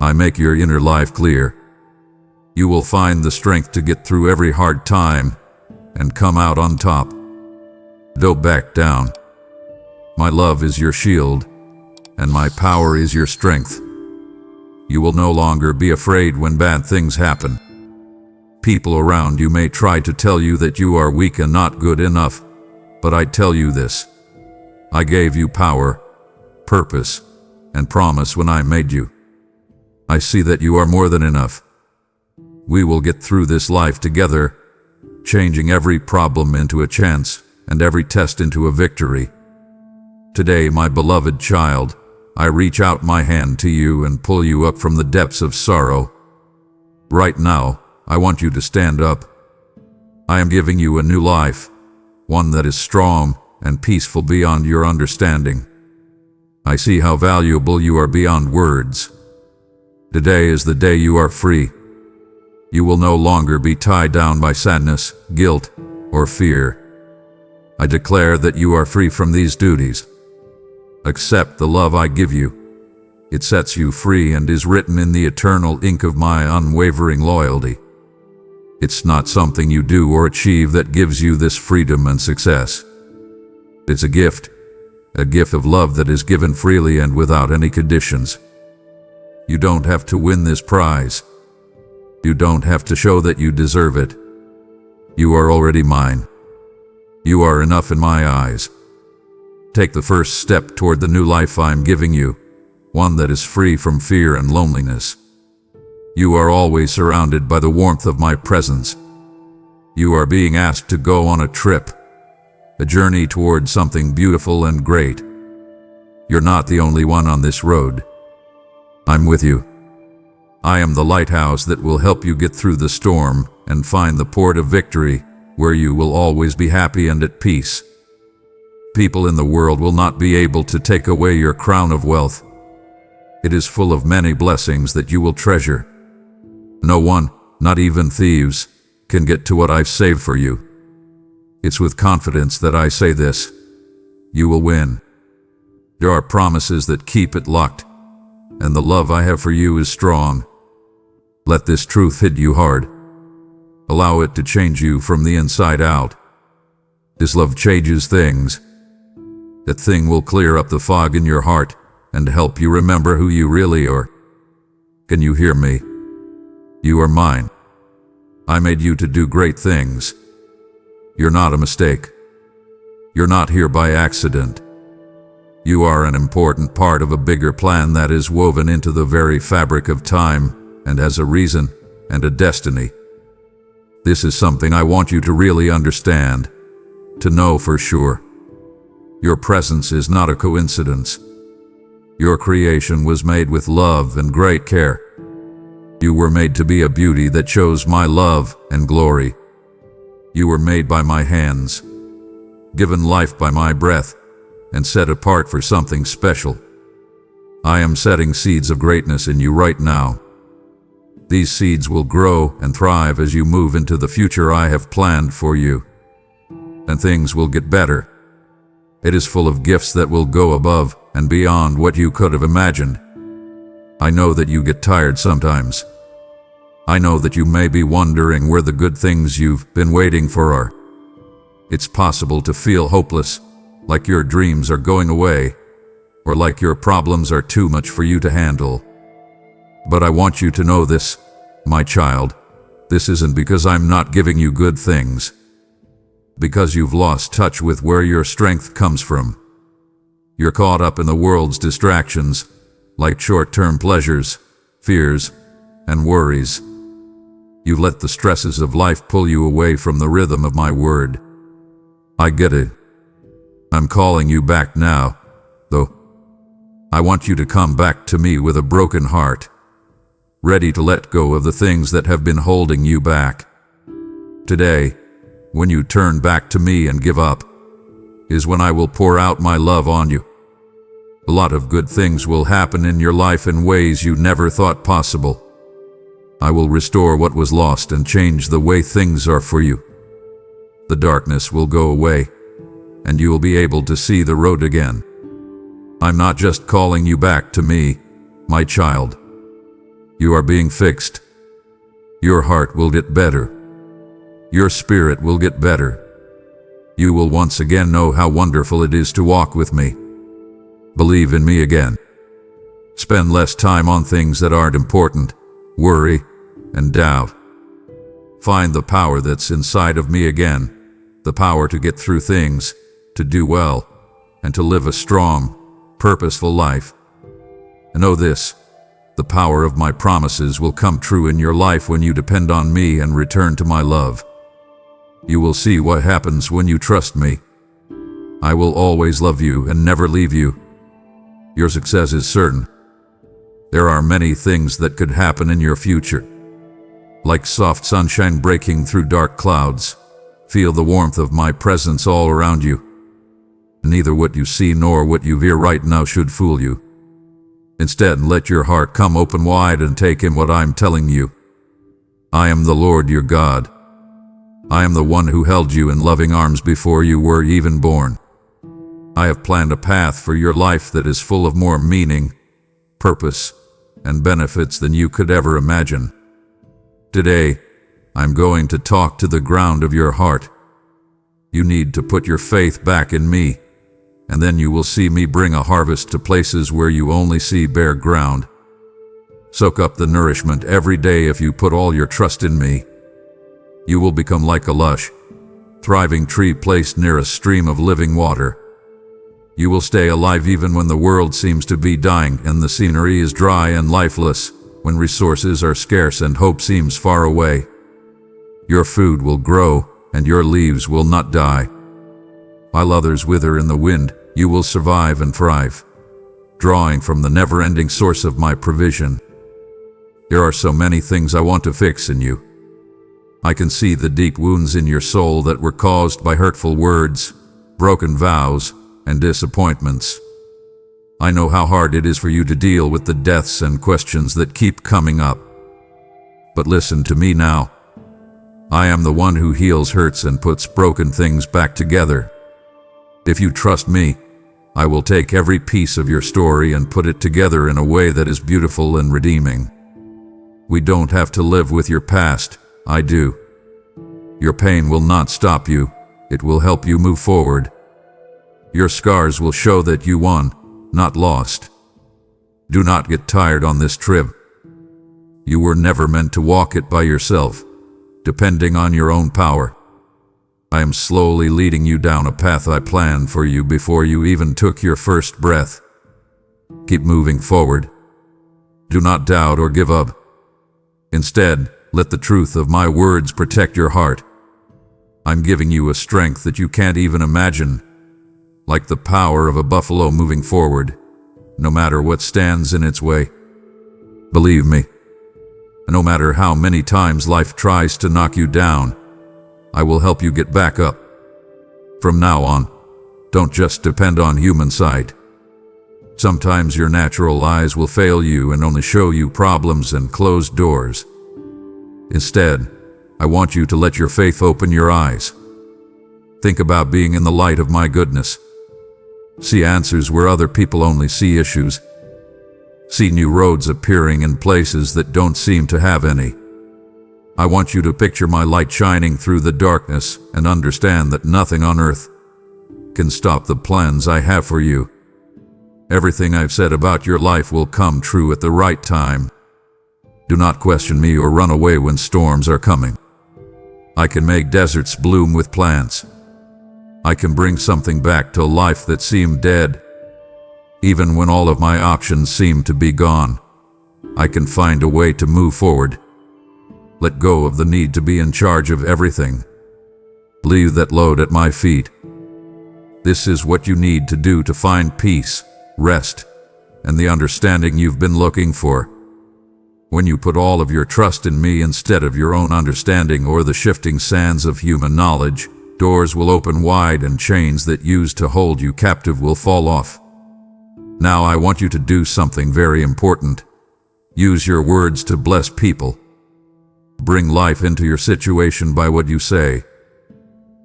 I make your inner life clear. You will find the strength to get through every hard time and come out on top. Don't back down. My love is your shield, and my power is your strength. You will no longer be afraid when bad things happen. People around you may try to tell you that you are weak and not good enough, but I tell you this. I gave you power, purpose, and promise when I made you. I see that you are more than enough. We will get through this life together, changing every problem into a chance and every test into a victory. Today, my beloved child, I reach out my hand to you and pull you up from the depths of sorrow. Right now, I want you to stand up. I am giving you a new life, one that is strong and peaceful beyond your understanding. I see how valuable you are beyond words. Today is the day you are free. You will no longer be tied down by sadness, guilt, or fear. I declare that you are free from these duties. Accept the love I give you. It sets you free and is written in the eternal ink of my unwavering loyalty. It's not something you do or achieve that gives you this freedom and success. It's a gift of love that is given freely and without any conditions. You don't have to win this prize. You don't have to show that you deserve it. You are already mine. You are enough in my eyes. Take the first step toward the new life I'm giving you, one that is free from fear and loneliness. You are always surrounded by the warmth of my presence. You are being asked to go on a trip, a journey toward something beautiful and great. You're not the only one on this road. I'm with you. I am the lighthouse that will help you get through the storm and find the port of victory, where you will always be happy and at peace. People in the world will not be able to take away your crown of wealth. It is full of many blessings that you will treasure. No one, not even thieves, can get to what I've saved for you. It's with confidence that I say this. You will win. There are promises that keep it locked, and the love I have for you is strong. Let this truth hit you hard. Allow it to change you from the inside out. This love changes things. That thing will clear up the fog in your heart and help you remember who you really are. Can you hear me? You are mine. I made you to do great things. You're not a mistake. You're not here by accident. You are an important part of a bigger plan that is woven into the very fabric of time and has a reason and a destiny. This is something I want you to really understand, to know for sure. Your presence is not a coincidence. Your creation was made with love and great care. You were made to be a beauty that shows my love and glory. You were made by my hands, given life by my breath, and set apart for something special. I am setting seeds of greatness in you right now. These seeds will grow and thrive as you move into the future I have planned for you. And things will get better. It is full of gifts that will go above and beyond what you could have imagined. I know that you get tired sometimes. I know that you may be wondering where the good things you've been waiting for are. It's possible to feel hopeless, like your dreams are going away, or like your problems are too much for you to handle. But I want you to know this, my child. This isn't because I'm not giving you good things. Because you've lost touch with where your strength comes from. You're caught up in the world's distractions, like short-term pleasures, fears, and worries. You've let the stresses of life pull you away from the rhythm of my word. I get it. I'm calling you back now, though. I want you to come back to me with a broken heart, ready to let go of the things that have been holding you back. Today, when you turn back to me and give up, is when I will pour out my love on you. A lot of good things will happen in your life in ways you never thought possible. I will restore what was lost and change the way things are for you. The darkness will go away, and you will be able to see the road again. I'm not just calling you back to me, my child. You are being fixed. Your heart will get better. Your spirit will get better. You will once again know how wonderful it is to walk with me. Believe in me again. Spend less time on things that aren't important, worry, and doubt. Find the power that's inside of me again, the power to get through things, to do well, and to live a strong, purposeful life. And know this, the power of my promises will come true in your life when you depend on me and return to my love. You will see what happens when you trust me. I will always love you and never leave you. Your success is certain. There are many things that could happen in your future. Like soft sunshine breaking through dark clouds, feel the warmth of my presence all around you. Neither what you see nor what you hear right now should fool you. Instead, let your heart come open wide and take in what I'm telling you. I am the Lord your God. I am the one who held you in loving arms before you were even born. I have planned a path for your life that is full of more meaning, purpose, and benefits than you could ever imagine. Today, I'm going to talk to the ground of your heart. You need to put your faith back in me, and then you will see me bring a harvest to places where you only see bare ground. Soak up the nourishment every day if you put all your trust in me. You will become like a lush, thriving tree placed near a stream of living water. You will stay alive even when the world seems to be dying and the scenery is dry and lifeless, when resources are scarce and hope seems far away. Your food will grow and your leaves will not die. While others wither in the wind, you will survive and thrive, drawing from the never-ending source of my provision. There are so many things I want to fix in you. I can see the deep wounds in your soul that were caused by hurtful words, broken vows, and disappointments. I know how hard it is for you to deal with the deaths and questions that keep coming up. But listen to me now. I am the one who heals hurts and puts broken things back together. If you trust me, I will take every piece of your story and put it together in a way that is beautiful and redeeming. We don't have to live with your past. I do. Your pain will not stop you. It will help you move forward. Your scars will show that you won, not lost. Do not get tired on this trip. You were never meant to walk it by yourself, depending on your own power. I am slowly leading you down a path I planned for you before you even took your first breath. Keep moving forward. Do not doubt or give up. Instead, let the truth of my words protect your heart. I'm giving you a strength that you can't even imagine, like the power of a buffalo moving forward, no matter what stands in its way. Believe me, no matter how many times life tries to knock you down, I will help you get back up. From now on, don't just depend on human sight. Sometimes your natural eyes will fail you and only show you problems and closed doors. Instead, I want you to let your faith open your eyes. Think about being in the light of my goodness. See answers where other people only see issues. See new roads appearing in places that don't seem to have any. I want you to picture my light shining through the darkness and understand that nothing on earth can stop the plans I have for you. Everything I've said about your life will come true at the right time. Do not question me or run away when storms are coming. I can make deserts bloom with plants. I can bring something back to life that seemed dead. Even when all of my options seem to be gone, I can find a way to move forward. Let go of the need to be in charge of everything. Leave that load at my feet. This is what you need to do to find peace, rest, and the understanding you've been looking for. When you put all of your trust in me instead of your own understanding or the shifting sands of human knowledge, doors will open wide and chains that used to hold you captive will fall off. Now I want you to do something very important. Use your words to bless people. Bring life into your situation by what you say.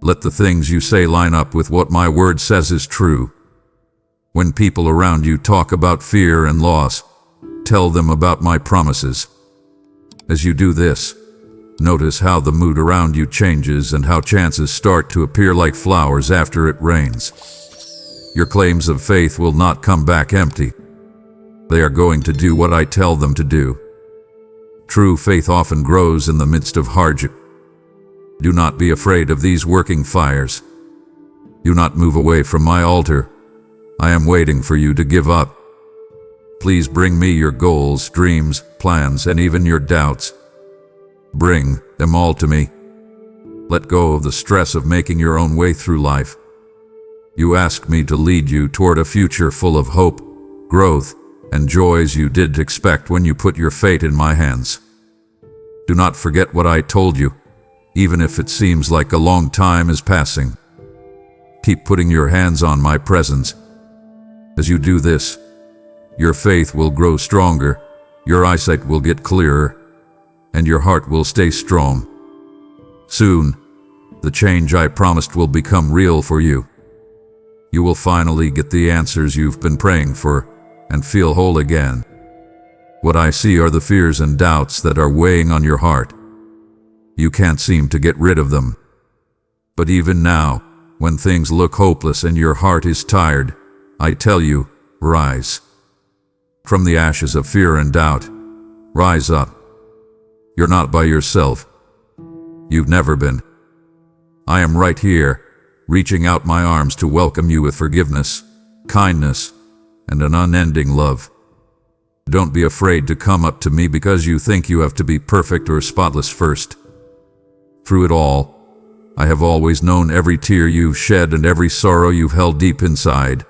Let the things you say line up with what my word says is true. When people around you talk about fear and loss, tell them about my promises. As you do this, notice how the mood around you changes and how chances start to appear like flowers after it rains. Your claims of faith will not come back empty. They are going to do what I tell them to do. True faith often grows in the midst of hardship. Do not be afraid of these working fires. Do not move away from my altar. I am waiting for you to give up. Please bring me your goals, dreams, plans, and even your doubts. Bring them all to me. Let go of the stress of making your own way through life. You ask me to lead you toward a future full of hope, growth, and joys you didn't expect when you put your fate in my hands. Do not forget what I told you, even if it seems like a long time is passing. Keep putting your hands on my presence. As you do this, your faith will grow stronger, your eyesight will get clearer, and your heart will stay strong. Soon, the change I promised will become real for you. You will finally get the answers you've been praying for and feel whole again. What I see are the fears and doubts that are weighing on your heart. You can't seem to get rid of them. But even now, when things look hopeless and your heart is tired, I tell you, rise. From the ashes of fear and doubt, rise up. You're not by yourself. You've never been. I am right here, reaching out my arms to welcome you with forgiveness, kindness, and an unending love. Don't be afraid to come up to me because you think you have to be perfect or spotless first. Through it all, I have always known every tear you've shed and every sorrow you've held deep inside.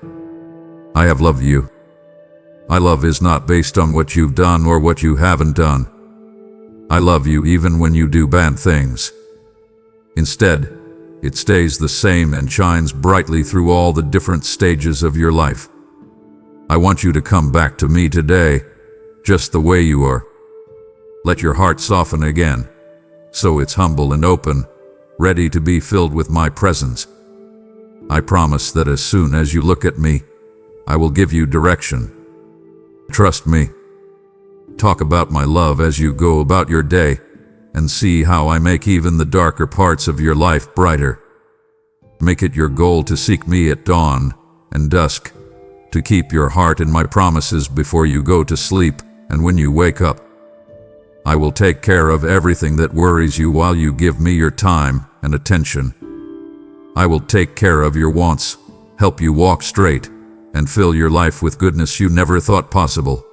I have loved you. My love is not based on what you've done or what you haven't done. I love you even when you do bad things. Instead, it stays the same and shines brightly through all the different stages of your life. I want you to come back to me today, just the way you are. Let your heart soften again, so it's humble and open, ready to be filled with my presence. I promise that as soon as you look at me, I will give you direction. Trust me. Talk about my love as you go about your day, and see how I make even the darker parts of your life brighter. Make it your goal to seek me at dawn and dusk, to keep your heart in my promises before you go to sleep and when you wake up. I will take care of everything that worries you while you give me your time and attention. I will take care of your wants, help you walk straight, and fill your life with goodness you never thought possible.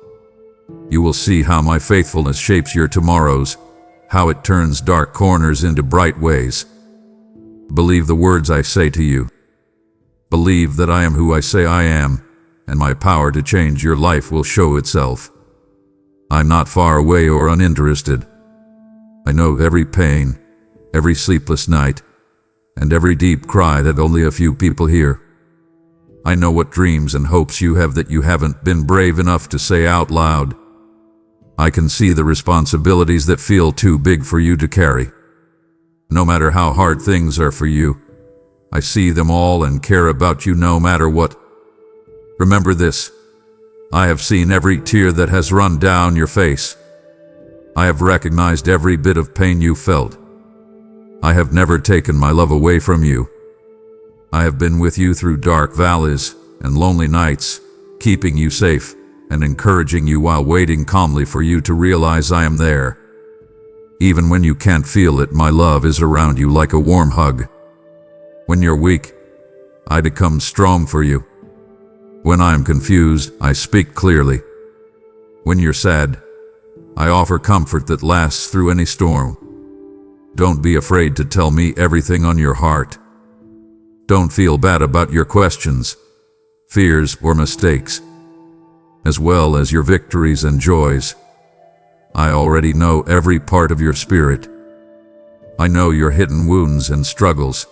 You will see how my faithfulness shapes your tomorrows, how it turns dark corners into bright ways. Believe the words I say to you. Believe that I am who I say I am, and my power to change your life will show itself. I'm not far away or uninterested. I know every pain, every sleepless night, and every deep cry that only a few people hear. I know what dreams and hopes you have that you haven't been brave enough to say out loud. I can see the responsibilities that feel too big for you to carry. No matter how hard things are for you, I see them all and care about you no matter what. Remember this. I have seen every tear that has run down your face. I have recognized every bit of pain you felt. I have never taken my love away from you. I have been with you through dark valleys and lonely nights, keeping you safe and encouraging you while waiting calmly for you to realize I am there. Even when you can't feel it, my love is around you like a warm hug. When you're weak, I become strong for you. When I am confused, I speak clearly. When you're sad, I offer comfort that lasts through any storm. Don't be afraid to tell me everything on your heart. Don't feel bad about your questions, fears, or mistakes, as well as your victories and joys. I already know every part of your spirit. I know your hidden wounds and struggles.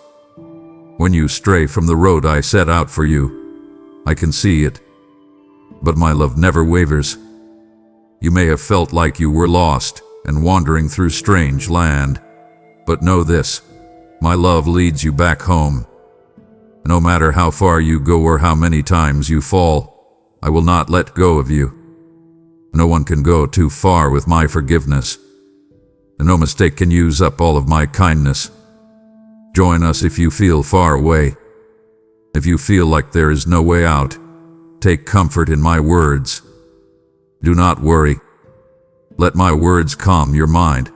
When you stray from the road I set out for you, I can see it. But my love never wavers. You may have felt like you were lost and wandering through strange land. But know this, my love leads you back home. No matter how far you go or how many times you fall, I will not let go of you. No one can go too far with my forgiveness. No mistake can use up all of my kindness. Join us if you feel far away. If you feel like there is no way out, take comfort in my words. Do not worry. Let my words calm your mind.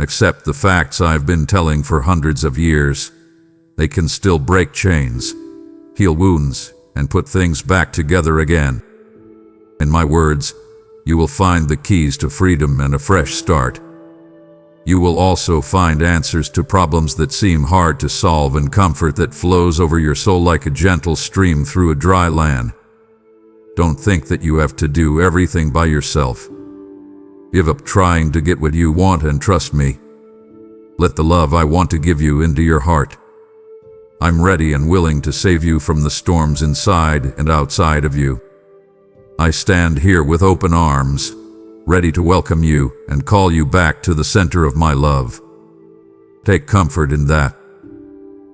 Accept the facts I've been telling for hundreds of years. They can still break chains, heal wounds, and put things back together again. In my words, you will find the keys to freedom and a fresh start. You will also find answers to problems that seem hard to solve and comfort that flows over your soul like a gentle stream through a dry land. Don't think that you have to do everything by yourself. Give up trying to get what you want and trust me. Let the love I want to give you into your heart. I'm ready and willing to save you from the storms inside and outside of you. I stand here with open arms, ready to welcome you and call you back to the center of my love. Take comfort in that.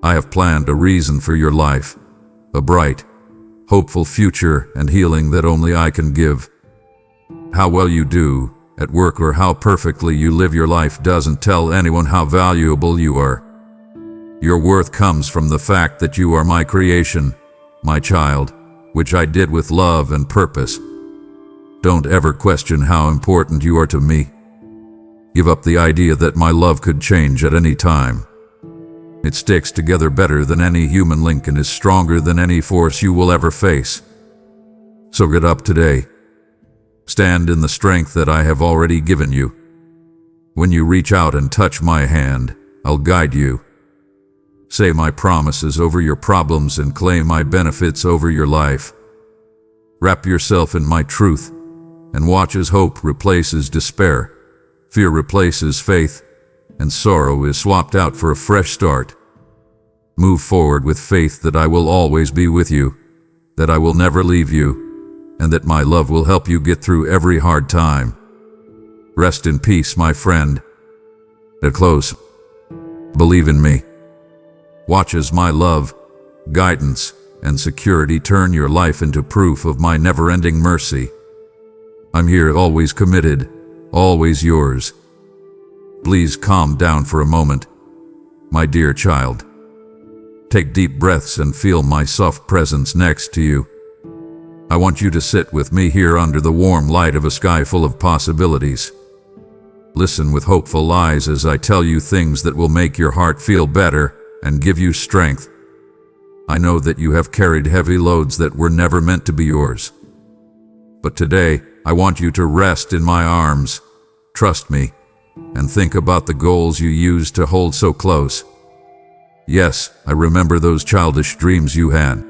I have planned a reason for your life, a bright, hopeful future and healing that only I can give. How well you do at work or how perfectly you live your life doesn't tell anyone how valuable you are. Your worth comes from the fact that you are my creation, my child, which I did with love and purpose. Don't ever question how important you are to me. Give up the idea that my love could change at any time. It sticks together better than any human link and is stronger than any force you will ever face. So get up today. Stand in the strength that I have already given you. When you reach out and touch my hand, I'll guide you. Say my promises over your problems and claim my benefits over your life. Wrap yourself in my truth and watch as hope replaces despair, fear replaces faith, and sorrow is swapped out for a fresh start. Move forward with faith that I will always be with you, that I will never leave you, and that my love will help you get through every hard time. Rest in peace, my friend. At close, believe in me. Watch as my love, guidance, and security turn your life into proof of my never-ending mercy. I'm here, always committed, always yours. Please calm down for a moment, my dear child. Take deep breaths and feel my soft presence next to you. I want you to sit with me here under the warm light of a sky full of possibilities. Listen with hopeful eyes as I tell you things that will make your heart feel better and give you strength. I know that you have carried heavy loads that were never meant to be yours. But today, I want you to rest in my arms, trust me, and think about the goals you used to hold so close. Yes, I remember those childish dreams you had.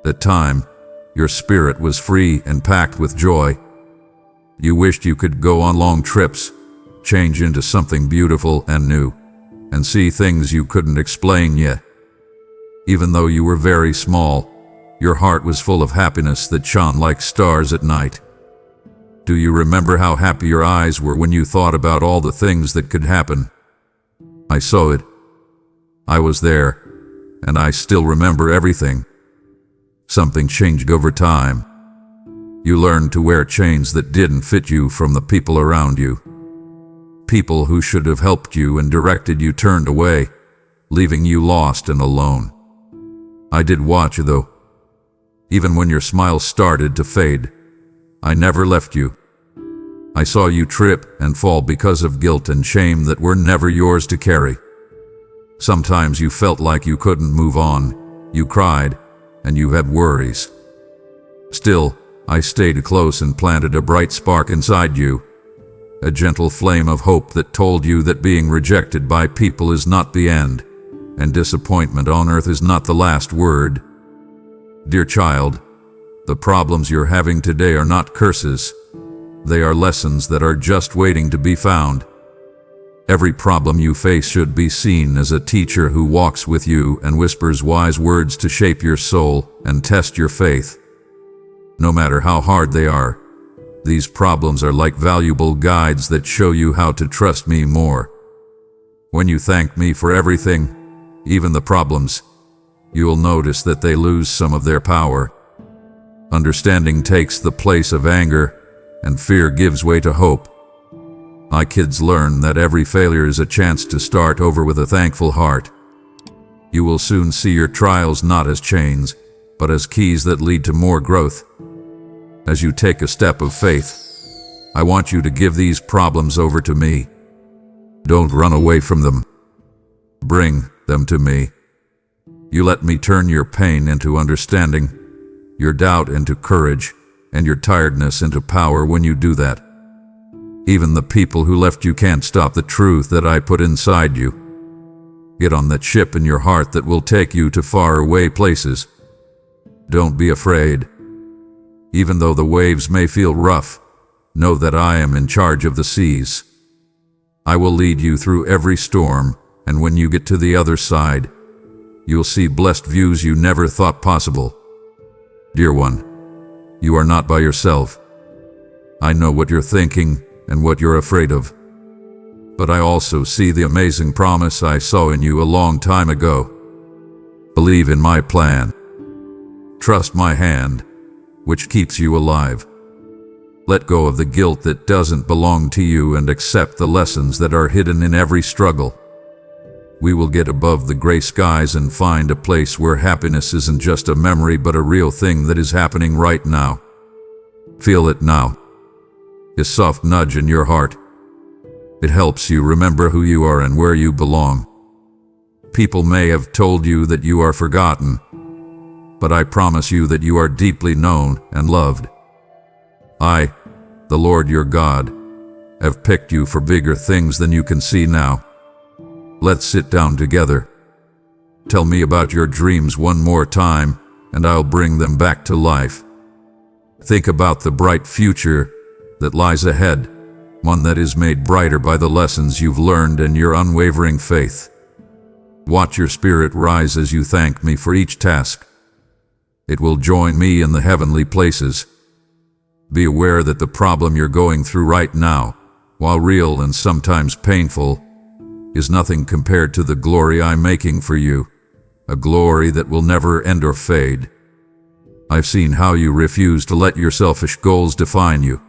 That time, your spirit was free and packed with joy. You wished you could go on long trips, change into something beautiful and new, and see things you couldn't explain yet. Even though you were very small, your heart was full of happiness that shone like stars at night. Do you remember how happy your eyes were when you thought about all the things that could happen? I saw it. I was there, and I still remember everything. Something changed over time. You learned to wear chains that didn't fit you from the people around you. People who should have helped you and directed you turned away, leaving you lost and alone. I did watch you though. Even when your smile started to fade, I never left you. I saw you trip and fall because of guilt and shame that were never yours to carry. Sometimes you felt like you couldn't move on, you cried, and you had worries. Still, I stayed close and planted a bright spark inside you, a gentle flame of hope that told you that being rejected by people is not the end, and disappointment on earth is not the last word. Dear child, the problems you're having today are not curses. They are lessons that are just waiting to be found. Every problem you face should be seen as a teacher who walks with you and whispers wise words to shape your soul and test your faith. No matter how hard they are, These problems are like valuable guides that show you how to trust me more. When you thank me for everything, even the problems, you will notice that they lose some of their power. Understanding takes the place of anger, and fear gives way to hope. My kids learn that every failure is a chance to start over with a thankful heart. You will soon see your trials not as chains, but as keys that lead to more growth. As you take a step of faith, I want you to give these problems over to me. Don't run away from them. Bring them to me. You let me turn your pain into understanding, your doubt into courage, and your tiredness into power when you do that. Even the people who left you can't stop the truth that I put inside you. Get on that ship in your heart that will take you to faraway places. Don't be afraid. Even though the waves may feel rough, know that I am in charge of the seas. I will lead you through every storm, and when you get to the other side, you'll see blessed views you never thought possible. Dear one, you are not by yourself. I know what you're thinking and what you're afraid of. But I also see the amazing promise I saw in you a long time ago. Believe in my plan. Trust my hand, which keeps you alive. Let go of the guilt that doesn't belong to you and accept the lessons that are hidden in every struggle. We will get above the gray skies and find a place where happiness isn't just a memory but a real thing that is happening right now. Feel it now. A soft nudge in your heart. It helps you remember who you are and where you belong. People may have told you that you are forgotten, but I promise you that you are deeply known and loved. I, the Lord your God, have picked you for bigger things than you can see now. Let's sit down together. Tell me about your dreams one more time, and I'll bring them back to life. Think about the bright future that lies ahead, one that is made brighter by the lessons you've learned and your unwavering faith. Watch your spirit rise as you thank me for each task. It will join me in the heavenly places. Be aware that the problem you're going through right now, while real and sometimes painful, is nothing compared to the glory I'm making for you, a glory that will never end or fade. I've seen how you refuse to let your selfish goals define you.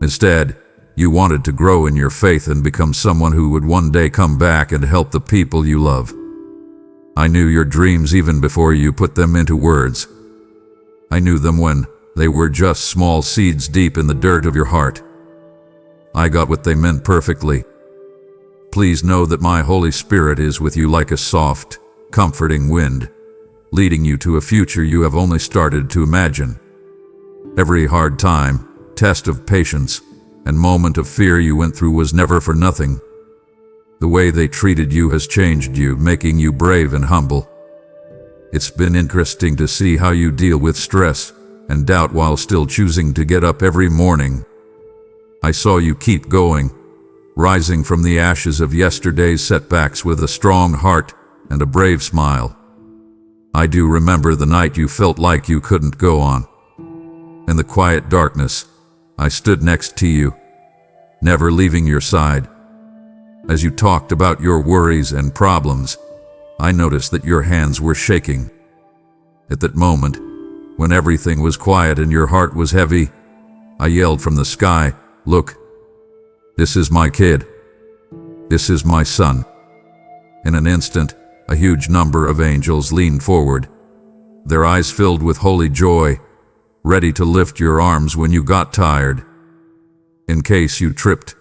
Instead, you wanted to grow in your faith and become someone who would one day come back and help the people you love. I knew your dreams even before you put them into words. I knew them when they were just small seeds deep in the dirt of your heart. I got what they meant perfectly. Please know that my Holy Spirit is with you like a soft, comforting wind, leading you to a future you have only started to imagine. Every hard time, test of patience, and moment of fear you went through was never for nothing. The way they treated you has changed you, making you brave and humble. It's been interesting to see how you deal with stress and doubt while still choosing to get up every morning. I saw you keep going, rising from the ashes of yesterday's setbacks with a strong heart and a brave smile. I do remember the night you felt like you couldn't go on. In the quiet darkness, I stood next to you, never leaving your side. As you talked about your worries and problems, I noticed that your hands were shaking. At that moment, when everything was quiet and your heart was heavy, I yelled from the sky, "Look, this is my kid. This is my son." In an instant, a huge number of angels leaned forward, their eyes filled with holy joy, ready to lift your arms when you got tired. In case you tripped,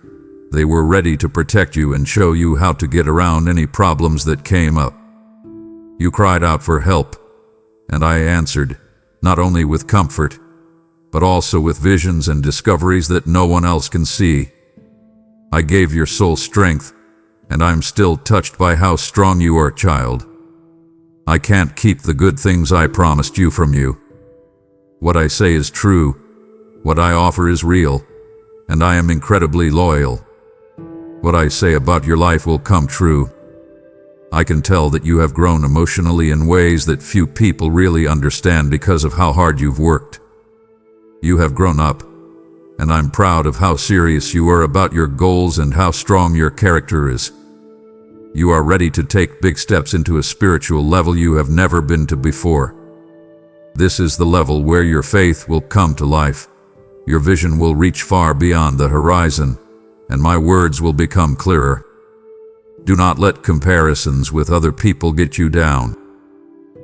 they were ready to protect you and show you how to get around any problems that came up. You cried out for help, and I answered, not only with comfort, but also with visions and discoveries that no one else can see. I gave your soul strength, and I'm still touched by how strong you are, child. I can't keep the good things I promised you from you. What I say is true, what I offer is real, and I am incredibly loyal. What I say about your life will come true. I can tell that you have grown emotionally in ways that few people really understand because of how hard you've worked. You have grown up, and I'm proud of how serious you are about your goals and how strong your character is. You are ready to take big steps into a spiritual level you have never been to before. This is the level where your faith will come to life. Your vision will reach far beyond the horizon, and my words will become clearer. Do not let comparisons with other people get you down.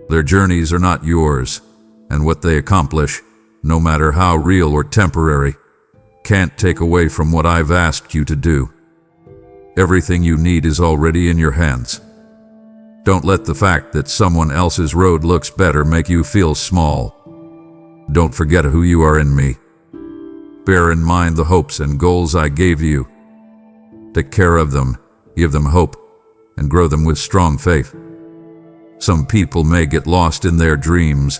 Their journeys are not yours, and what they accomplish, no matter how real or temporary, can't take away from what I've asked you to do. Everything you need is already in your hands. Don't let the fact that someone else's road looks better make you feel small. Don't forget who you are in me. Bear in mind the hopes and goals I gave you. Take care of them, give them hope, and grow them with strong faith. Some people may get lost in their dreams,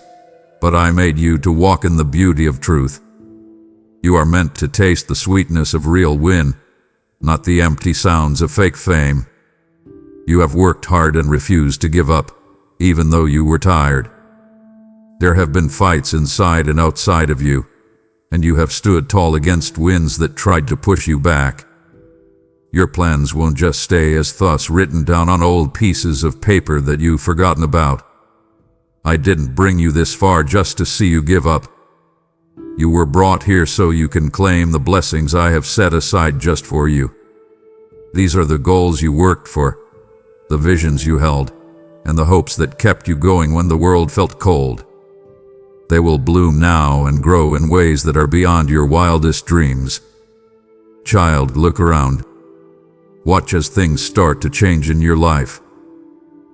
but I made you to walk in the beauty of truth. You are meant to taste the sweetness of real win, not the empty sounds of fake fame. You have worked hard and refused to give up, even though you were tired. There have been fights inside and outside of you, and you have stood tall against winds that tried to push you back. Your plans won't just stay as thoughts written down on old pieces of paper that you've forgotten about. I didn't bring you this far just to see you give up. You were brought here so you can claim the blessings I have set aside just for you. These are the goals you worked for, the visions you held, and the hopes that kept you going when the world felt cold. They will bloom now and grow in ways that are beyond your wildest dreams. Child, look around. Watch as things start to change in your life.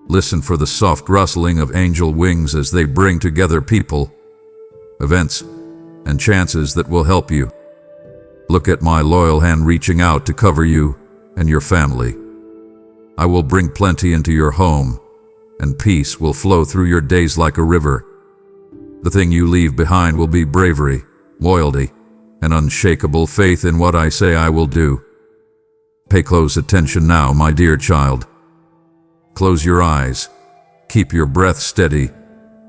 Listen for the soft rustling of angel wings as they bring together people, events, and chances that will help you. Look at my loyal hand reaching out to cover you and your family. I will bring plenty into your home, and peace will flow through your days like a river. The thing you leave behind will be bravery, loyalty, and unshakable faith in what I say I will do. Pay close attention now, my dear child. Close your eyes, keep your breath steady,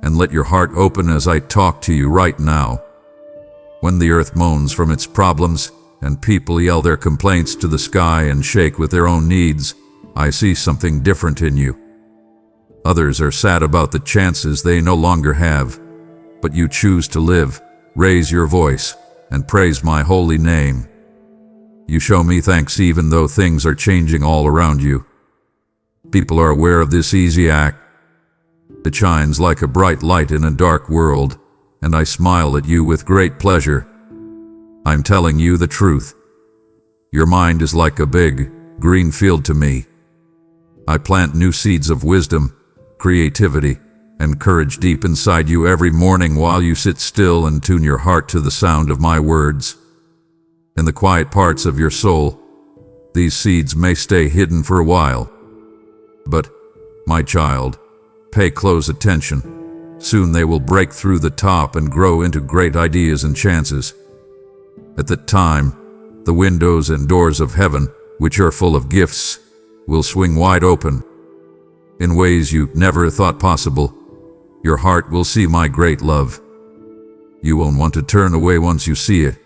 and let your heart open as I talk to you right now. When the earth moans from its problems, and people yell their complaints to the sky and shake with their own needs, I see something different in you. Others are sad about the chances they no longer have, but you choose to live, raise your voice, and praise my holy name. You show me thanks even though things are changing all around you. People are aware of this easy act. It shines like a bright light in a dark world, and I smile at you with great pleasure. I'm telling you the truth. Your mind is like a big, green field to me. I plant new seeds of wisdom, creativity, and courage deep inside you every morning while you sit still and tune your heart to the sound of my words. In the quiet parts of your soul, these seeds may stay hidden for a while. But, my child, pay close attention. Soon they will break through the top and grow into great ideas and chances. At that time, the windows and doors of heaven, which are full of gifts, will swing wide open. In ways you never thought possible, your heart will see my great love. You won't want to turn away once you see it.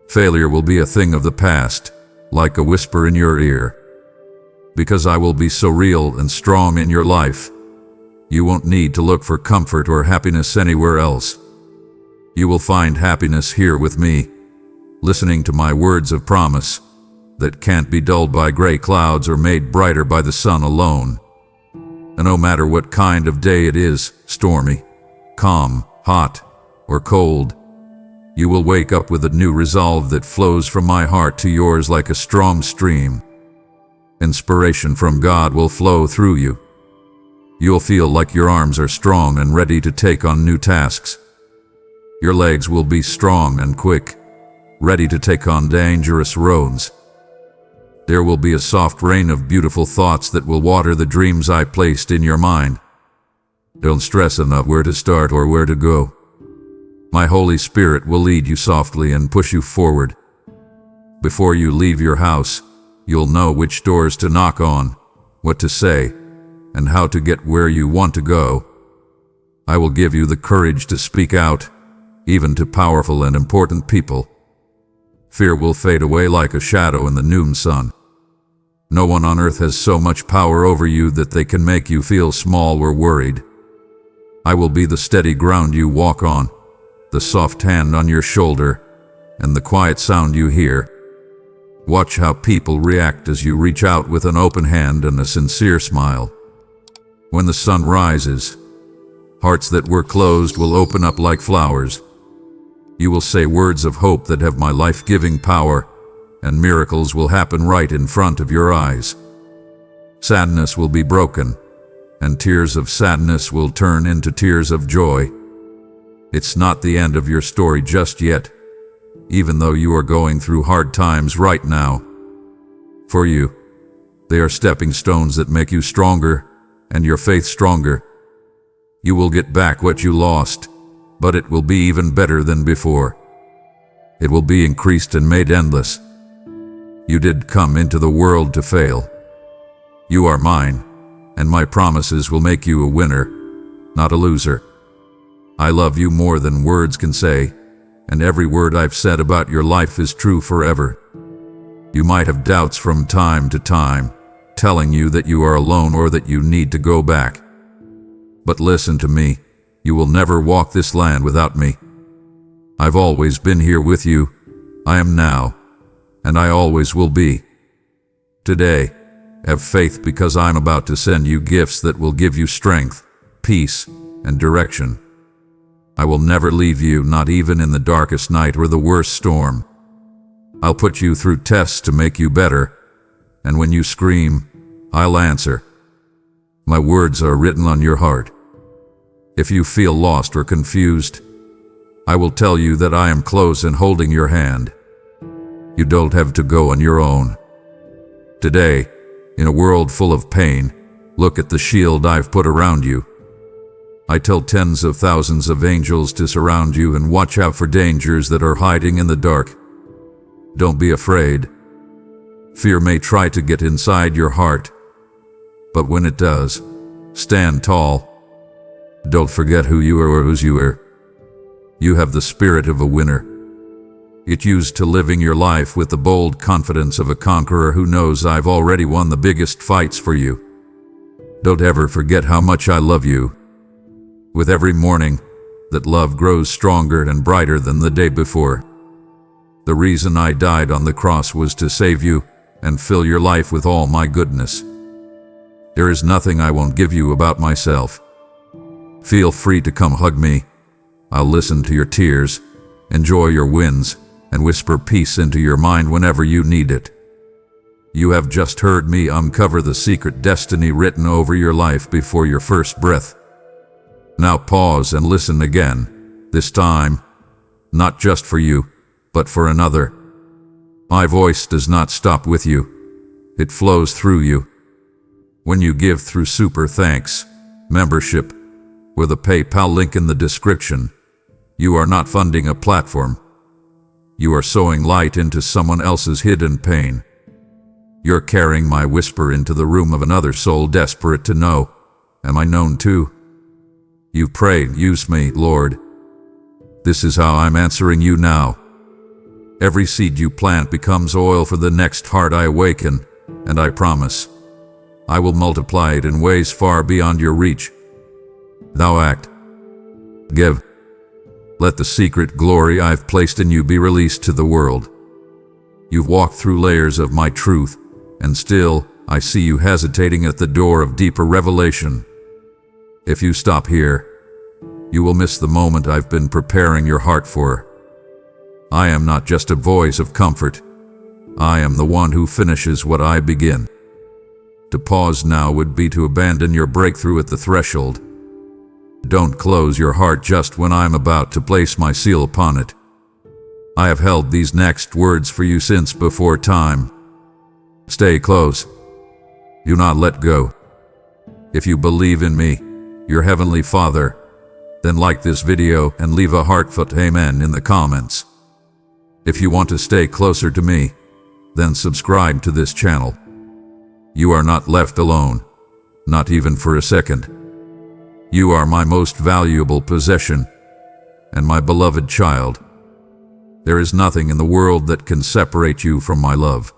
Failure will be a thing of the past, like a whisper in your ear. Because I will be so real and strong in your life, you won't need to look for comfort or happiness anywhere else. You will find happiness here with me, listening to my words of promise that can't be dulled by gray clouds or made brighter by the sun alone. And no matter what kind of day it is, stormy, calm, hot, or cold, you will wake up with a new resolve that flows from my heart to yours like a strong stream. Inspiration from God will flow through you. You'll feel like your arms are strong and ready to take on new tasks. Your legs will be strong and quick, ready to take on dangerous roads. There will be a soft rain of beautiful thoughts that will water the dreams I placed in your mind. Don't stress enough where to start or where to go. My Holy Spirit will lead you softly and push you forward. Before you leave your house, you'll know which doors to knock on, what to say, and how to get where you want to go. I will give you the courage to speak out, even to powerful and important people. Fear will fade away like a shadow in the noon sun. No one on earth has so much power over you that they can make you feel small or worried. I will be the steady ground you walk on, the soft hand on your shoulder, and the quiet sound you hear. Watch how people react as you reach out with an open hand and a sincere smile. When the sun rises, hearts that were closed will open up like flowers. You will say words of hope that have my life-giving power, and miracles will happen right in front of your eyes. Sadness will be broken, and tears of sadness will turn into tears of joy. It's not the end of your story just yet, even though you are going through hard times right now. For you, they are stepping stones that make you stronger, and your faith stronger. You will get back what you lost, but it will be even better than before. It will be increased and made endless. You did come into the world to fail. You are mine, and my promises will make you a winner, not a loser. I love you more than words can say, and every word I've said about your life is true forever. You might have doubts from time to time, telling you that you are alone or that you need to go back. But listen to me, you will never walk this land without me. I've always been here with you, I am now, and I always will be. Today, have faith because I'm about to send you gifts that will give you strength, peace, and direction. I will never leave you, not even in the darkest night or the worst storm. I'll put you through tests to make you better, and when you scream, I'll answer. My words are written on your heart. If you feel lost or confused, I will tell you that I am close and holding your hand. You don't have to go on your own. Today, in a world full of pain, look at the shield I've put around you. I tell tens of thousands of angels to surround you and watch out for dangers that are hiding in the dark. Don't be afraid. Fear may try to get inside your heart, but when it does, stand tall. Don't forget who you are or whose you are. You have the spirit of a winner. Get used to living your life with the bold confidence of a conqueror who knows I've already won the biggest fights for you. Don't ever forget how much I love you. With every morning, that love grows stronger and brighter than the day before. The reason I died on the cross was to save you and fill your life with all my goodness. There is nothing I won't give you about myself. Feel free to come hug me. I'll listen to your tears, enjoy your wins, and whisper peace into your mind whenever you need it. You have just heard me uncover the secret destiny written over your life before your first breath. Now pause and listen again, this time, not just for you, but for another. My voice does not stop with you. It flows through you. When you give through Super Thanks membership, or the PayPal link in the description, you are not funding a platform. You are sowing light into someone else's hidden pain. You're carrying my whisper into the room of another soul desperate to know, am I known too? You've prayed, use me, Lord. This is how I'm answering you now. Every seed you plant becomes oil for the next heart I awaken, and I promise, I will multiply it in ways far beyond your reach. Thou act. Give. Let the secret glory I've placed in you be released to the world. You've walked through layers of my truth, and still, I see you hesitating at the door of deeper revelation. If you stop here, you will miss the moment I've been preparing your heart for. I am not just a voice of comfort. I am the one who finishes what I begin. To pause now would be to abandon your breakthrough at the threshold. Don't close your heart just when I'm about to place my seal upon it. I have held these next words for you since before time. Stay close. Do not let go. If you believe in me, your Heavenly Father, then like this video and leave a heartfelt amen in the comments. If you want to stay closer to me, then subscribe to this channel. You are not left alone, not even for a second. You are my most valuable possession, and my beloved child. There is nothing in the world that can separate you from my love.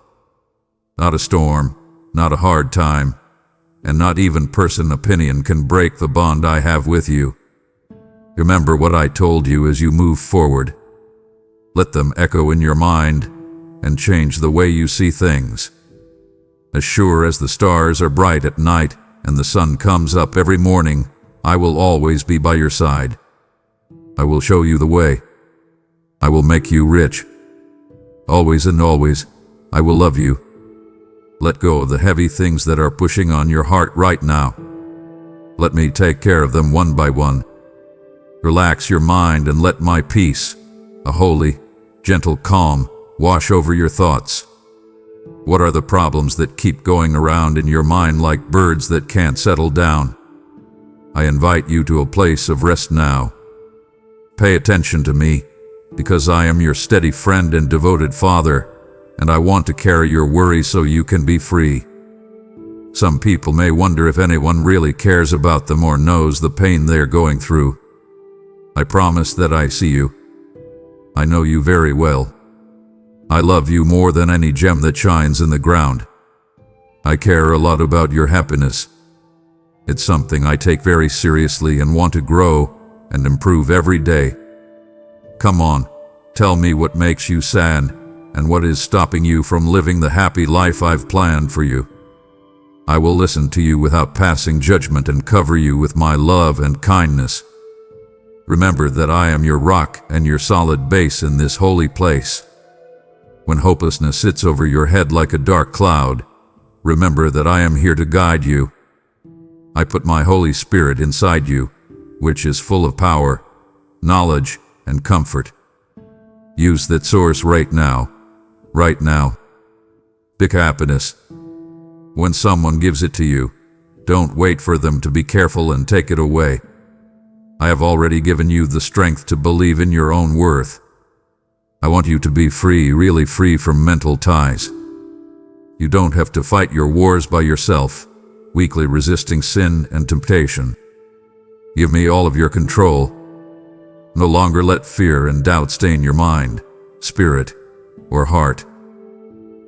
Not a storm, not a hard time, and not even person's opinion can break the bond I have with you. Remember what I told you as you move forward. Let them echo in your mind and change the way you see things. As sure as the stars are bright at night and the sun comes up every morning, I will always be by your side. I will show you the way. I will make you rich. Always and always, I will love you. Let go of the heavy things that are pushing on your heart right now. Let me take care of them one by one. Relax your mind and let my peace, a holy, gentle calm, wash over your thoughts. What are the problems that keep going around in your mind like birds that can't settle down? I invite you to a place of rest now. Pay attention to me, because I am your steady friend and devoted father, and I want to carry your worries so you can be free. Some people may wonder if anyone really cares about them or knows the pain they're going through. I promise that I see you. I know you very well. I love you more than any gem that shines in the ground. I care a lot about your happiness. It's something I take very seriously and want to grow and improve every day. Come on, tell me what makes you sad and what is stopping you from living the happy life I've planned for you. I will listen to you without passing judgment and cover you with my love and kindness. Remember that I am your rock and your solid base in this holy place. When hopelessness sits over your head like a dark cloud, remember that I am here to guide you. I put my Holy Spirit inside you, which is full of power, knowledge, and comfort. Use that source right now. Right now. Pick happiness. When someone gives it to you, don't wait for them to be careful and take it away. I have already given you the strength to believe in your own worth. I want you to be free, really free from mental ties. You don't have to fight your wars by yourself, weakly resisting sin and temptation. Give me all of your control. No longer let fear and doubt stain your mind, spirit, or heart.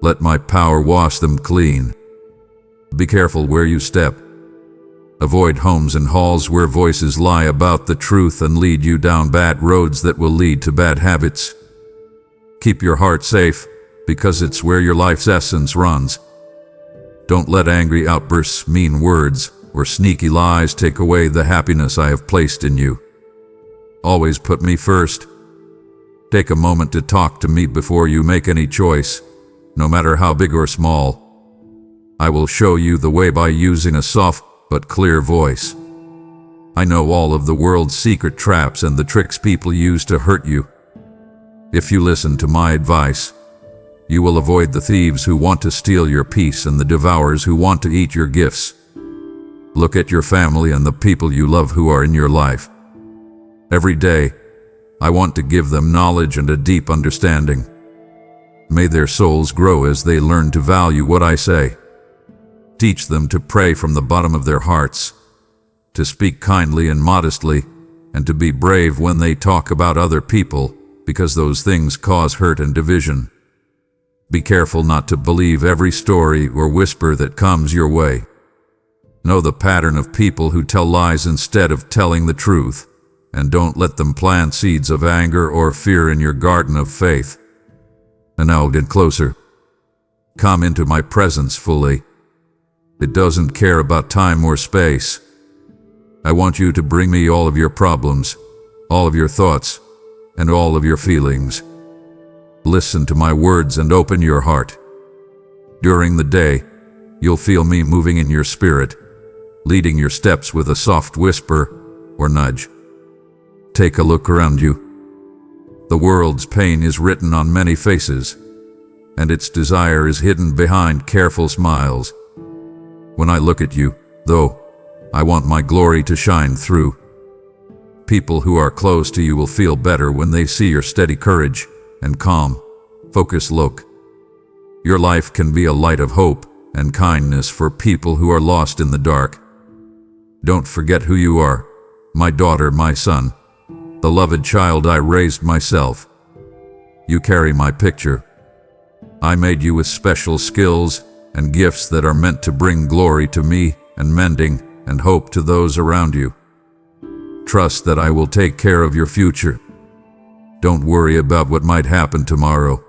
Let my power wash them clean. Be careful where you step. Avoid homes and halls where voices lie about the truth and lead you down bad roads that will lead to bad habits. Keep your heart safe, because it's where your life's essence runs. Don't let angry outbursts, mean words, or sneaky lies take away the happiness I have placed in you. Always put me first. Take a moment to talk to me before you make any choice, no matter how big or small. I will show you the way by using a soft but clear voice. I know all of the world's secret traps and the tricks people use to hurt you. If you listen to my advice, you will avoid the thieves who want to steal your peace and the devourers who want to eat your gifts. Look at your family and the people you love who are in your life. Every day, I want to give them knowledge and a deep understanding. May their souls grow as they learn to value what I say. Teach them to pray from the bottom of their hearts, to speak kindly and modestly, and to be brave when they talk about other people, because those things cause hurt and division. Be careful not to believe every story or whisper that comes your way. Know the pattern of people who tell lies instead of telling the truth, and don't let them plant seeds of anger or fear in your garden of faith. And now get closer. Come into my presence fully. It doesn't care about time or space. I want you to bring me all of your problems, all of your thoughts, and all of your feelings. Listen to my words and open your heart. During the day, you'll feel me moving in your spirit, leading your steps with a soft whisper or nudge. Take a look around you. The world's pain is written on many faces, and its desire is hidden behind careful smiles. When I look at you, though, I want my glory to shine through. People who are close to you will feel better when they see your steady courage and calm, focused look. Your life can be a light of hope and kindness for people who are lost in the dark. Don't forget who you are, my daughter, my son, the loved child I raised myself. You carry my picture. I made you with special skills and gifts that are meant to bring glory to me and mending and hope to those around you. Trust that I will take care of your future. Don't worry about what might happen tomorrow.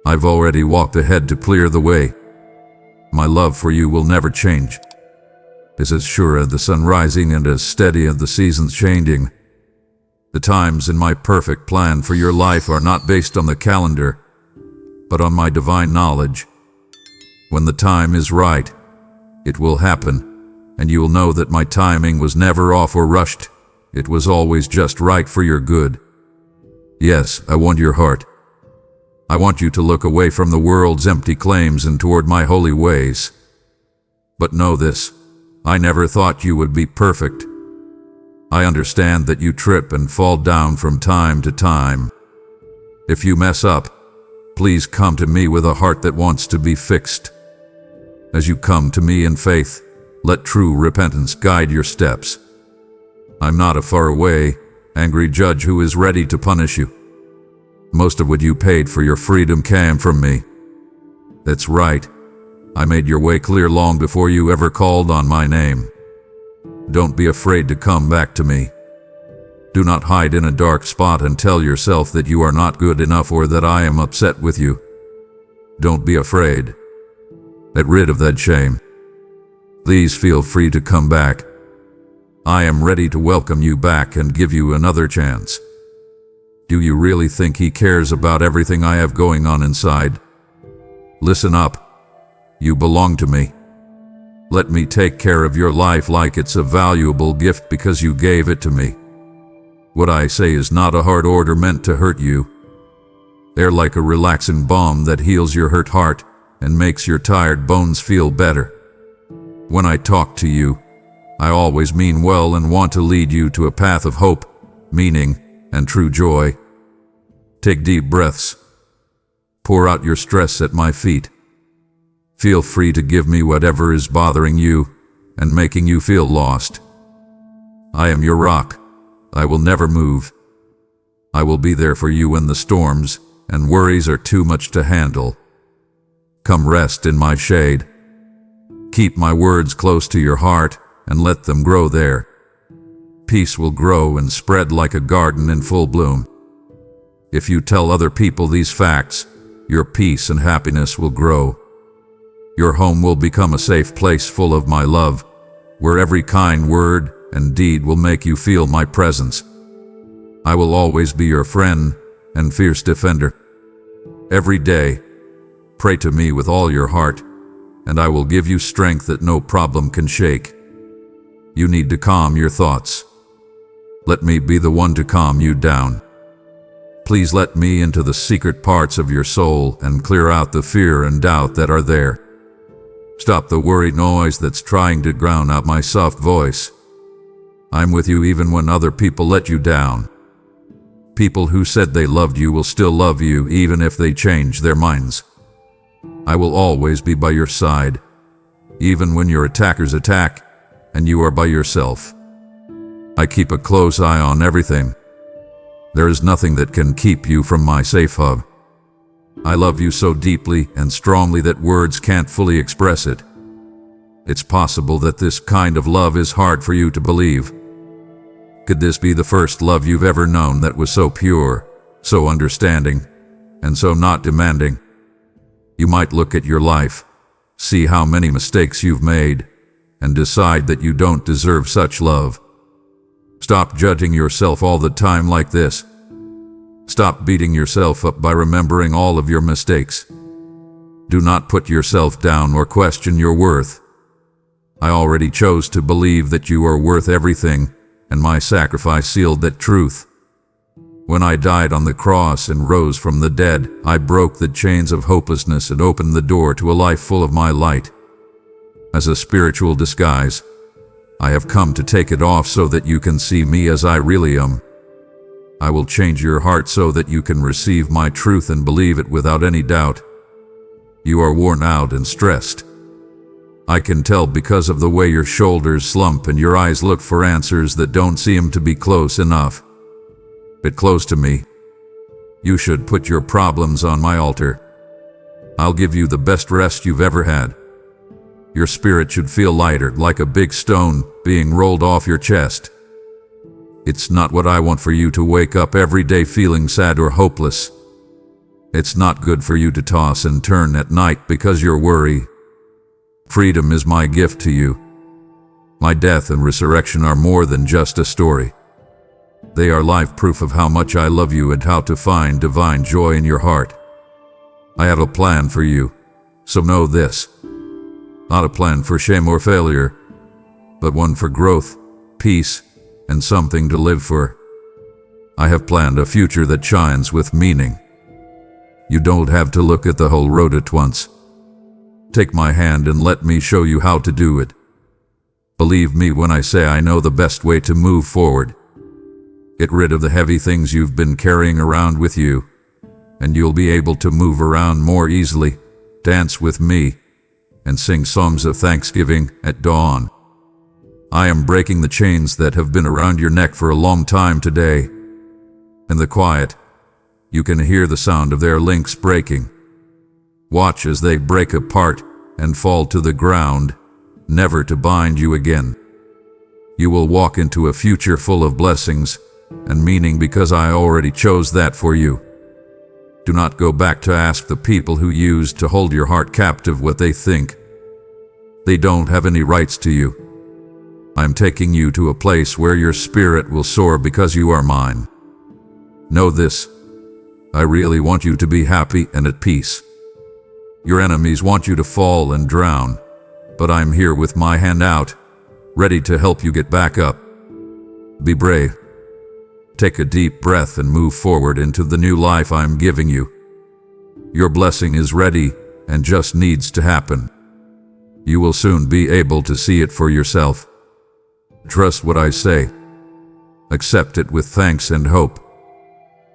I've already walked ahead to clear the way. My love for you will never change. Is as sure as the sun rising and as steady as the seasons changing. The times in my perfect plan for your life are not based on the calendar, but on my divine knowledge. When the time is right, it will happen, and you will know that my timing was never off or rushed. It was always just right for your good. Yes, I want your heart. I want you to look away from the world's empty claims and toward my holy ways. But know this, I never thought you would be perfect. I understand that you trip and fall down from time to time. If you mess up, please come to me with a heart that wants to be fixed. As you come to me in faith, let true repentance guide your steps. I'm not a faraway, angry judge who is ready to punish you. Most of what you paid for your freedom came from me. That's right. I made your way clear long before you ever called on my name. Don't be afraid to come back to me. Do not hide in a dark spot and tell yourself that you are not good enough or that I am upset with you. Don't be afraid. Get rid of that shame. Please feel free to come back. I am ready to welcome you back and give you another chance. Do you really think he cares about everything I have going on inside? Listen up. You belong to me. Let me take care of your life like it's a valuable gift because you gave it to me. What I say is not a hard order meant to hurt you. They're like a relaxing balm that heals your hurt heart and makes your tired bones feel better. When I talk to you, I always mean well and want to lead you to a path of hope, meaning, and true joy. Take deep breaths. Pour out your stress at my feet. Feel free to give me whatever is bothering you and making you feel lost. I am your rock. I will never move. I will be there for you when the storms and worries are too much to handle. Come rest in my shade. Keep my words close to your heart and let them grow there. Peace will grow and spread like a garden in full bloom. If you tell other people these facts, your peace and happiness will grow. Your home will become a safe place full of my love, where every kind word and deed will make you feel my presence. I will always be your friend and fierce defender. Every day, pray to me with all your heart, and I will give you strength that no problem can shake. You need to calm your thoughts. Let me be the one to calm you down. Please let me into the secret parts of your soul and clear out the fear and doubt that are there. Stop the worried noise that's trying to drown out my soft voice. I'm with you even when other people let you down. People who said they loved you will still love you even if they change their minds. I will always be by your side, even when your attackers attack and you are by yourself. I keep a close eye on everything. There is nothing that can keep you from my safe hub. I love you so deeply and strongly that words can't fully express it. It's possible that this kind of love is hard for you to believe. Could this be the first love you've ever known that was so pure, so understanding, and so not demanding? You might look at your life, see how many mistakes you've made, and decide that you don't deserve such love. Stop judging yourself all the time like this. Stop beating yourself up by remembering all of your mistakes. Do not put yourself down or question your worth. I already chose to believe that you are worth everything, and my sacrifice sealed that truth. When I died on the cross and rose from the dead, I broke the chains of hopelessness and opened the door to a life full of my light. As a spiritual disguise, I have come to take it off so that you can see me as I really am. I will change your heart so that you can receive my truth and believe it without any doubt. You are worn out and stressed. I can tell because of the way your shoulders slump and your eyes look for answers that don't seem to be close enough. Get close to me. You should put your problems on my altar. I'll give you the best rest you've ever had. Your spirit should feel lighter, like a big stone being rolled off your chest. It's not what I want for you to wake up every day feeling sad or hopeless. It's not good for you to toss and turn at night because you're worried. Freedom is my gift to you. My death and resurrection are more than just a story. They are live proof of how much I love you and how to find divine joy in your heart. I have a plan for you, so know this. Not a plan for shame or failure, but one for growth, peace, and something to live for. I have planned a future that shines with meaning. You don't have to look at the whole road at once. Take my hand and let me show you how to do it. Believe me when I say I know the best way to move forward. Get rid of the heavy things you've been carrying around with you, and you'll be able to move around more easily, dance with me, and sing songs of thanksgiving at dawn. I am breaking the chains that have been around your neck for a long time today. In the quiet, you can hear the sound of their links breaking. Watch as they break apart and fall to the ground, never to bind you again. You will walk into a future full of blessings and meaning because I already chose that for you. Do not go back to ask the people who used to hold your heart captive what they think. They don't have any rights to you. I'm taking you to a place where your spirit will soar because you are mine. Know this. I really want you to be happy and at peace. Your enemies want you to fall and drown, but I'm here with my hand out, ready to help you get back up. Be brave. Take a deep breath and move forward into the new life I'm giving you. Your blessing is ready and just needs to happen. You will soon be able to see it for yourself. Trust what I say. Accept it with thanks and hope.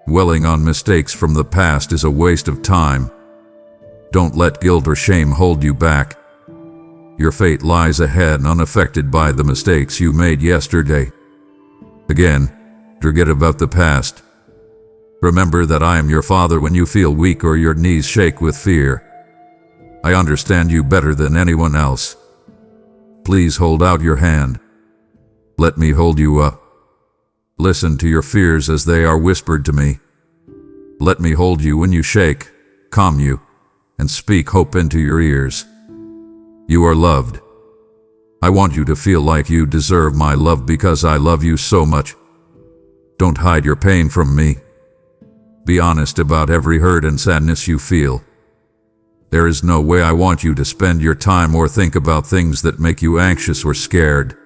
Dwelling on mistakes from the past is a waste of time. Don't let guilt or shame hold you back. Your fate lies ahead, unaffected by the mistakes you made yesterday. Again, forget about the past. Remember that I am your father when you feel weak or your knees shake with fear. I understand you better than anyone else. Please hold out your hand. Let me hold you up. Listen to your fears as they are whispered to me. Let me hold you when you shake, calm you, and speak hope into your ears. You are loved. I want you to feel like you deserve my love because I love you so much. Don't hide your pain from me. Be honest about every hurt and sadness you feel. There is no way I want you to spend your time or think about things that make you anxious or scared.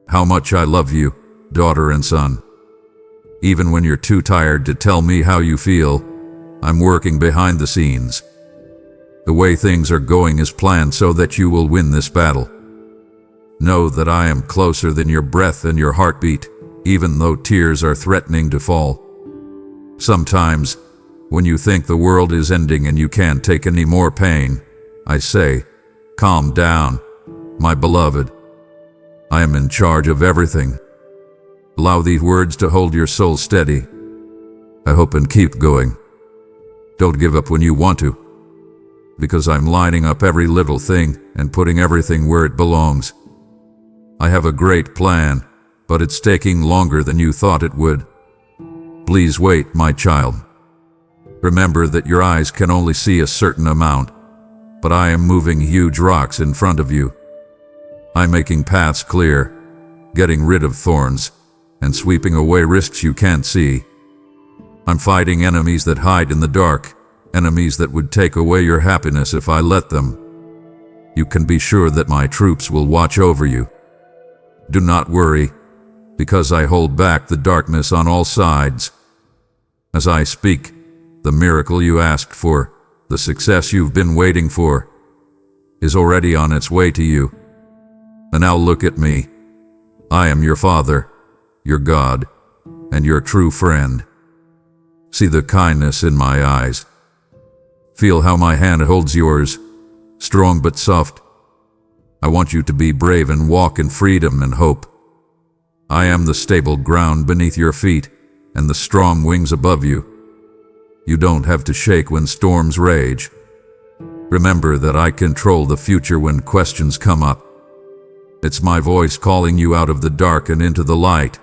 How much I love you, daughter and son. Even when you're too tired to tell me how you feel, I'm working behind the scenes. The way things are going is planned so that you will win this battle. Know that I am closer than your breath and your heartbeat, even though tears are threatening to fall. Sometimes, when you think the world is ending and you can't take any more pain, I say, calm down, my beloved. I am in charge of everything. Allow these words to hold your soul steady. I hope and keep going. Don't give up when you want to, because I'm lining up every little thing and putting everything where it belongs. I have a great plan, but it's taking longer than you thought it would. Please wait, my child. Remember that your eyes can only see a certain amount, but I am moving huge rocks in front of you. I'm making paths clear, getting rid of thorns, and sweeping away risks you can't see. I'm fighting enemies that hide in the dark, enemies that would take away your happiness if I let them. You can be sure that my troops will watch over you. Do not worry, because I hold back the darkness on all sides. As I speak, the miracle you asked for, the success you've been waiting for, is already on its way to you. And now look at me. I am your Father, your God, and your true friend. See the kindness in my eyes. Feel how my hand holds yours, strong but soft. I want you to be brave and walk in freedom and hope. I am the stable ground beneath your feet and the strong wings above you. You don't have to shake when storms rage. Remember that I control the future when questions come up. It's my voice calling you out of the dark and into the light.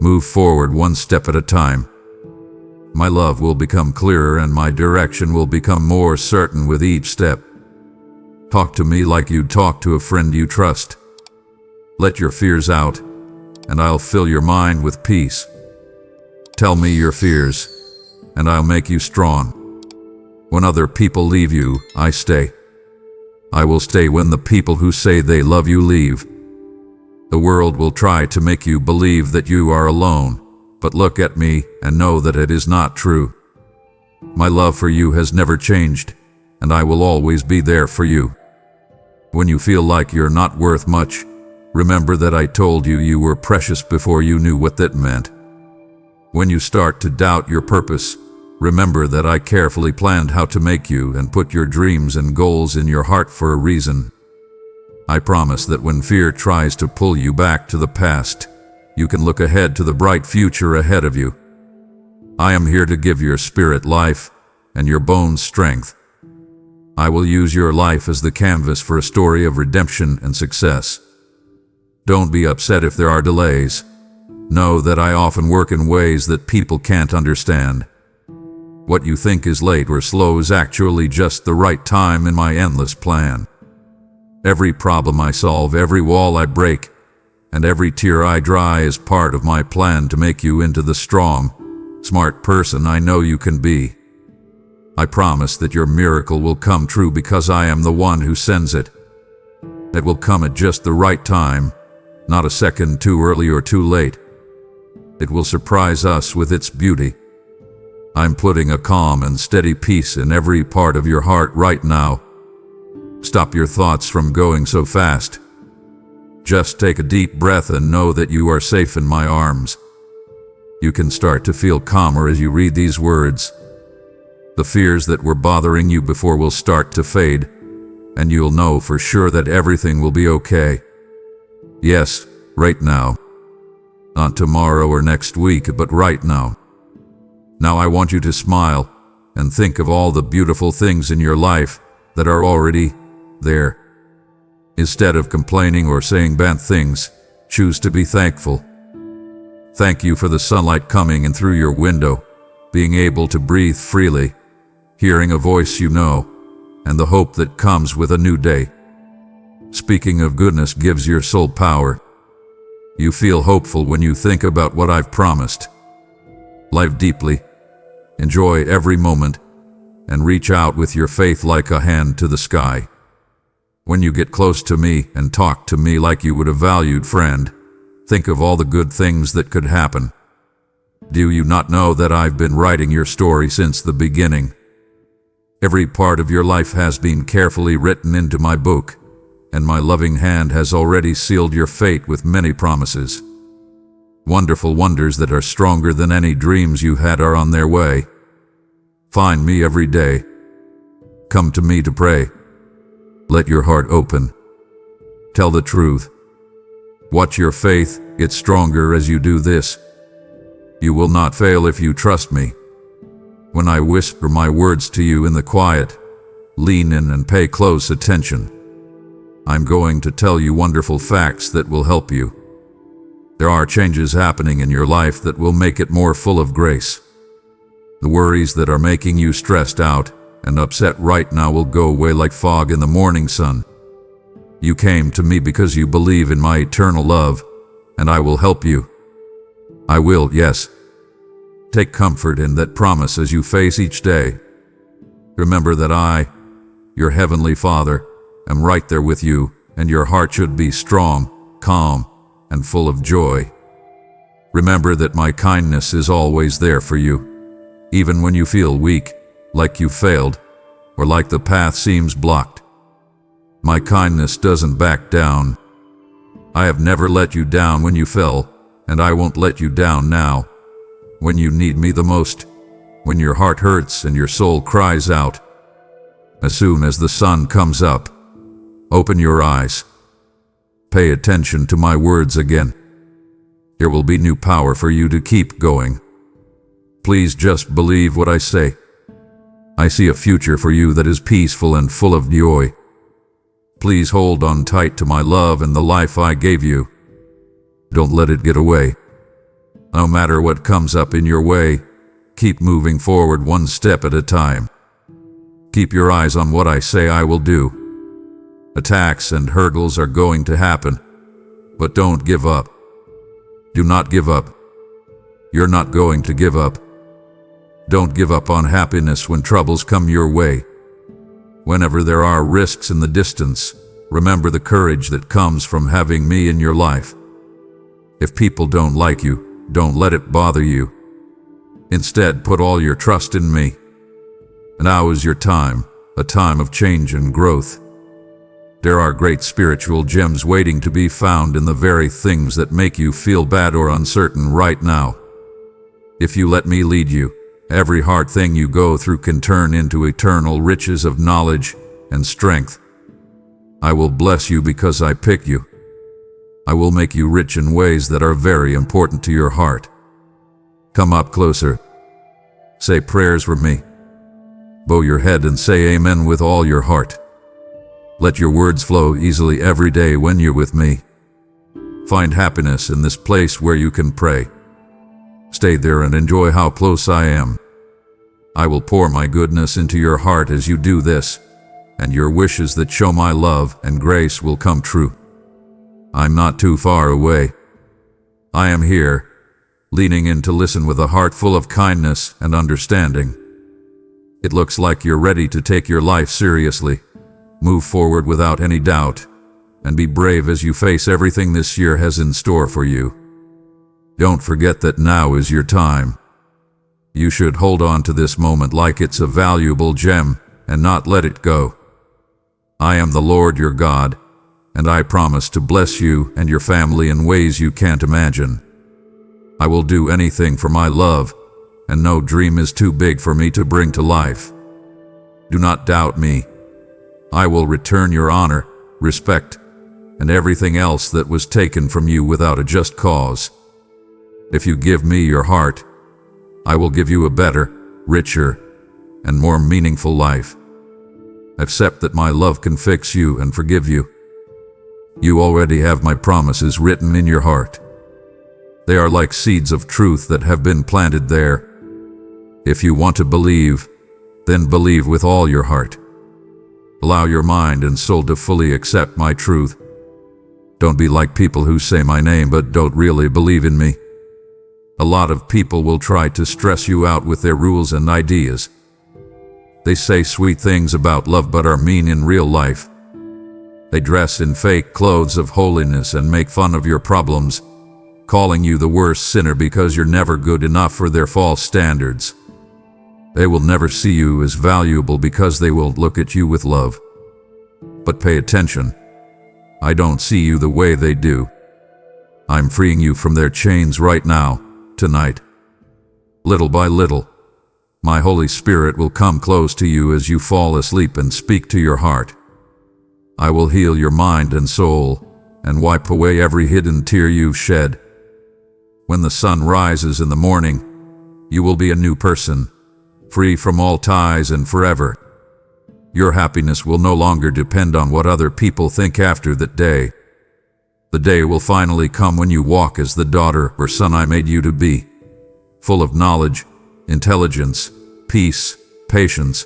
Move forward one step at a time. My love will become clearer and my direction will become more certain with each step. Talk to me like you'd talk to a friend you trust. Let your fears out, and I'll fill your mind with peace. Tell me your fears, and I'll make you strong. When other people leave you, I stay. I will stay when the people who say they love you leave. The world will try to make you believe that you are alone, but look at me and know that it is not true. My love for you has never changed, and I will always be there for you. When you feel like you're not worth much, remember that I told you you were precious before you knew what that meant. When you start to doubt your purpose, remember that I carefully planned how to make you and put your dreams and goals in your heart for a reason. I promise that when fear tries to pull you back to the past, you can look ahead to the bright future ahead of you. I am here to give your spirit life and your bones strength. I will use your life as the canvas for a story of redemption and success. Don't be upset if there are delays. Know that I often work in ways that people can't understand. What you think is late or slow is actually just the right time in my endless plan. Every problem I solve, every wall I break, and every tear I dry is part of my plan to make you into the strong, smart person I know you can be. I promise that your miracle will come true because I am the one who sends it. It will come at just the right time, not a second too early or too late. It will surprise us with its beauty. I'm putting a calm and steady peace in every part of your heart right now. Stop your thoughts from going so fast. Just take a deep breath and know that you are safe in my arms. You can start to feel calmer as you read these words. The fears that were bothering you before will start to fade, and you'll know for sure that everything will be okay. Yes, right now. Not tomorrow or next week, but right now. Now I want you to smile and think of all the beautiful things in your life that are already there. Instead of complaining or saying bad things, choose to be thankful. Thank you for the sunlight coming in through your window, being able to breathe freely, hearing a voice you know, and the hope that comes with a new day. Speaking of goodness gives your soul power. You feel hopeful when you think about what I've promised. Live deeply, enjoy every moment, and reach out with your faith like a hand to the sky. When you get close to me and talk to me like you would a valued friend, think of all the good things that could happen. Do you not know that I've been writing your story since the beginning? Every part of your life has been carefully written into my book, and my loving hand has already sealed your fate with many promises. Wonderful wonders that are stronger than any dreams you had are on their way. Find me every day. Come to me to pray. Let your heart open. Tell the truth. Watch your faith get stronger as you do this. You will not fail if you trust me. When I whisper my words to you in the quiet, lean in and pay close attention. I'm going to tell you wonderful facts that will help you. There are changes happening in your life that will make it more full of grace. The worries that are making you stressed out and upset right now will go away like fog in the morning sun. You came to me because you believe in my eternal love, and I will help you. I will, yes. Take comfort in that promise as you face each day. Remember that I, your heavenly Father, am right there with you, and your heart should be strong, calm, and full of joy. Remember that my kindness is always there for you, even when you feel weak, like you failed, or like the path seems blocked. My kindness doesn't back down. I have never let you down when you fell, and I won't let you down now. When you need me the most, when your heart hurts and your soul cries out. As soon as the sun comes up, open your eyes. Pay attention to my words again. There will be new power for you to keep going. Please just believe what I say. I see a future for you that is peaceful and full of joy. Please hold on tight to my love and the life I gave you. Don't let it get away. No matter what comes up in your way, keep moving forward one step at a time. Keep your eyes on what I say I will do. Attacks and hurdles are going to happen, but don't give up. Do not give up. You're not going to give up. Don't give up on happiness when troubles come your way. Whenever there are risks in the distance, remember the courage that comes from having me in your life. If people don't like you, don't let it bother you. Instead, put all your trust in me. Now is your time, a time of change and growth. There are great spiritual gems waiting to be found in the very things that make you feel bad or uncertain right now. If you let me lead you, every hard thing you go through can turn into eternal riches of knowledge and strength. I will bless you because I pick you. I will make you rich in ways that are very important to your heart. Come up closer. Say prayers for me. Bow your head and say amen with all your heart. Let your words flow easily every day when you're with me. Find happiness in this place where you can pray. Stay there and enjoy how close I am. I will pour my goodness into your heart as you do this, and your wishes that show my love and grace will come true. I'm not too far away. I am here, leaning in to listen with a heart full of kindness and understanding. It looks like you're ready to take your life seriously. Move forward without any doubt, and be brave as you face everything this year has in store for you. Don't forget that now is your time. You should hold on to this moment like it's a valuable gem and not let it go. I am the Lord your God, and I promise to bless you and your family in ways you can't imagine. I will do anything for my love, and no dream is too big for me to bring to life. Do not doubt me. I will return your honor, respect, and everything else that was taken from you without a just cause. If you give me your heart, I will give you a better, richer, and more meaningful life. Accept that my love can fix you and forgive you. You already have my promises written in your heart. They are like seeds of truth that have been planted there. If you want to believe, then believe with all your heart. Allow your mind and soul to fully accept my truth. Don't be like people who say my name but don't really believe in me. A lot of people will try to stress you out with their rules and ideas. They say sweet things about love but are mean in real life. They dress in fake clothes of holiness and make fun of your problems, calling you the worst sinner because you're never good enough for their false standards. They will never see you as valuable because they won't look at you with love. But pay attention. I don't see you the way they do. I'm freeing you from their chains right now, tonight. Little by little, my Holy Spirit will come close to you as you fall asleep and speak to your heart. I will heal your mind and soul and wipe away every hidden tear you've shed. When the sun rises in the morning, you will be a new person, free from all ties and forever. Your happiness will no longer depend on what other people think after that day. The day will finally come when you walk as the daughter or son I made you to be, full of knowledge, intelligence, peace, patience,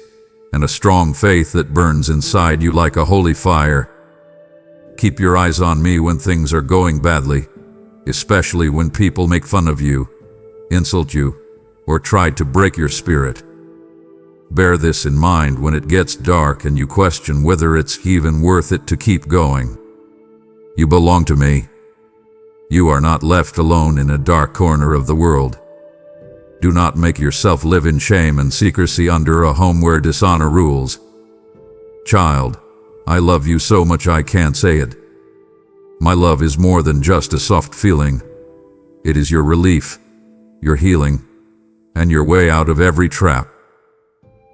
and a strong faith that burns inside you like a holy fire. Keep your eyes on me when things are going badly, especially when people make fun of you, insult you, or try to break your spirit. Bear this in mind when it gets dark and you question whether it's even worth it to keep going. You belong to me. You are not left alone in a dark corner of the world. Do not make yourself live in shame and secrecy under a home where dishonor rules. Child, I love you so much I can't say it. My love is more than just a soft feeling. It is your relief, your healing, and your way out of every trap.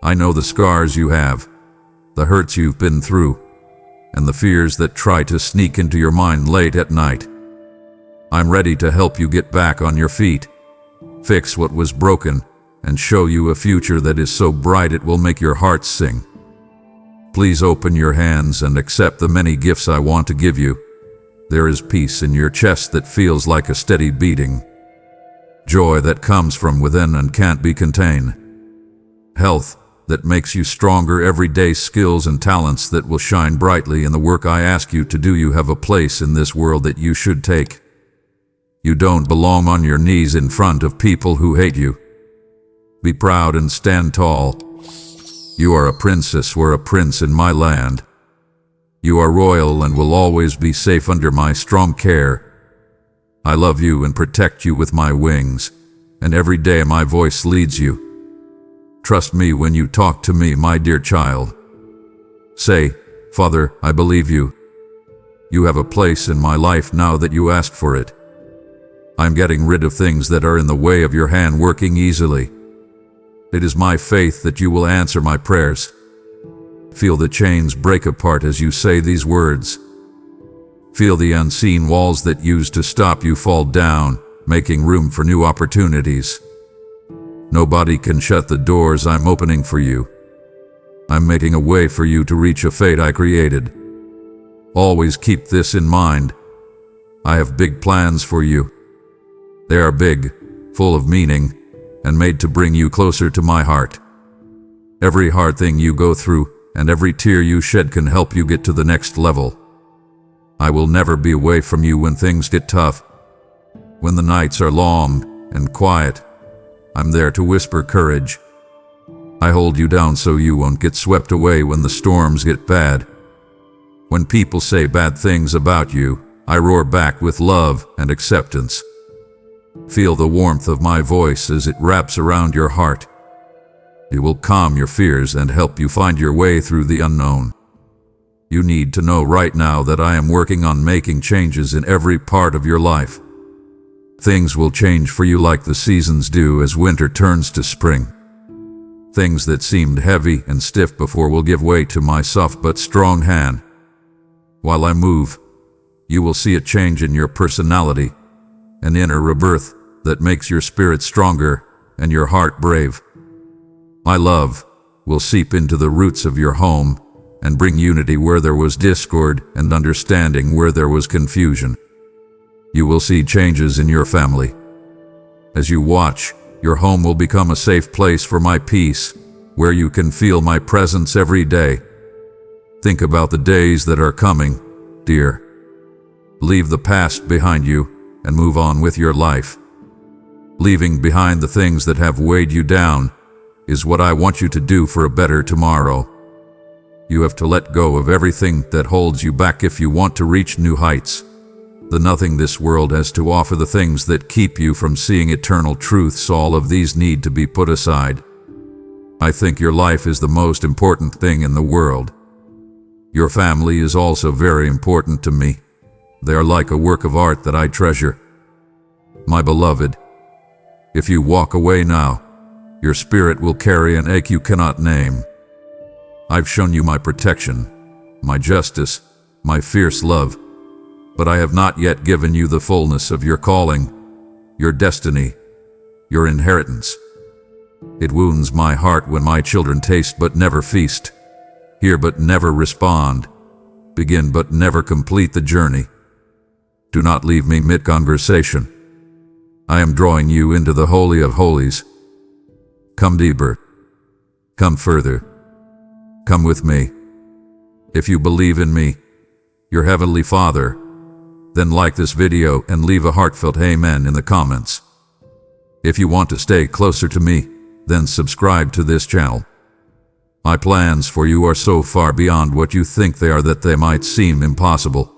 I know the scars you have, the hurts you've been through, and the fears that try to sneak into your mind late at night. I'm ready to help you get back on your feet, fix what was broken, and show you a future that is so bright it will make your heart sing. Please open your hands and accept the many gifts I want to give you. There is peace in your chest that feels like a steady beating. Joy that comes from within and can't be contained. Health that makes you stronger every day, skills and talents that will shine brightly in the work I ask you to do. You have a place in this world that you should take. You don't belong on your knees in front of people who hate you. Be proud and stand tall. You are a princess or a prince in my land. You are royal and will always be safe under my strong care. I love you and protect you with my wings, and every day my voice leads you. Trust me when you talk to me, my dear child. Say, Father, I believe you. You have a place in my life now that you asked for it. I'm getting rid of things that are in the way of your hand working easily. It is my faith that you will answer my prayers. Feel the chains break apart as you say these words. Feel the unseen walls that used to stop you fall down, making room for new opportunities. Nobody can shut the doors I'm opening for you. I'm making a way for you to reach a fate I created. Always keep this in mind. I have big plans for you. They are big, full of meaning, and made to bring you closer to my heart. Every hard thing you go through and every tear you shed can help you get to the next level. I will never be away from you when things get tough. When the nights are long and quiet, I'm there to whisper courage. I hold you down so you won't get swept away when the storms get bad. When people say bad things about you, I roar back with love and acceptance. Feel the warmth of my voice as it wraps around your heart. It will calm your fears and help you find your way through the unknown. You need to know right now that I am working on making changes in every part of your life. Things will change for you like the seasons do as winter turns to spring. Things that seemed heavy and stiff before will give way to my soft but strong hand. While I move, you will see a change in your personality, an inner rebirth that makes your spirit stronger and your heart brave. My love will seep into the roots of your home and bring unity where there was discord and understanding where there was confusion. You will see changes in your family. As you watch, your home will become a safe place for my peace, where you can feel my presence every day. Think about the days that are coming, dear. Leave the past behind you and move on with your life. Leaving behind the things that have weighed you down is what I want you to do for a better tomorrow. You have to let go of everything that holds you back if you want to reach new heights. The nothing this world has to offer, the things that keep you from seeing eternal truths, all of these need to be put aside. I think your life is the most important thing in the world. Your family is also very important to me. They are like a work of art that I treasure. My beloved, if you walk away now, your spirit will carry an ache you cannot name. I've shown you my protection, my justice, my fierce love, but I have not yet given you the fullness of your calling, your destiny, your inheritance. It wounds my heart when my children taste but never feast, hear but never respond, begin but never complete the journey. Do not leave me mid-conversation. I am drawing you into the Holy of Holies. Come deeper. Come further. Come with me. If you believe in me, your Heavenly Father, then like this video and leave a heartfelt amen in the comments. If you want to stay closer to me, then subscribe to this channel. My plans for you are so far beyond what you think they are that they might seem impossible.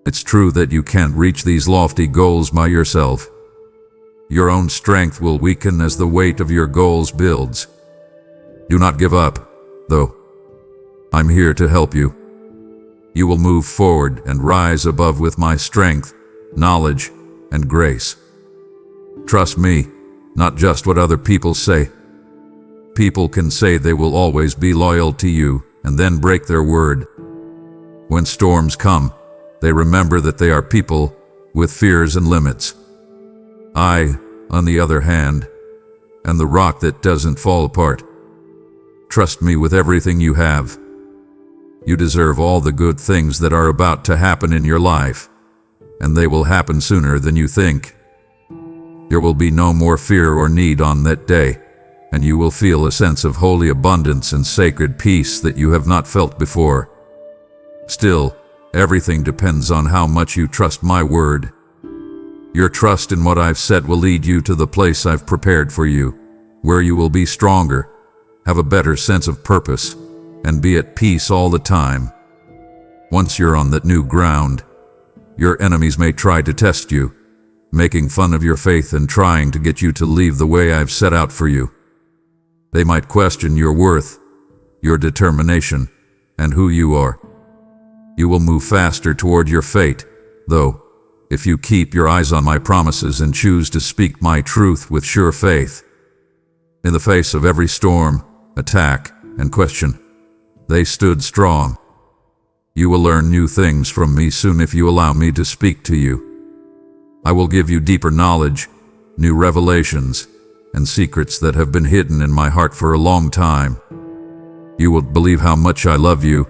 It's true that you can't reach these lofty goals by yourself. Your own strength will weaken as the weight of your goals builds. Do not give up, though. I'm here to help you. You will move forward and rise above with my strength, knowledge, and grace. Trust me, not just what other people say. People can say they will always be loyal to you and then break their word. When storms come, they remember that they are people with fears and limits. I, on the other hand, and the rock that doesn't fall apart. Trust me with everything you have. You deserve all the good things that are about to happen in your life, and they will happen sooner than you think. There will be no more fear or need on that day, and you will feel a sense of holy abundance and sacred peace that you have not felt before. Still, everything depends on how much you trust my word. Your trust in what I've said will lead you to the place I've prepared for you, where you will be stronger, have a better sense of purpose, and be at peace all the time. Once you're on that new ground, your enemies may try to test you, making fun of your faith and trying to get you to leave the way I've set out for you. They might question your worth, your determination, and who you are. You will move faster toward your fate, though, if you keep your eyes on my promises and choose to speak my truth with sure faith. In the face of every storm, attack, and question, they stood strong. You will learn new things from me soon if you allow me to speak to you. I will give you deeper knowledge, new revelations, and secrets that have been hidden in my heart for a long time. You will believe how much I love you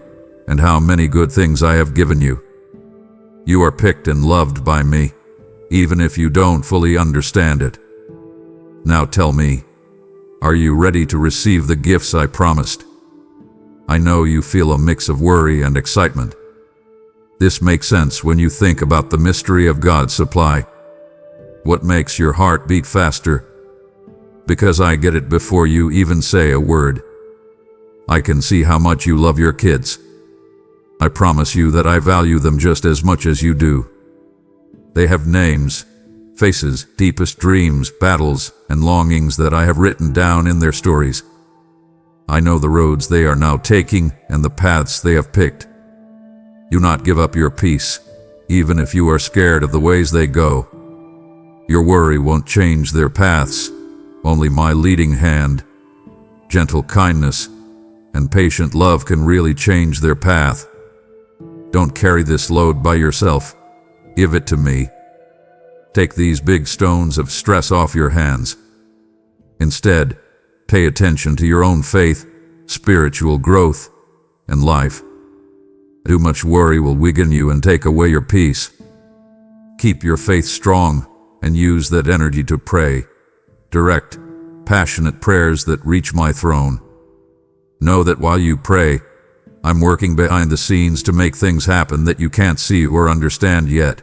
and how many good things I have given you. You are picked and loved by me, even if you don't fully understand it. Now tell me, are you ready to receive the gifts I promised? I know you feel a mix of worry and excitement. This makes sense when you think about the mystery of God's supply. What makes your heart beat faster? Because I get it before you even say a word. I can see how much you love your kids. I promise you that I value them just as much as you do. They have names, faces, deepest dreams, battles, and longings that I have written down in their stories. I know the roads they are now taking and the paths they have picked. Do not give up your peace, even if you are scared of the ways they go. Your worry won't change their paths. Only my leading hand, gentle kindness, and patient love can really change their path. Don't carry this load by yourself. Give it to me. Take these big stones of stress off your hands. Instead, pay attention to your own faith, spiritual growth, and life. Too much worry will weaken you and take away your peace. Keep your faith strong and use that energy to pray. Direct, passionate prayers that reach my throne. Know that while you pray, I'm working behind the scenes to make things happen that you can't see or understand yet.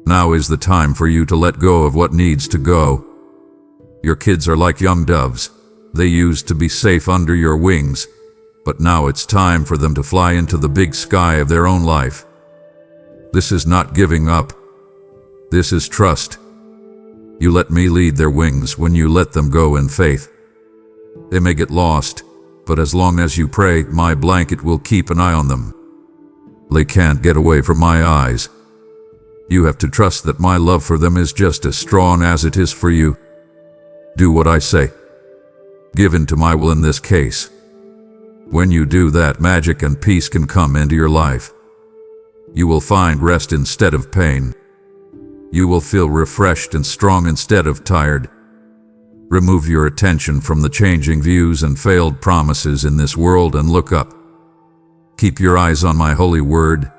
Now is the time for you to let go of what needs to go. Your kids are like young doves. They used to be safe under your wings, but now it's time for them to fly into the big sky of their own life. This is not giving up. This is trust. You let me lead their wings when you let them go in faith. They may get lost, but as long as you pray, my blanket will keep an eye on them. They can't get away from my eyes. You have to trust that my love for them is just as strong as it is for you. Do what I say. Give in to my will in this case. When you do that, magic and peace can come into your life. You will find rest instead of pain. You will feel refreshed and strong instead of tired. Remove your attention from the changing views and failed promises in this world and look up. Keep your eyes on my holy word,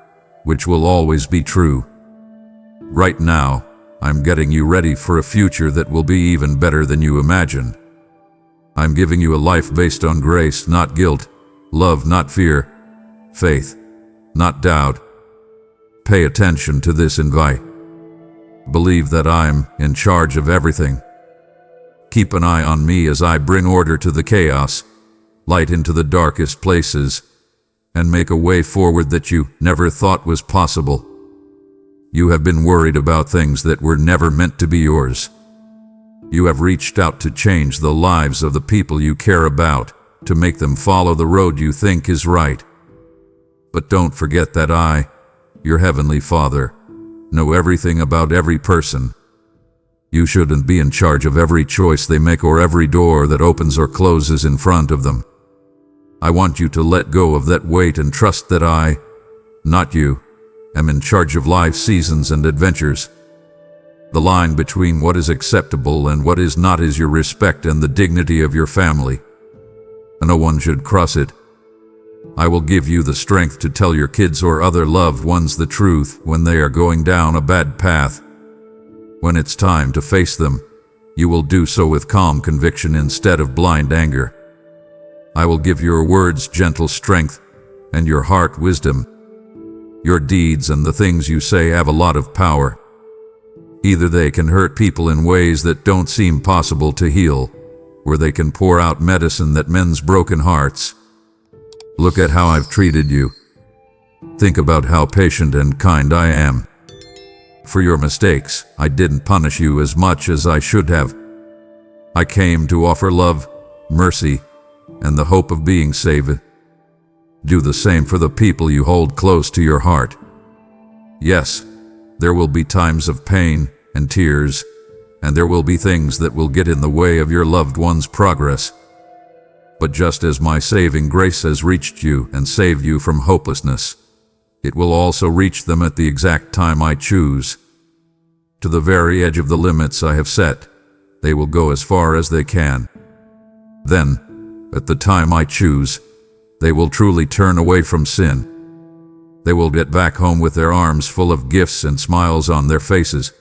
which will always be true. Right now, I'm getting you ready for a future that will be even better than you imagine. I'm giving you a life based on grace, not guilt, love, not fear, faith, not doubt. Pay attention to this invite. Believe that I'm in charge of everything. Keep an eye on me as I bring order to the chaos, light into the darkest places, and make a way forward that you never thought was possible. You have been worried about things that were never meant to be yours. You have reached out to change the lives of the people you care about, to make them follow the road you think is right. But don't forget that I, your Heavenly Father, know everything about every person. You shouldn't be in charge of every choice they make or every door that opens or closes in front of them. I want you to let go of that weight and trust that I, not you, am in charge of life seasons and adventures. The line between what is acceptable and what is not is your respect and the dignity of your family. No one should cross it. I will give you the strength to tell your kids or other loved ones the truth when they are going down a bad path. When it's time to face them, you will do so with calm conviction instead of blind anger. I will give your words gentle strength and your heart wisdom. Your deeds and the things you say have a lot of power. Either they can hurt people in ways that don't seem possible to heal, or they can pour out medicine that mends broken hearts. Look at how I've treated you. Think about how patient and kind I am. For your mistakes, I didn't punish you as much as I should have. I came to offer love, mercy, and the hope of being saved. Do the same for the people you hold close to your heart. Yes, there will be times of pain and tears, and there will be things that will get in the way of your loved one's progress. But just as my saving grace has reached you and saved you from hopelessness, it will also reach them at the exact time I choose. To the very edge of the limits I have set, they will go as far as they can. Then, at the time I choose, they will truly turn away from sin. They will get back home with their arms full of gifts and smiles on their faces.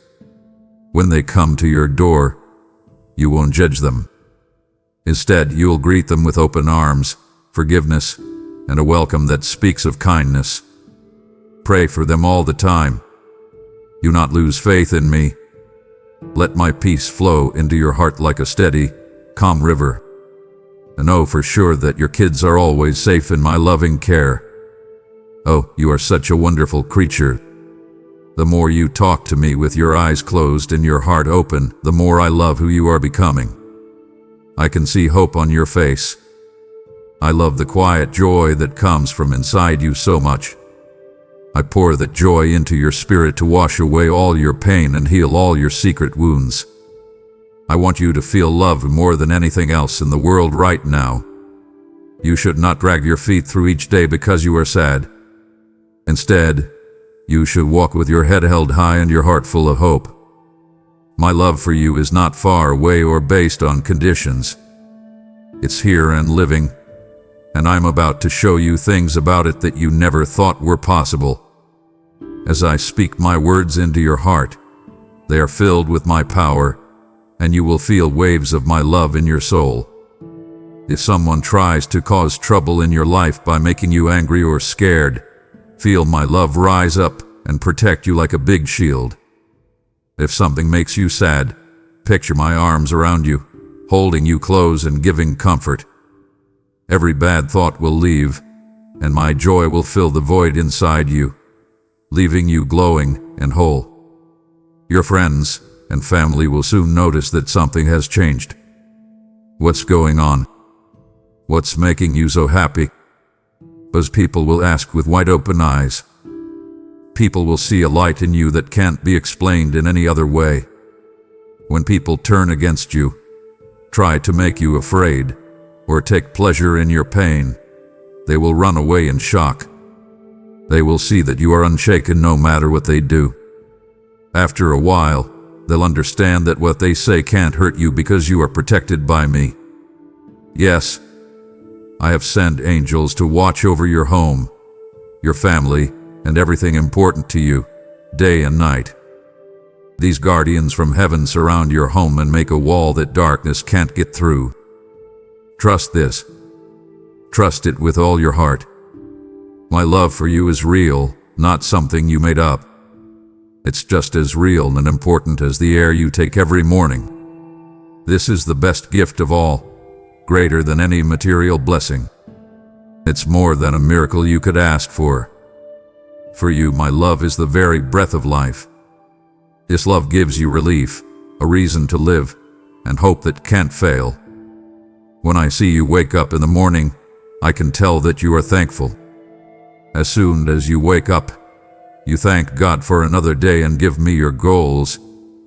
When they come to your door, you won't judge them. Instead, you'll greet them with open arms, forgiveness, and a welcome that speaks of kindness. Pray for them all the time. Do not lose faith in me. Let my peace flow into your heart like a steady, calm river. And know for sure that your kids are always safe in my loving care. Oh, you are such a wonderful creature. The more you talk to me with your eyes closed and your heart open, the more I love who you are becoming. I can see hope on your face. I love the quiet joy that comes from inside you so much. I pour that joy into your spirit to wash away all your pain and heal all your secret wounds. I want you to feel love more than anything else in the world right now. You should not drag your feet through each day because you are sad. Instead, you should walk with your head held high and your heart full of hope. My love for you is not far away or based on conditions. It's here and living, and I'm about to show you things about it that you never thought were possible. As I speak my words into your heart, they are filled with my power, and you will feel waves of my love in your soul. If someone tries to cause trouble in your life by making you angry or scared, feel my love rise up and protect you like a big shield. If something makes you sad, picture my arms around you, holding you close and giving comfort. Every bad thought will leave, and my joy will fill the void inside you, leaving you glowing and whole. Your friends and family will soon notice that something has changed. What's going on? What's making you so happy? Those people will ask with wide open eyes. People will see a light in you that can't be explained in any other way. When people turn against you, try to make you afraid, or take pleasure in your pain, they will run away in shock. They will see that you are unshaken no matter what they do. After a while, they'll understand that what they say can't hurt you because you are protected by me. Yes, I have sent angels to watch over your home, your family, and everything important to you, day and night. These guardians from heaven surround your home and make a wall that darkness can't get through. Trust this. Trust it with all your heart. My love for you is real, not something you made up. It's just as real and important as the air you take every morning. This is the best gift of all, greater than any material blessing. It's more than a miracle you could ask for. For you, my love is the very breath of life. This love gives you relief, a reason to live, and hope that can't fail. When I see you wake up in the morning, I can tell that you are thankful. As soon as you wake up, you thank God for another day and give me your goals,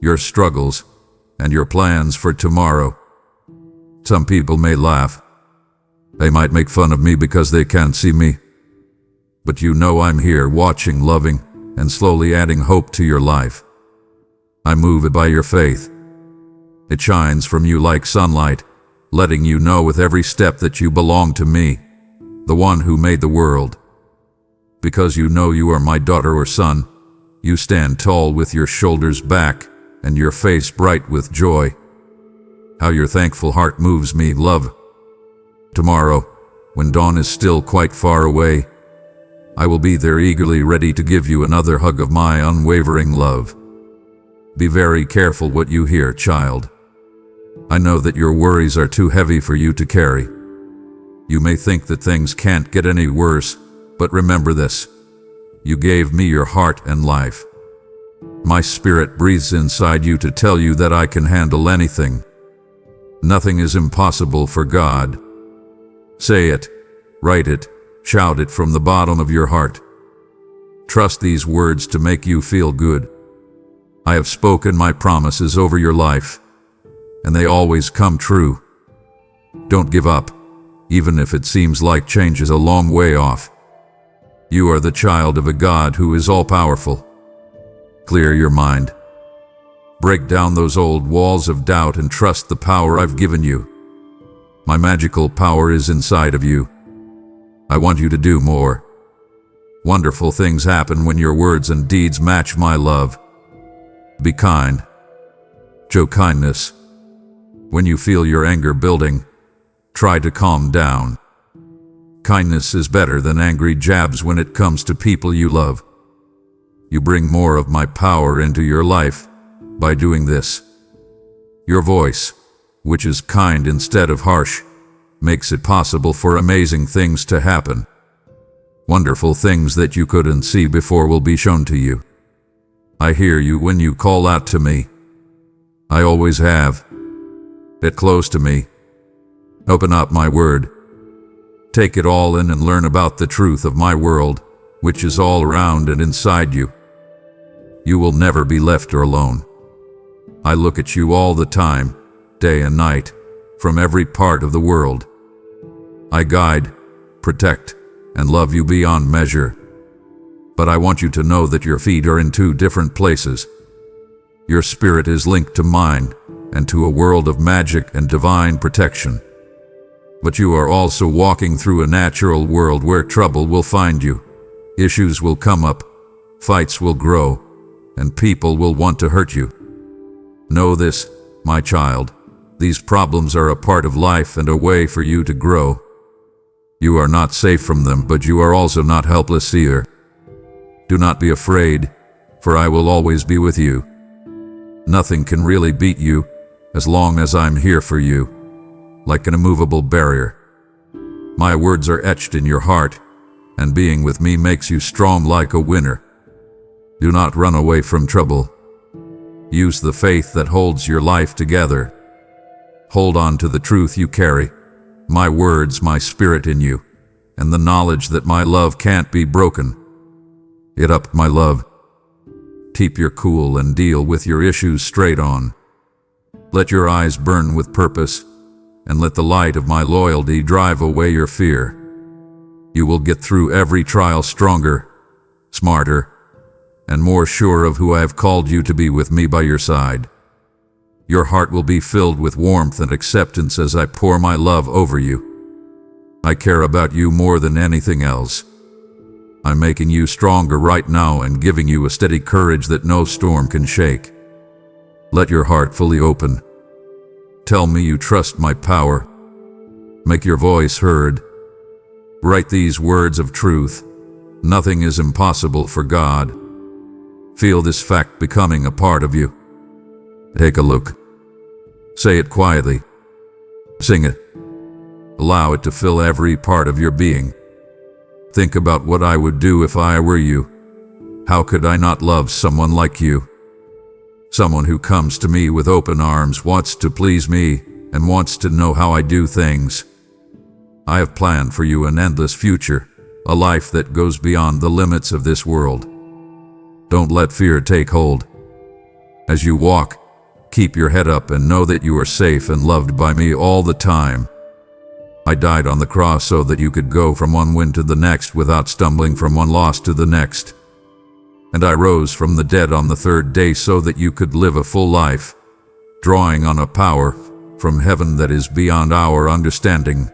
your struggles, and your plans for tomorrow. Some people may laugh. They might make fun of me because they can't see me. But you know I'm here watching, loving, and slowly adding hope to your life. I move it by your faith. It shines from you like sunlight, letting you know with every step that you belong to me, the one who made the world. Because you know you are my daughter or son, you stand tall with your shoulders back and your face bright with joy. How your thankful heart moves me, love. Tomorrow, when dawn is still quite far away, I will be there eagerly ready to give you another hug of my unwavering love. Be very careful what you hear, child. I know that your worries are too heavy for you to carry. You may think that things can't get any worse, but remember this. You gave me your heart and life. My spirit breathes inside you to tell you that I can handle anything. Nothing is impossible for God. Say it, write it, shout it from the bottom of your heart. Trust these words to make you feel good. I have spoken my promises over your life, and they always come true. Don't give up, even if it seems like change is a long way off. You are the child of a God who is all-powerful. Clear your mind. Break down those old walls of doubt and trust the power I've given you. My magical power is inside of you. I want you to do more. Wonderful things happen when your words and deeds match my love. Be kind. Show kindness. When you feel your anger building, try to calm down. Kindness is better than angry jabs when it comes to people you love. You bring more of my power into your life by doing this. Your voice, which is kind instead of harsh, makes it possible for amazing things to happen. Wonderful things that you couldn't see before will be shown to you. I hear you when you call out to me. I always have. Get close to me. Open up my word. Take it all in and learn about the truth of my world, which is all around and inside you. You will never be left alone. I look at you all the time, day and night, from every part of the world. I guide, protect, and love you beyond measure. But I want you to know that your feet are in two different places. Your spirit is linked to mine and to a world of magic and divine protection. But you are also walking through a natural world where trouble will find you. Issues will come up, fights will grow, and people will want to hurt you. Know this, my child. These problems are a part of life and a way for you to grow. You are not safe from them, but you are also not helpless either. Do not be afraid, for I will always be with you. Nothing can really beat you as long as I'm here for you, like an immovable barrier. My words are etched in your heart, and being with me makes you strong like a winner. Do not run away from trouble. Use the faith that holds your life together. Hold on to the truth you carry, my words, my spirit in you, and the knowledge that my love can't be broken. Get up, my love. Keep your cool and deal with your issues straight on. Let your eyes burn with purpose, and let the light of my loyalty drive away your fear. You will get through every trial stronger, smarter, and more sure of who I have called you to be with me by your side. Your heart will be filled with warmth and acceptance as I pour my love over you. I care about you more than anything else. I'm making you stronger right now and giving you a steady courage that no storm can shake. Let your heart fully open. Tell me you trust my power. Make your voice heard. Write these words of truth. Nothing is impossible for God. Feel this fact becoming a part of you. Take a look. Say it quietly. Sing it. Allow it to fill every part of your being. Think about what I would do if I were you. How could I not love someone like you? Someone who comes to me with open arms, wants to please me, and wants to know how I do things. I have planned for you an endless future, a life that goes beyond the limits of this world. Don't let fear take hold. As you walk, keep your head up and know that you are safe and loved by me all the time. I died on the cross so that you could go from one win to the next without stumbling from one loss to the next. And I rose from the dead on the third day so that you could live a full life, drawing on a power from heaven that is beyond our understanding.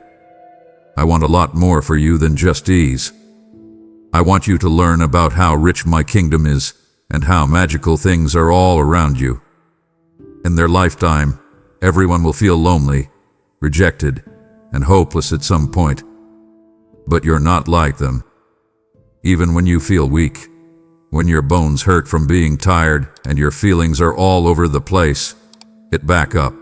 I want a lot more for you than just ease. I want you to learn about how rich my kingdom is and how magical things are all around you. In their lifetime, everyone will feel lonely, rejected, and hopeless at some point. But you're not like them. Even when you feel weak, when your bones hurt from being tired and your feelings are all over the place, get back up.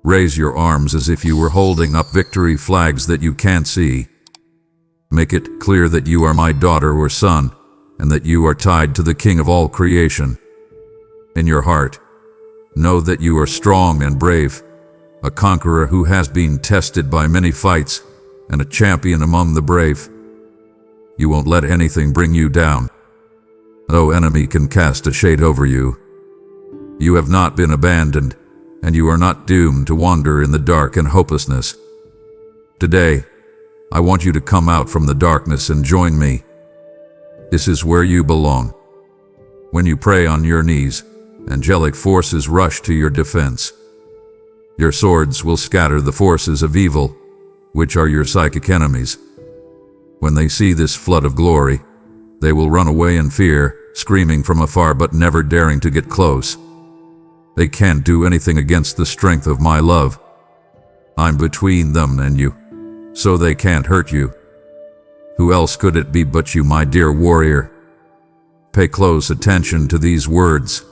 Raise your arms as if you were holding up victory flags that you can't see. Make it clear that you are my daughter or son, and that you are tied to the King of all creation. In your heart, know that you are strong and brave, a conqueror who has been tested by many fights, and a champion among the brave. You won't let anything bring you down. No enemy can cast a shade over you. You have not been abandoned, and you are not doomed to wander in the dark and hopelessness. Today, I want you to come out from the darkness and join me. This is where you belong. When you pray on your knees, angelic forces rush to your defense. Your swords will scatter the forces of evil, which are your psychic enemies. When they see this flood of glory, they will run away in fear, screaming from afar but never daring to get close. They can't do anything against the strength of my love. I'm between them and you, so they can't hurt you. Who else could it be but you, my dear warrior? Pay close attention to these words.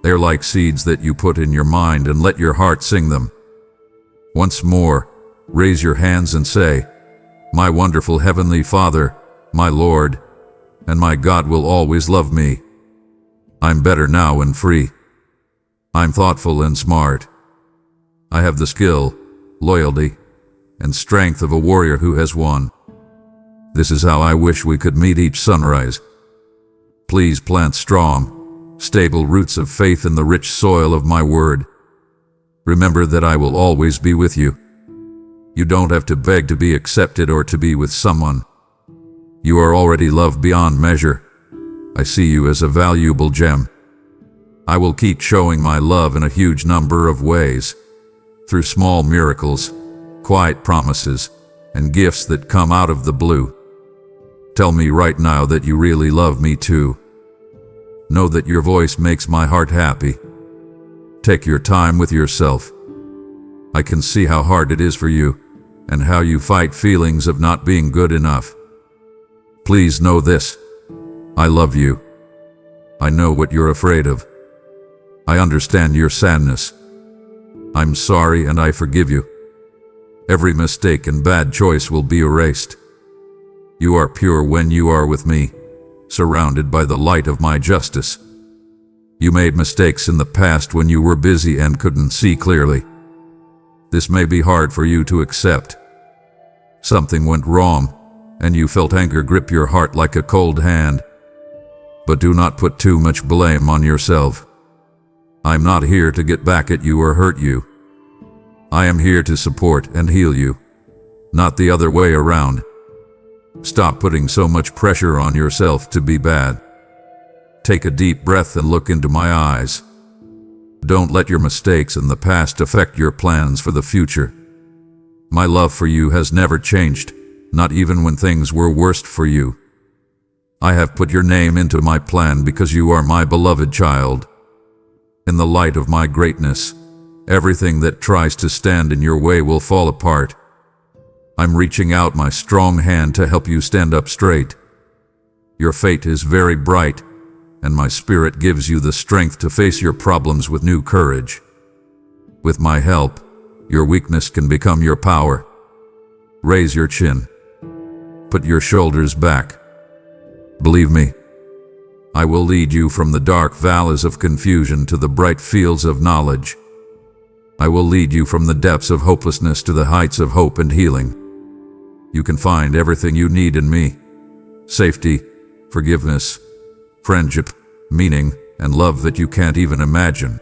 They're like seeds that you put in your mind and let your heart sing them. Once more, raise your hands and say, "My wonderful Heavenly Father, my Lord, and my God will always love me. I'm better now and free. I'm thoughtful and smart. I have the skill, loyalty, and strength of a warrior who has won. This is how I wish we could meet each sunrise. Please plant strong, stable roots of faith in the rich soil of my word. Remember that I will always be with you. You don't have to beg to be accepted or to be with someone. You are already loved beyond measure. I see you as a valuable gem. I will keep showing my love in a huge number of ways, through small miracles, quiet promises, and gifts that come out of the blue. Tell me right now that you really love me too. Know that your voice makes my heart happy. Take your time with yourself. I can see how hard it is for you, and how you fight feelings of not being good enough. Please know this. I love you. I know what you're afraid of. I understand your sadness. I'm sorry and I forgive you. Every mistake and bad choice will be erased. You are pure when you are with me, surrounded by the light of my justice. You made mistakes in the past when you were busy and couldn't see clearly. This may be hard for you to accept. Something went wrong, and you felt anger grip your heart like a cold hand. But do not put too much blame on yourself. I'm not here to get back at you or hurt you. I am here to support and heal you, not the other way around. Stop putting so much pressure on yourself to be bad. Take a deep breath and look into my eyes. Don't let your mistakes in the past affect your plans for the future. My love for you has never changed, not even when things were worst for you. I have put your name into my plan because you are my beloved child. In the light of my greatness, everything that tries to stand in your way will fall apart. I'm reaching out my strong hand to help you stand up straight. Your fate is very bright, and my spirit gives you the strength to face your problems with new courage. With my help, your weakness can become your power. Raise your chin. Put your shoulders back. Believe me, I will lead you from the dark valleys of confusion to the bright fields of knowledge. I will lead you from the depths of hopelessness to the heights of hope and healing. You can find everything you need in me: safety, forgiveness, friendship, meaning, and love that you can't even imagine.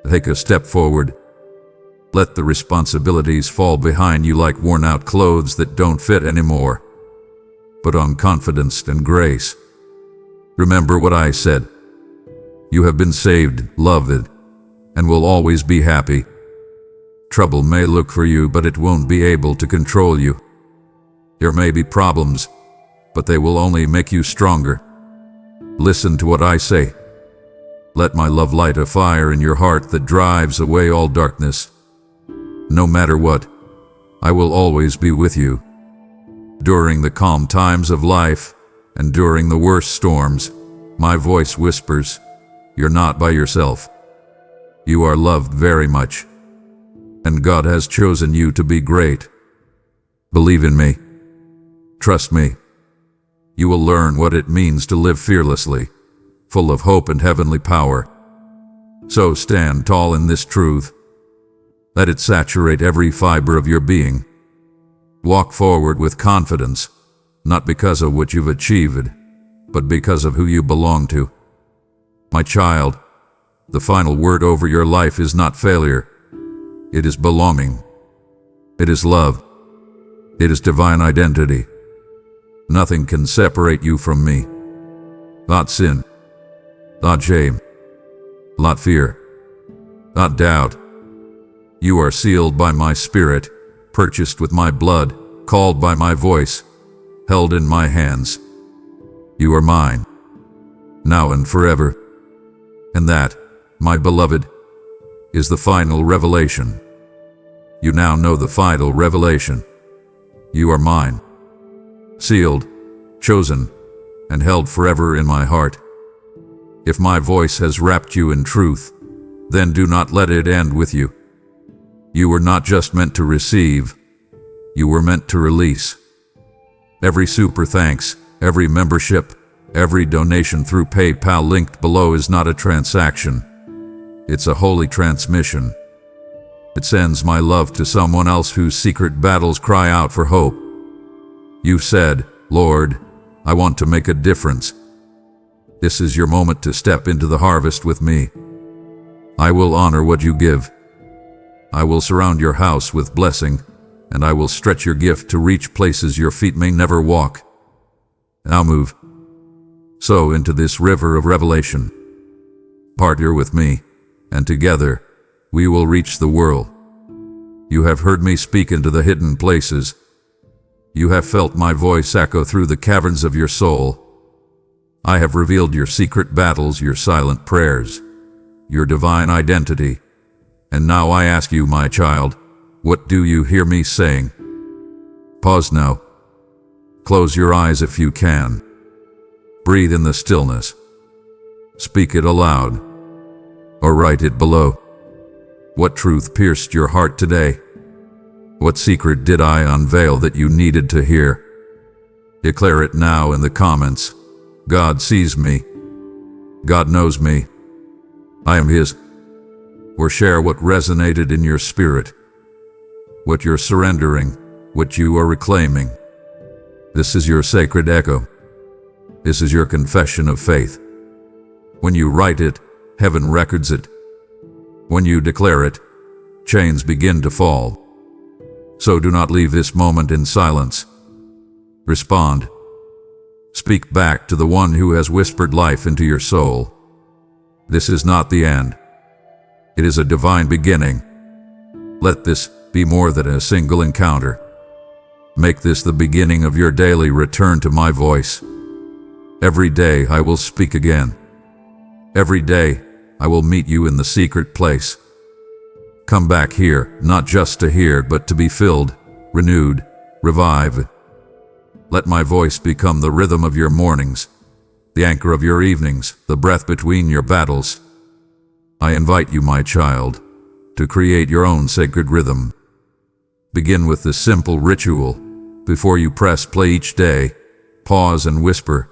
Take a step forward. Let the responsibilities fall behind you like worn-out clothes that don't fit anymore. Put on confidence and grace. Remember what I said. You have been saved, loved, and will always be happy. Trouble may look for you, but it won't be able to control you. There may be problems, but they will only make you stronger. Listen to what I say. Let my love light a fire in your heart that drives away all darkness. No matter what, I will always be with you. During the calm times of life and during the worst storms, my voice whispers, "You're not by yourself. You are loved very much, and God has chosen you to be great. Believe in me. Trust me. You will learn what it means to live fearlessly, full of hope and heavenly power. So stand tall in this truth. Let it saturate every fiber of your being. Walk forward with confidence, not because of what you've achieved, but because of who you belong to. My child, the final word over your life is not failure. It is belonging. It is love. It is divine identity. Nothing can separate you from me. Not sin. Not shame. Not fear. Not doubt. You are sealed by my spirit, purchased with my blood, called by my voice, held in my hands. You are mine, now and forever. And that, my beloved, is the final revelation. You now know the final revelation. You are mine, sealed, chosen, and held forever in my heart. If my voice has wrapped you in truth, then do not let it end with you. You were not just meant to receive, you were meant to release. Every super thanks, every membership, every donation through PayPal linked below is not a transaction. It's a holy transmission. It sends my love to someone else whose secret battles cry out for hope. You said, "Lord, I want to make a difference." This is your moment to step into the harvest with me. I will honor what you give. I will surround your house with blessing, and I will stretch your gift to reach places your feet may never walk. Now move. Sow into this river of revelation. Partner with me, and together we will reach the world. You have heard me speak into the hidden places. You have felt my voice echo through the caverns of your soul. I have revealed your secret battles, your silent prayers, your divine identity. And now I ask you, my child, what do you hear me saying? Pause now. Close your eyes if you can. Breathe in the stillness. Speak it aloud, or write it below. What truth pierced your heart today? What secret did I unveil that you needed to hear? Declare it now in the comments. God sees me. God knows me. I am His. Or share what resonated in your spirit, what you're surrendering, what you are reclaiming. This is your sacred echo. This is your confession of faith. When you write it, heaven records it. When you declare it, chains begin to fall. So do not leave this moment in silence. Respond. Speak back to the one who has whispered life into your soul. This is not the end. It is a divine beginning. Let this be more than a single encounter. Make this the beginning of your daily return to my voice. Every day I will speak again. Every day I will meet you in the secret place. Come back here, not just to hear, but to be filled, renewed, revived. Let my voice become the rhythm of your mornings, the anchor of your evenings, the breath between your battles. I invite you, my child, to create your own sacred rhythm. Begin with this simple ritual. Before you press play each day, pause and whisper,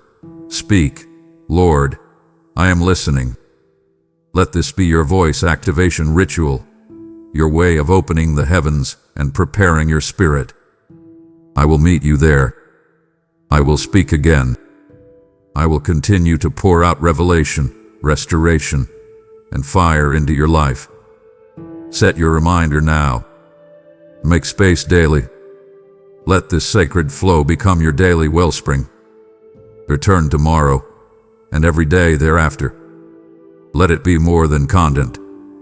"Speak, Lord, I am listening." Let this be your voice activation ritual, your way of opening the heavens and preparing your spirit. I will meet you there. I will speak again. I will continue to pour out revelation, restoration, and fire into your life. Set your reminder now. Make space daily. Let this sacred flow become your daily wellspring. Return tomorrow, and every day thereafter. Let it be more than content.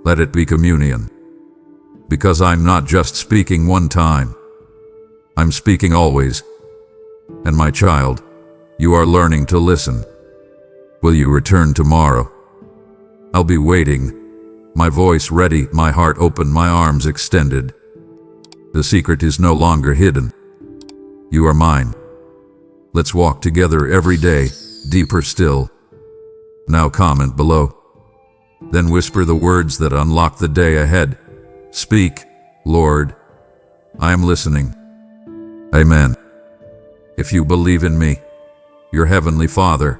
Let it be communion. Because I'm not just speaking one time. I'm speaking always. And my child, you are learning to listen. Will you return tomorrow? I'll be waiting. My voice ready, my heart open, my arms extended. The secret is no longer hidden. You are mine. Let's walk together every day, deeper still. Now comment below. Then whisper the words that unlock the day ahead. Speak, Lord. I am listening. Amen. If you believe in me, your Heavenly Father,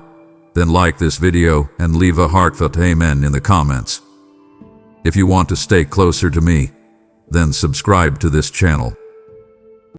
then like this video and leave a heartfelt amen in the comments. If you want to stay closer to me, then subscribe to this channel.